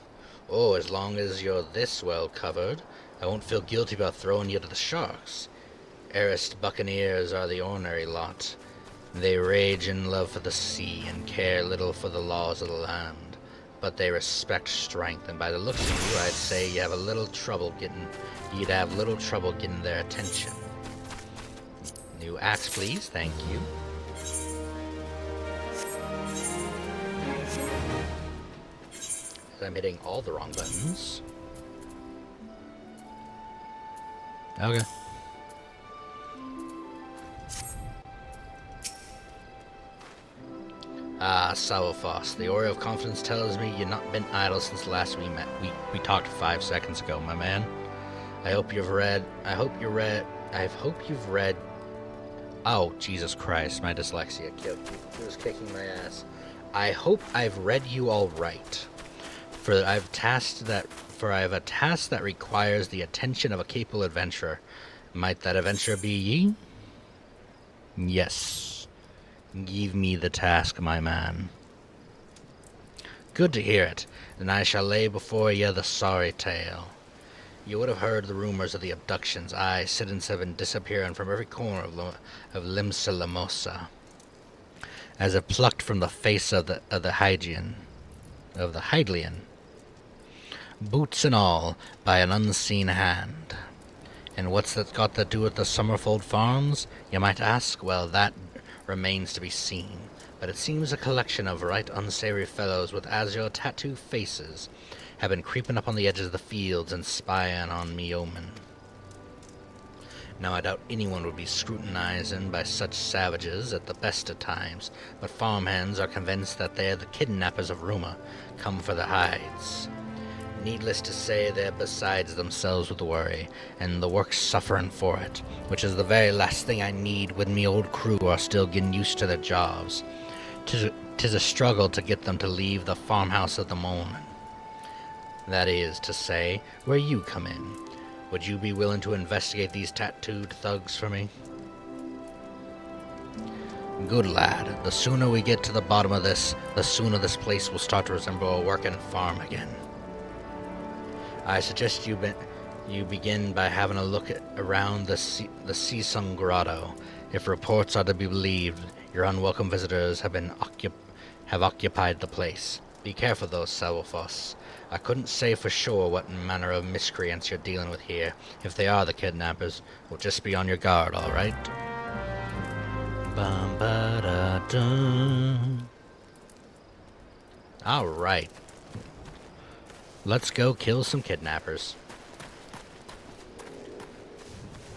Oh, as long as you're this well covered, I won't feel guilty about throwing you to the sharks. Arist buccaneers are the ornery lot. They rage in love for the sea and care little for the laws of the land. But they respect strength, and by the looks of you, I'd say you'd have little trouble getting their attention. New axe, please. Thank you. I'm hitting all the wrong buttons. Okay. Ah, Savalfos, the aura of confidence tells me you've not been idle since last we met. We talked 5 seconds ago, my man. I hope you've read. Oh, Jesus Christ, my dyslexia was kicking my ass. I hope I've read you all right. For I have a task that requires the attention of a capable adventurer. Might that adventurer be ye? Yes. Give me the task, my man. Good to hear it. Then I shall lay before ye the sorry tale. You would have heard the rumors of the abductions. Aye, citizens have been disappearing from every corner of Limsa Lamosa, as if plucked from the face of the Hylian. Boots and all, by an unseen hand. And what's that got to do with the Summerfold Farms, you might ask? Well, that remains to be seen, but it seems a collection of right unsavory fellows with azure tattoo faces have been creeping up on the edges of the fields and spying on me omen. Now I doubt anyone would be scrutinizing by such savages at the best of times, but farmhands are convinced that they're the kidnappers of rumor, come for the hides. Needless to say, they're besides themselves with worry, and the work's suffering for it, which is the very last thing I need when me old crew are still getting used to their jobs. 'Tis a struggle to get them to leave the farmhouse at the moment. That is to say, where you come in. Would you be willing to investigate these tattooed thugs for me? Good lad. The sooner we get to the bottom of this, the sooner this place will start to resemble a working farm again. I suggest you begin by having a look around the Seasung Grotto. If reports are to be believed, your unwelcome visitors have occupied the place. Be careful though, Salvofos. I couldn't say for sure what manner of miscreants you're dealing with here. If they are the kidnappers, we'll just be on your guard, alright? Alright. Let's go kill some kidnappers.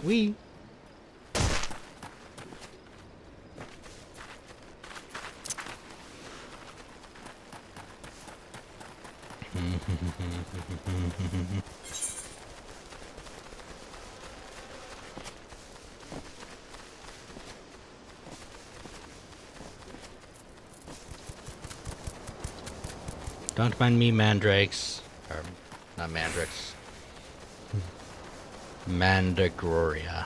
Wee. Don't mind me, mandrakes. Or, not mandrakes. Mandragoria.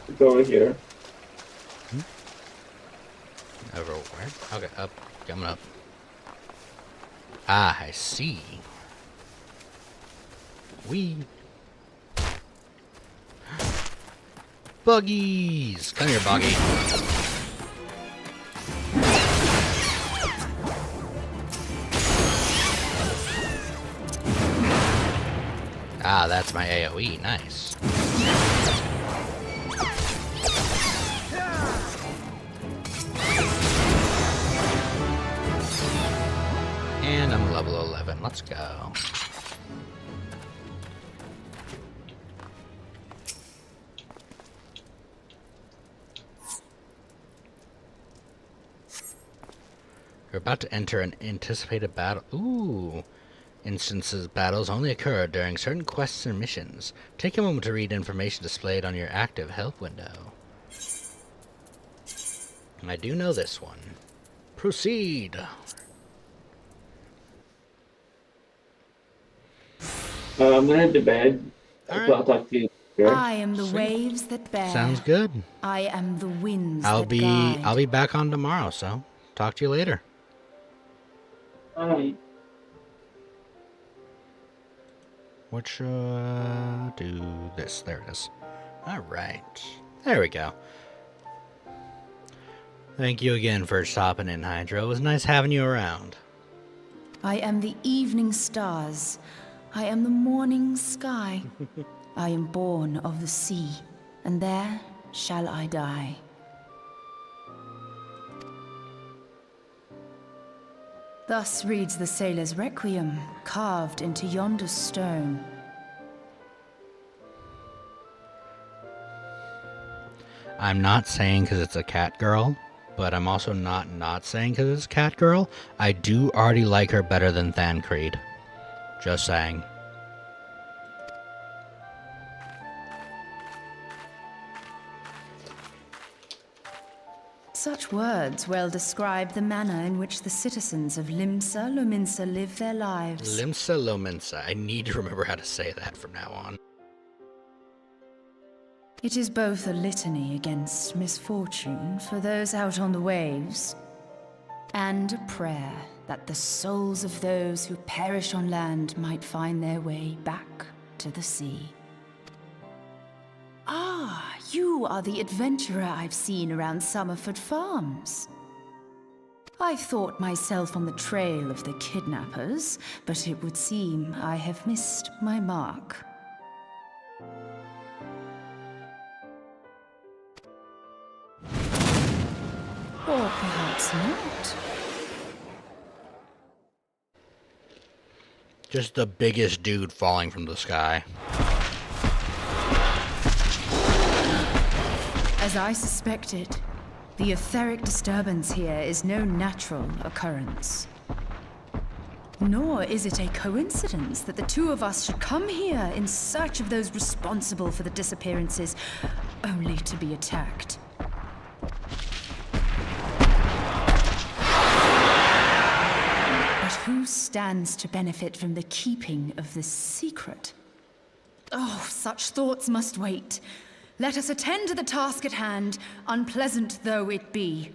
It's over here. Over where? Okay, up. Coming up. Ah, I see. Wee. Buggies! Come here, Buggy. Ah, that's my AoE. Nice. And I'm level 11. Let's go. You're about to enter an anticipated battle. Ooh. Instances battles only occur during certain quests and missions. Take a moment to read information displayed on your active help window. I do know this one. Proceed. I'm gonna head to bed. Alright. I'll talk to you later. I am the waves that bear. Sounds good. I am the winds I'll that guide. be back on tomorrow, so talk to you later. Alright. What should do this? There it is. Alright. There we go. Thank you again for stopping in, Hydro. It was nice having you around. I am the evening stars. I am the morning sky. I am born of the sea, and there shall I die. Thus reads the sailor's requiem, carved into yonder stone. I'm not saying because it's a cat girl, but I'm also not saying because it's a cat girl. I do already like her better than Thancred. Just saying. Such words well describe the manner in which the citizens of Limsa Lominsa live their lives. Limsa Lominsa. I need to remember how to say that from now on. It is both a litany against misfortune for those out on the waves, and a prayer that the souls of those who perish on land might find their way back to the sea. Ah, you are the adventurer I've seen around Summerford Farms. I thought myself on the trail of the kidnappers, but it would seem I have missed my mark. Or perhaps not. Just the biggest dude falling from the sky. As I suspected, the etheric disturbance here is no natural occurrence. Nor is it a coincidence that the two of us should come here in search of those responsible for the disappearances, only to be attacked. But who stands to benefit from the keeping of this secret? Oh, such thoughts must wait. Let us attend to the task at hand, unpleasant though it be.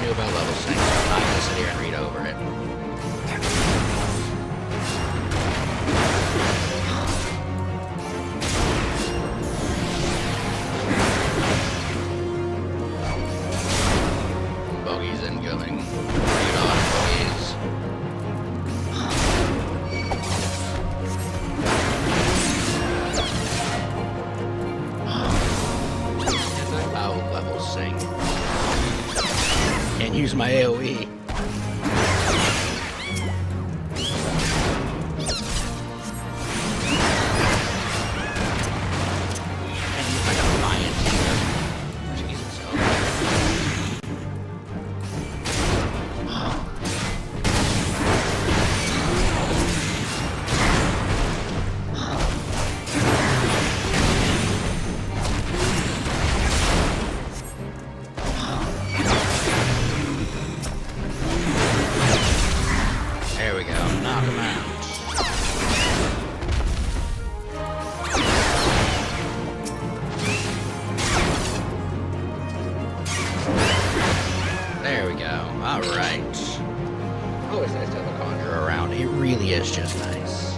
About level 6, so I'm not gonna sit here and read over it. Bogies incoming. Bring it on, bogies. About level sync. Can't use my AoE. Can't use my Defiant either. Jesus. There we go. Knock him out. There we go. Alright. Always nice to have a conjurer around. It really is just nice.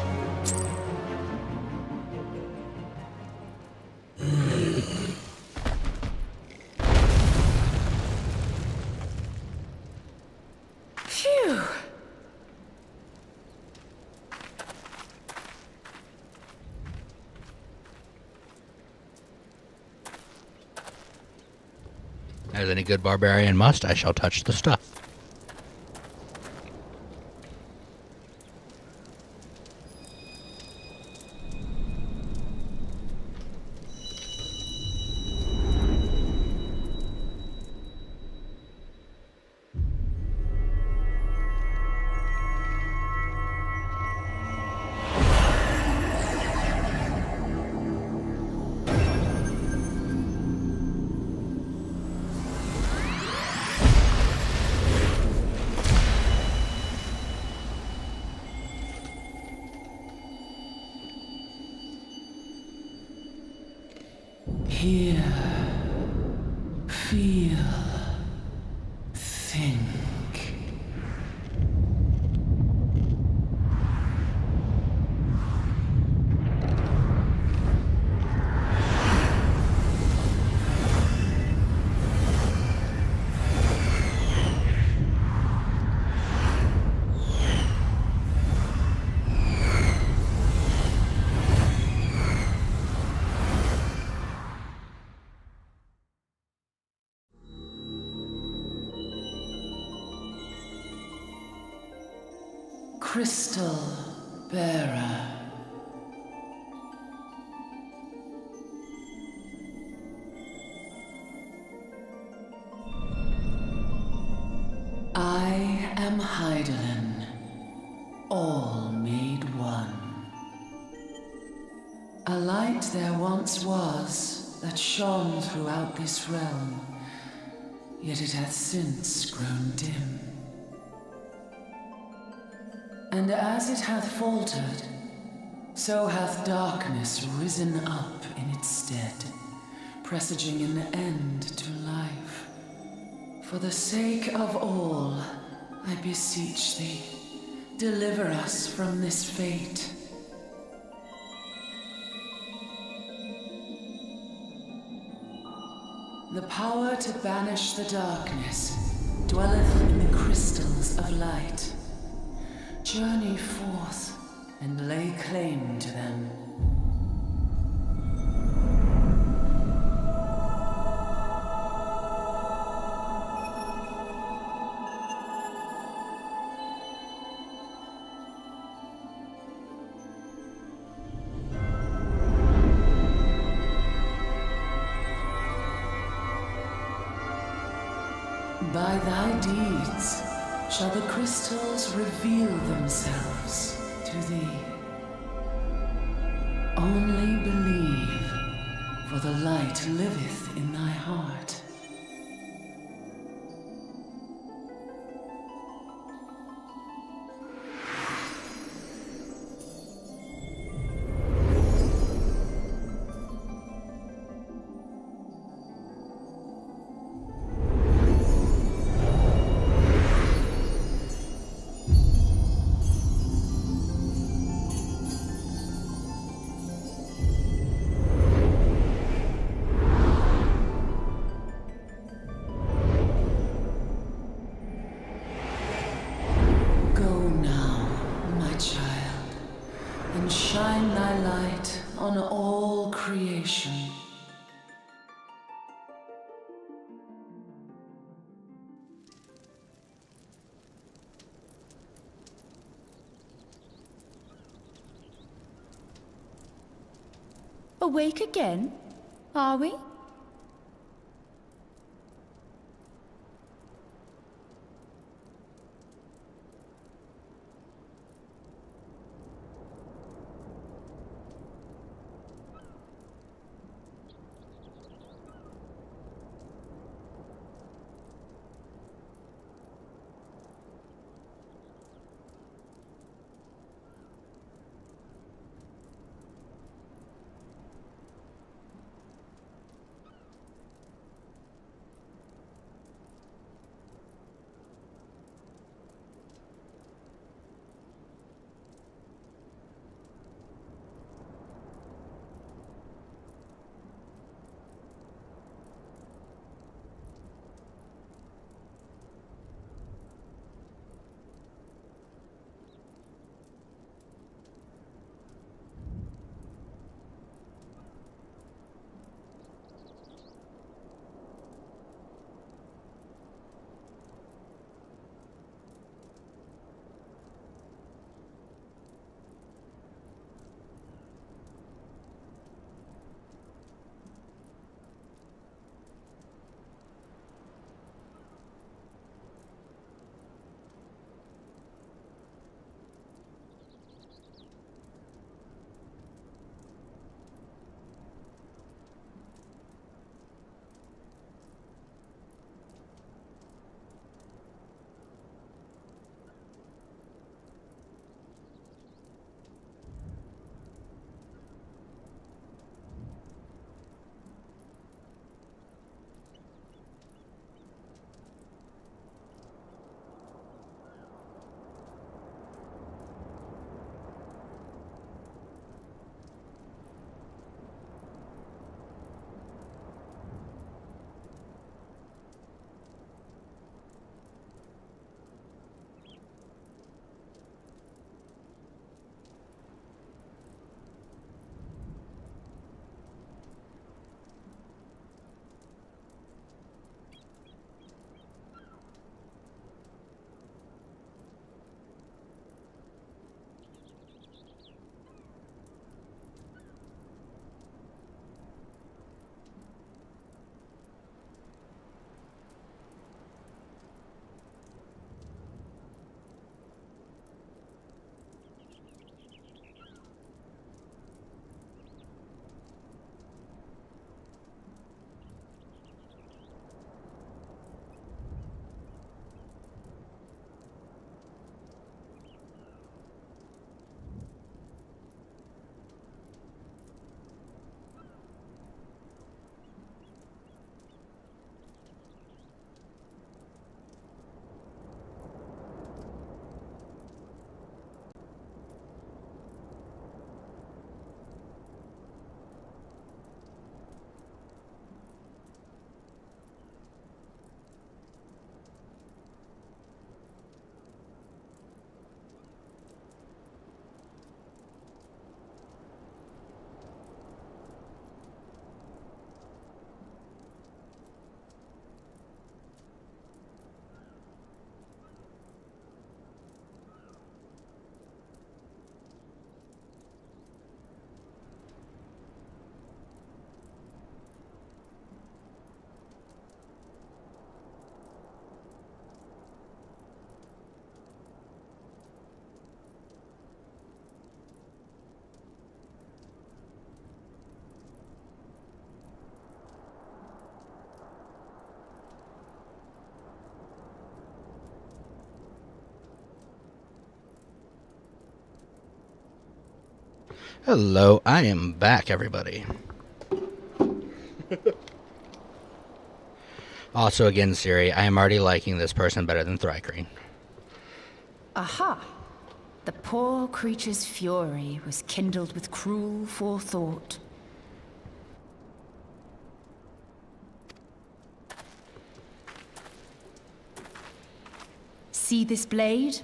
Phew! As any good barbarian must, I shall touch the stuff. Hear, feel, think. Crystal bearer. I am Heidelin, all made one. A light there once was that shone throughout this realm, yet it hath since grown dim. And as it hath faltered, so hath darkness risen up in its stead, presaging an end to life. For the sake of all, I beseech thee, deliver us from this fate. The power to banish the darkness dwelleth in the crystals of light. Journey forth and lay claim to them. By thy deeds, shall the crystals reveal themselves to thee. Only believe, for the light liveth in thy heart. Shine thy light on all creation. Awake again? Are we? Hello, I am back, everybody. Also, again, Siri, I am already liking this person better than Thrycreen. Aha! The poor creature's fury was kindled with cruel forethought. See this blade?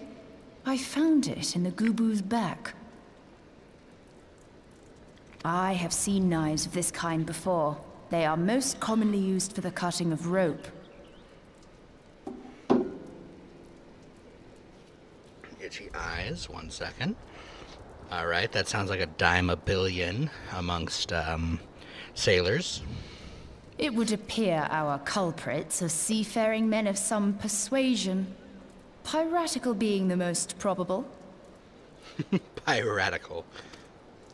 I found it in the Gubu's back. I have seen knives of this kind before. They are most commonly used for the cutting of rope. Itchy eyes, 1 second. Alright, that sounds like a dime a billion amongst, sailors. It would appear our culprits are seafaring men of some persuasion. Piratical being the most probable. Piratical.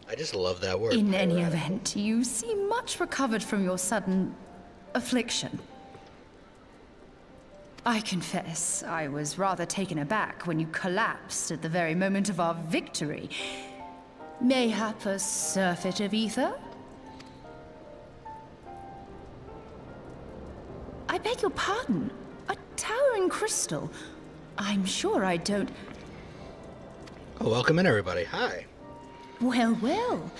I just love that word. In any event, you seem much recovered from your sudden affliction. I confess, I was rather taken aback when you collapsed at the very moment of our victory. Mayhap a surfeit of ether? I beg your pardon. A towering crystal. I'm sure I don't... Oh, welcome in, everybody. Hi. Well, well.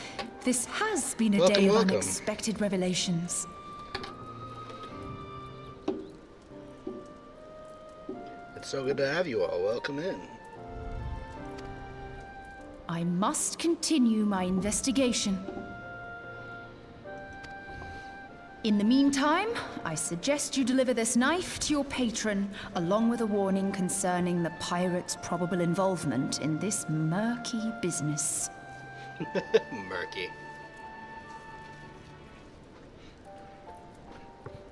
This has been a day of unexpected revelations. It's so good to have you all. Welcome in. I must continue my investigation. In the meantime, I suggest you deliver this knife to your patron, along with a warning concerning the pirate's probable involvement in this murky business. Murky.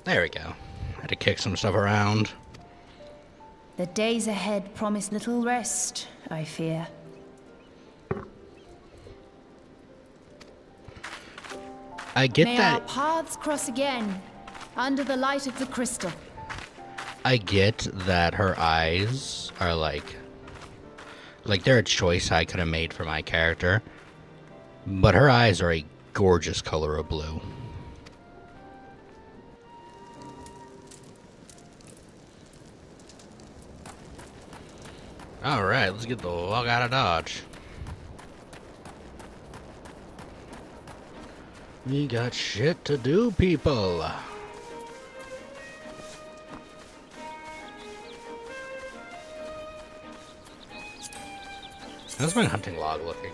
There we go. Had to kick some stuff around. The days ahead promise little rest, I fear. I get May that. our paths cross again, under the light of the crystal. I get that her eyes are like they're a choice I could have made for my character, but her eyes are a gorgeous color of blue. All right, let's get the fuck out of Dodge. We got shit to do, people. How's my hunting log looking?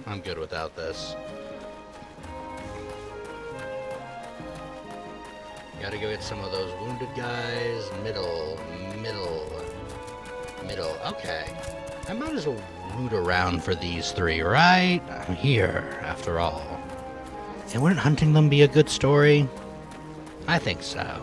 I'm good without this. Gotta go get some of those wounded guys. Middle. Okay. I might as well root around for these three, right? I'm here, after all. And wouldn't hunting them be a good story? I think so.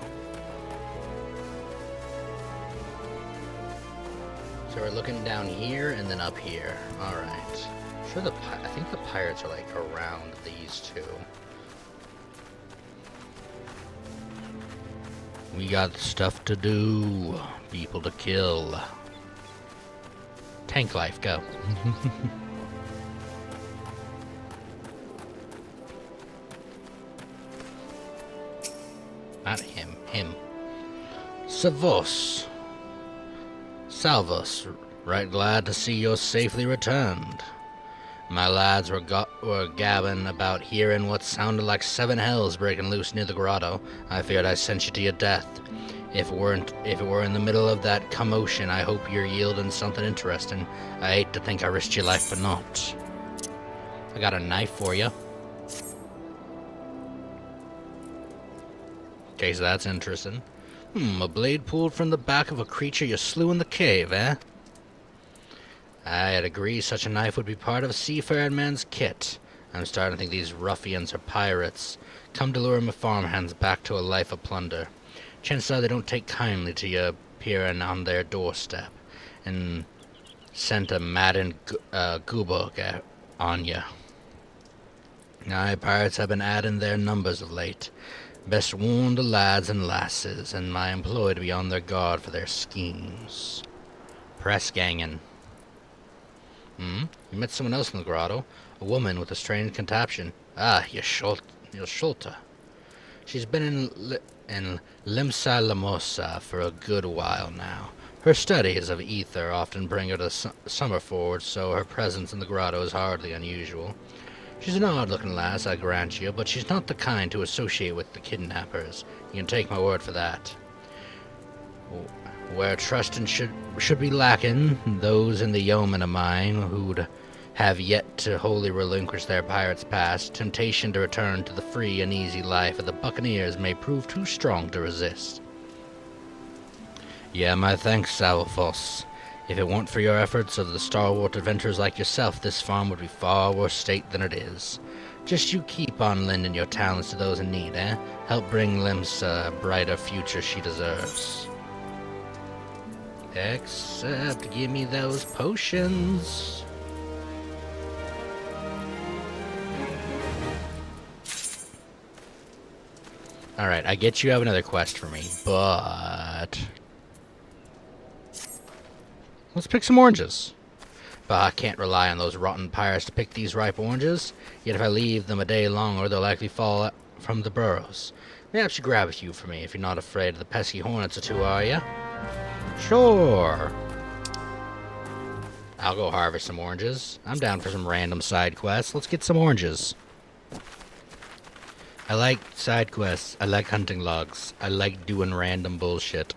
So we're looking down here and then up here. Alright. Sure, I think the pirates are like around these two. We got stuff to do, people to kill. Tank life, go. Not him, him. Savos. Salvos, right glad to see you're safely returned. My lads were gabbing about hearing what sounded like 7 hells breaking loose near the grotto. I feared I sent you to your death. If it were in the middle of that commotion, I hope you're yielding something interesting. I hate to think I risked your life for naught. I got a knife for you. Okay, so that's interesting. A blade pulled from the back of a creature you slew in the cave, eh? I'd agree such a knife would be part of a seafaring man's kit. I'm starting to think these ruffians are pirates, come to lure my farmhands back to a life of plunder. Chances are they don't take kindly to you appearing on their doorstep, and sent a maddened gubok on you. Aye, pirates have been adding their numbers of late. Best warn the lads and lasses, and my employ to be on their guard for their schemes. Press gangin'. You met someone else in the grotto. A woman with a strange contraption. Ah, Yasholta. She's been in Limsa Lamosa for a good while now. Her studies of ether often bring her to Summerford, so her presence in the grotto is hardly unusual. She's an odd-looking lass, I grant you, but she's not the kind to associate with the kidnappers. You can take my word for that. Where trust should be lacking, those in the yeoman of mine who'd have yet to wholly relinquish their pirate's past, temptation to return to the free and easy life of the buccaneers may prove too strong to resist. Yeah, my thanks, Salvos. If it weren't for your efforts of the stalwart adventurers like yourself, this farm would be far worse state than it is. Just you keep on lending your talents to those in need, eh? Help bring Limsa a brighter future she deserves. Except give me those potions. Alright, I get you have another quest for me, but let's pick some oranges. But I can't rely on those rotten pirates to pick these ripe oranges, yet if I leave them a day longer, they'll likely fall out from the burrows. Perhaps you grab a few for me if you're not afraid of the pesky hornets or two, are ya? Sure. I'll go harvest some oranges. I'm down for some random side quests. Let's get some oranges. I like side quests. I like hunting logs. I like doing random bullshit.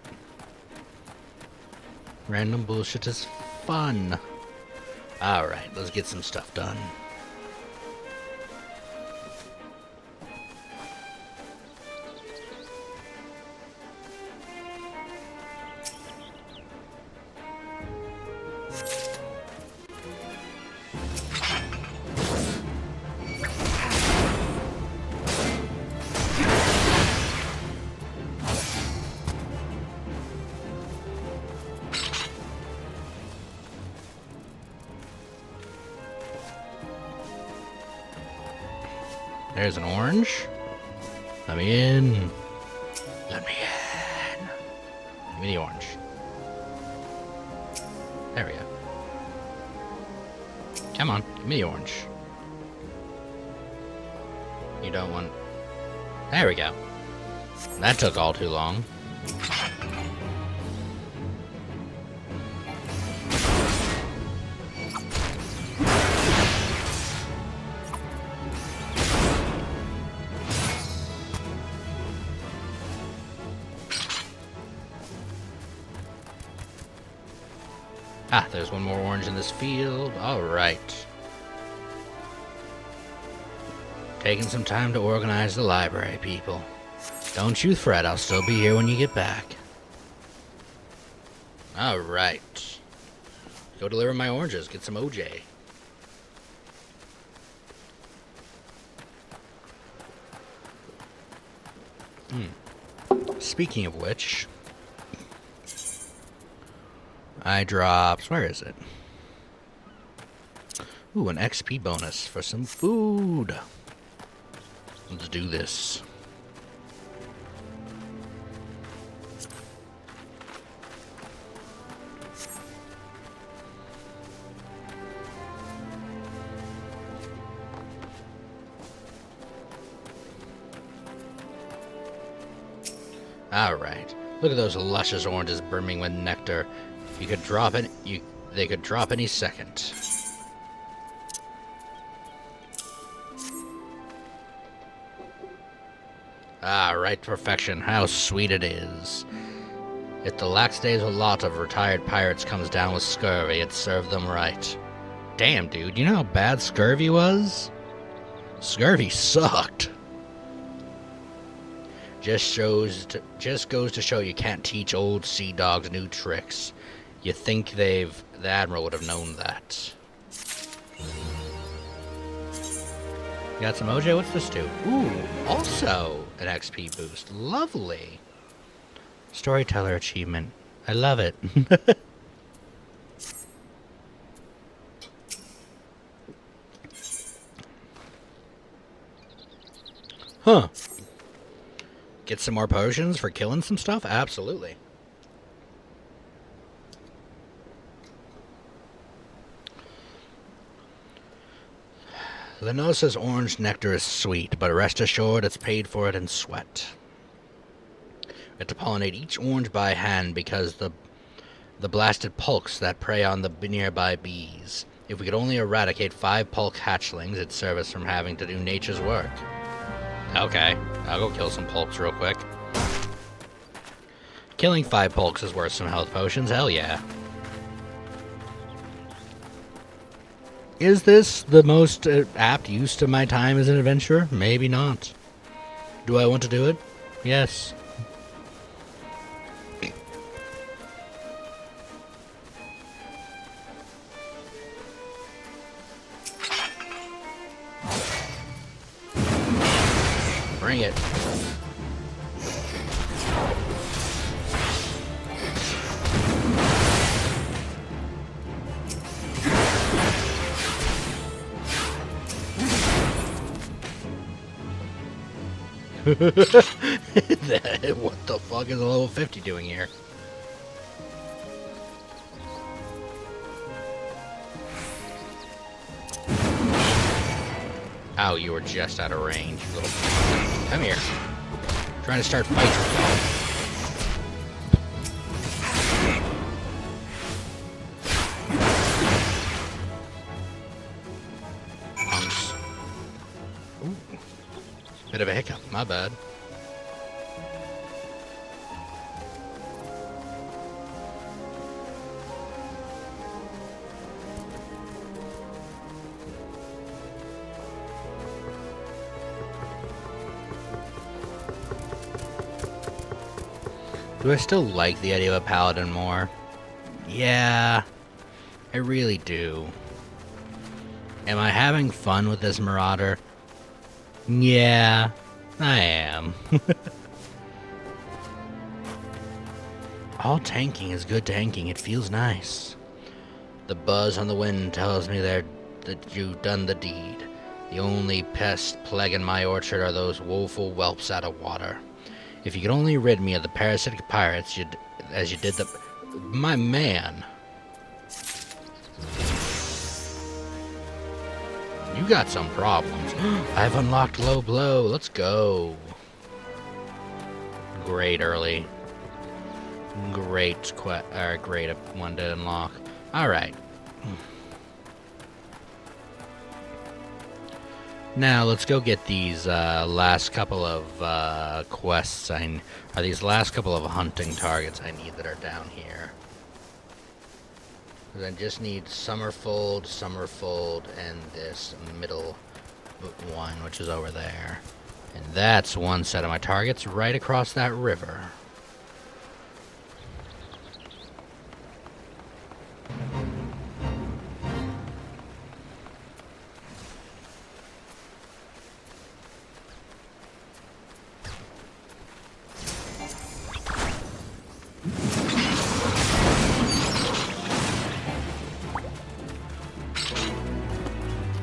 Random bullshit is fun. Alright, let's get some stuff done. There's an orange. Let me in. Let me in. Give me the orange. There we go. Come on, give me the orange. You don't want... There we go. That took all too long. Ah, there's one more orange in this field. Alright. Taking some time to organize the library, people. Don't you fret, I'll still be here when you get back. Alright. Go deliver my oranges, get some OJ. Speaking of which... I dropped... Where is it? Ooh, an XP bonus for some food. Let's do this. Alright. Look at those luscious oranges brimming with nectar. You could drop it. They could drop any second. Ah, right perfection. How sweet it is. If the lackadaisical lot of retired pirates comes down with scurvy, it served them right. Damn, dude. You know how bad scurvy was? Scurvy sucked. Just goes to show you can't teach old sea dogs new tricks. You think the Admiral would have known that. Got some OJ? What's this do? Ooh, also an XP boost. Lovely. Storyteller achievement. I love it. Huh. Get some more potions for killing some stuff? Absolutely. Lenosa's orange nectar is sweet, but rest assured it's paid for it in sweat. We have to pollinate each orange by hand because the blasted pulks that prey on the nearby bees. If we could only eradicate 5 pulk hatchlings, it'd serve us from having to do nature's work. Okay, I'll go kill some pulks real quick. Killing 5 pulks is worth some health potions, hell yeah. Is this the most apt use of my time as an adventurer? Maybe not. Do I want to do it? Yes. Bring it. What the fuck is a level 50 doing here? Oh, you were just out of range, you little... Come here. Trying to start fights with y'all. Punks. Ooh. Bit of a hiccup, my bad. Do I still like the idea of a paladin more? Yeah, I really do. Am I having fun with this marauder? Yeah, I am. All tanking is good tanking. It feels nice. The buzz on the wind tells me that you've done the deed. The only pest plaguing my orchard are those woeful whelps out of water. If you could only rid me of the parasitic pirates, as you did the... My man. You got some problems. I've unlocked low blow. Let's go. Great early. Great one to unlock. Alright. Now, let's go get these last couple of quests. These last couple of hunting targets I need that are down here. I just need Summerfold, and this middle one, which is over there. And that's one set of my targets right across that river.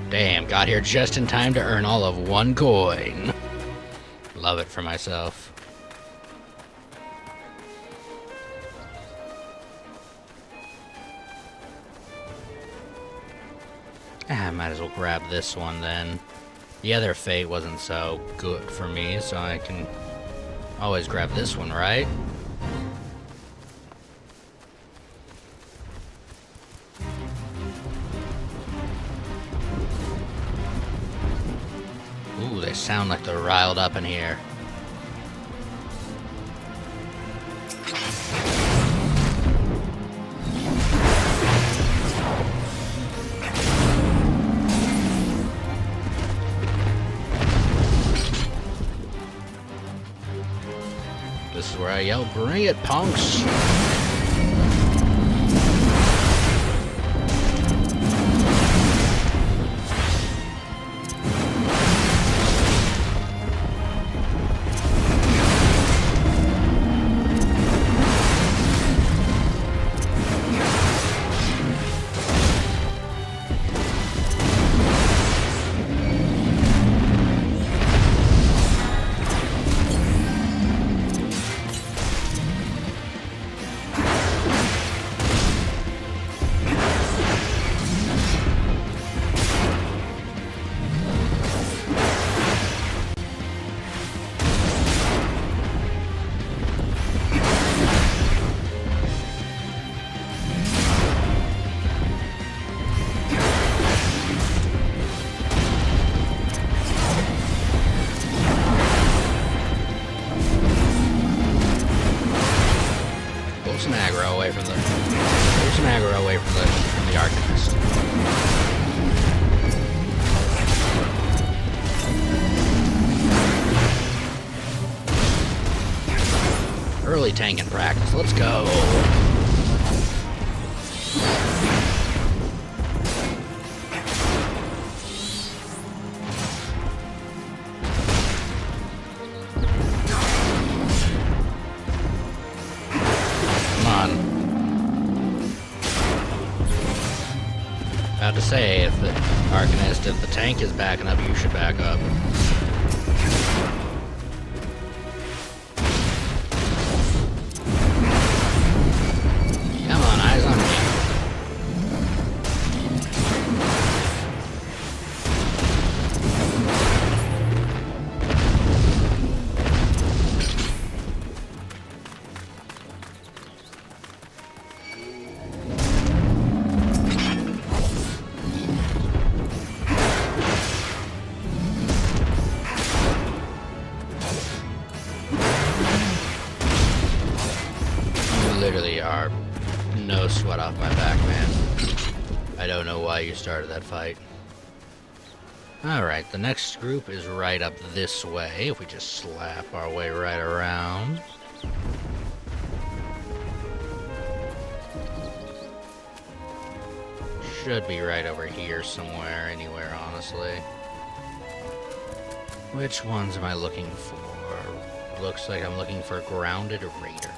Damn, got here just in time to earn all of 1 coin. Love it for myself. I might as well grab this one then. The other fate wasn't so good for me, so I can always grab this one, right? Ooh, they sound like they're riled up in here. This is where I yell, "Bring it, punks!" Move some aggro away from the. Move some aggro away from the Arcanist. Early tank in practice. Let's go. About to say, if the Arcanist, if the tank is backing up, you should back up. Come on, eyes on me. Literally are no sweat off my back, man. I don't know why you started that fight. Alright, the next group is right up this way. If we just slap our way right around. Should be right over here somewhere, anywhere, honestly. Which ones am I looking for? Looks like I'm looking for grounded raider.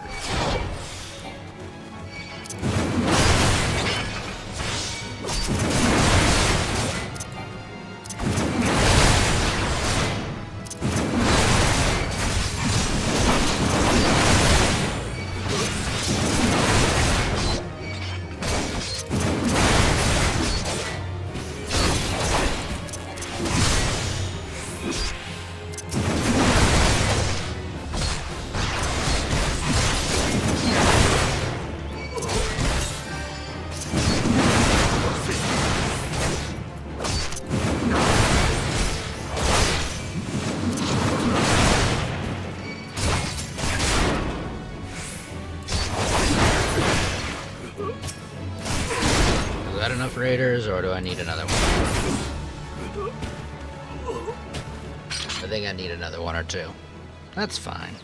Is that enough raiders, or do I need another one? I think I need another one or two. That's fine.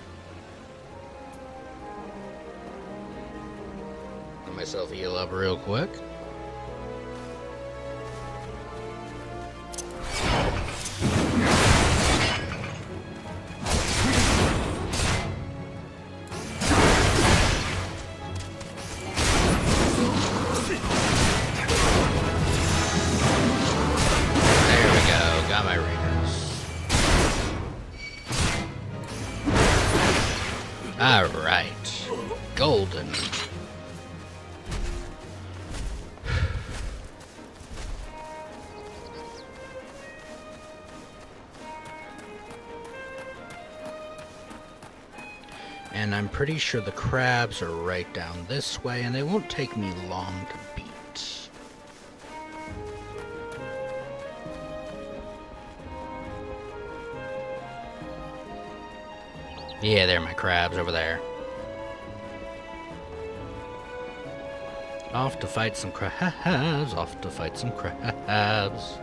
Let myself heal up real quick. Alright. Golden. And I'm pretty sure the crabs are right down this way, and they won't take me long to beat. Yeah, they're my crabs over there. Off to fight some crabs, off to fight some crabs.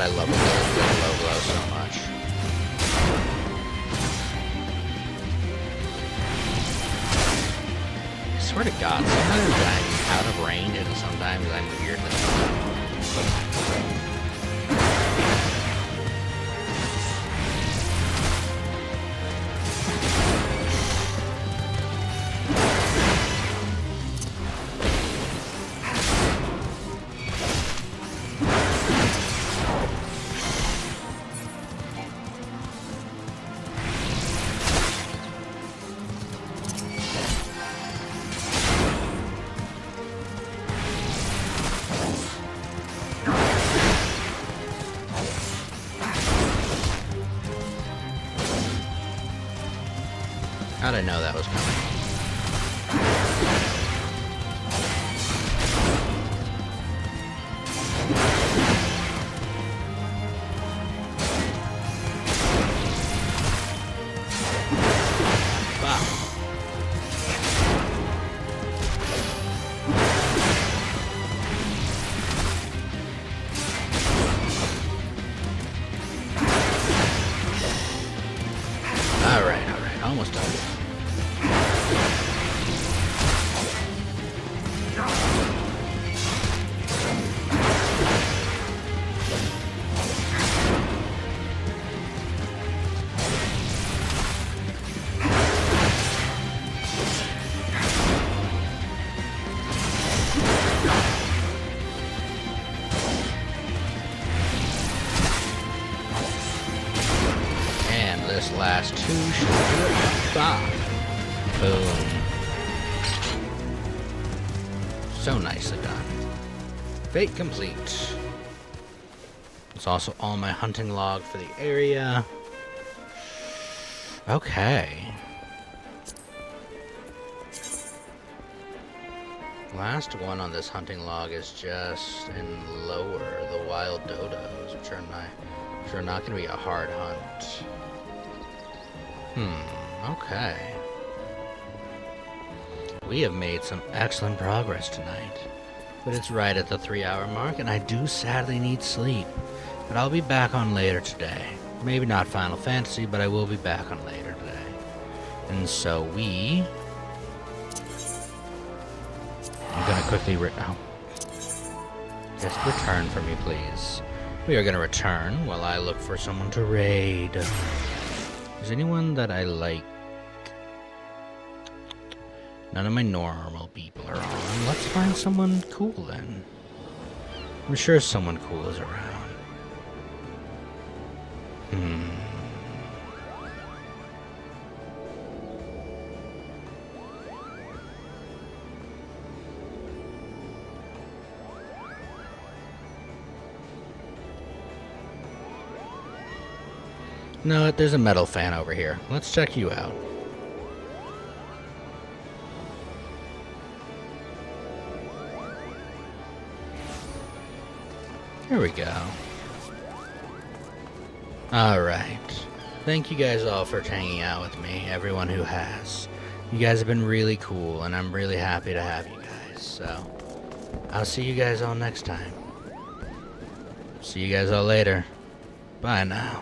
I love a good low blow so much. I swear to God, sometimes I'm out of range and sometimes I'm weirdly. How'd I know that was coming? Alright, almost done. This last two should do it. Bah. Boom. So nicely done. Fate complete. It's also all my hunting log for the area. Okay. Last one on this hunting log is just in lower, the wild dodos, which are not going to be a hard hunt. Okay. We have made some excellent progress tonight. But it's right at the 3-hour mark, and I do sadly need sleep. But I'll be back on later today. Maybe not Final Fantasy, but I will be back on later today. And so I'm gonna quickly just return for me, please. We are gonna return while I look for someone to raid. Is anyone that I like? None of my normal people are on. Let's find someone cool then. I'm sure someone cool is around. No, there's a metal fan over here. Let's check you out. Here we go. Alright. Thank you guys all for hanging out with me, everyone who has. You guys have been really cool, and I'm really happy to have you guys. So, I'll see you guys all next time. See you guys all later. Bye now.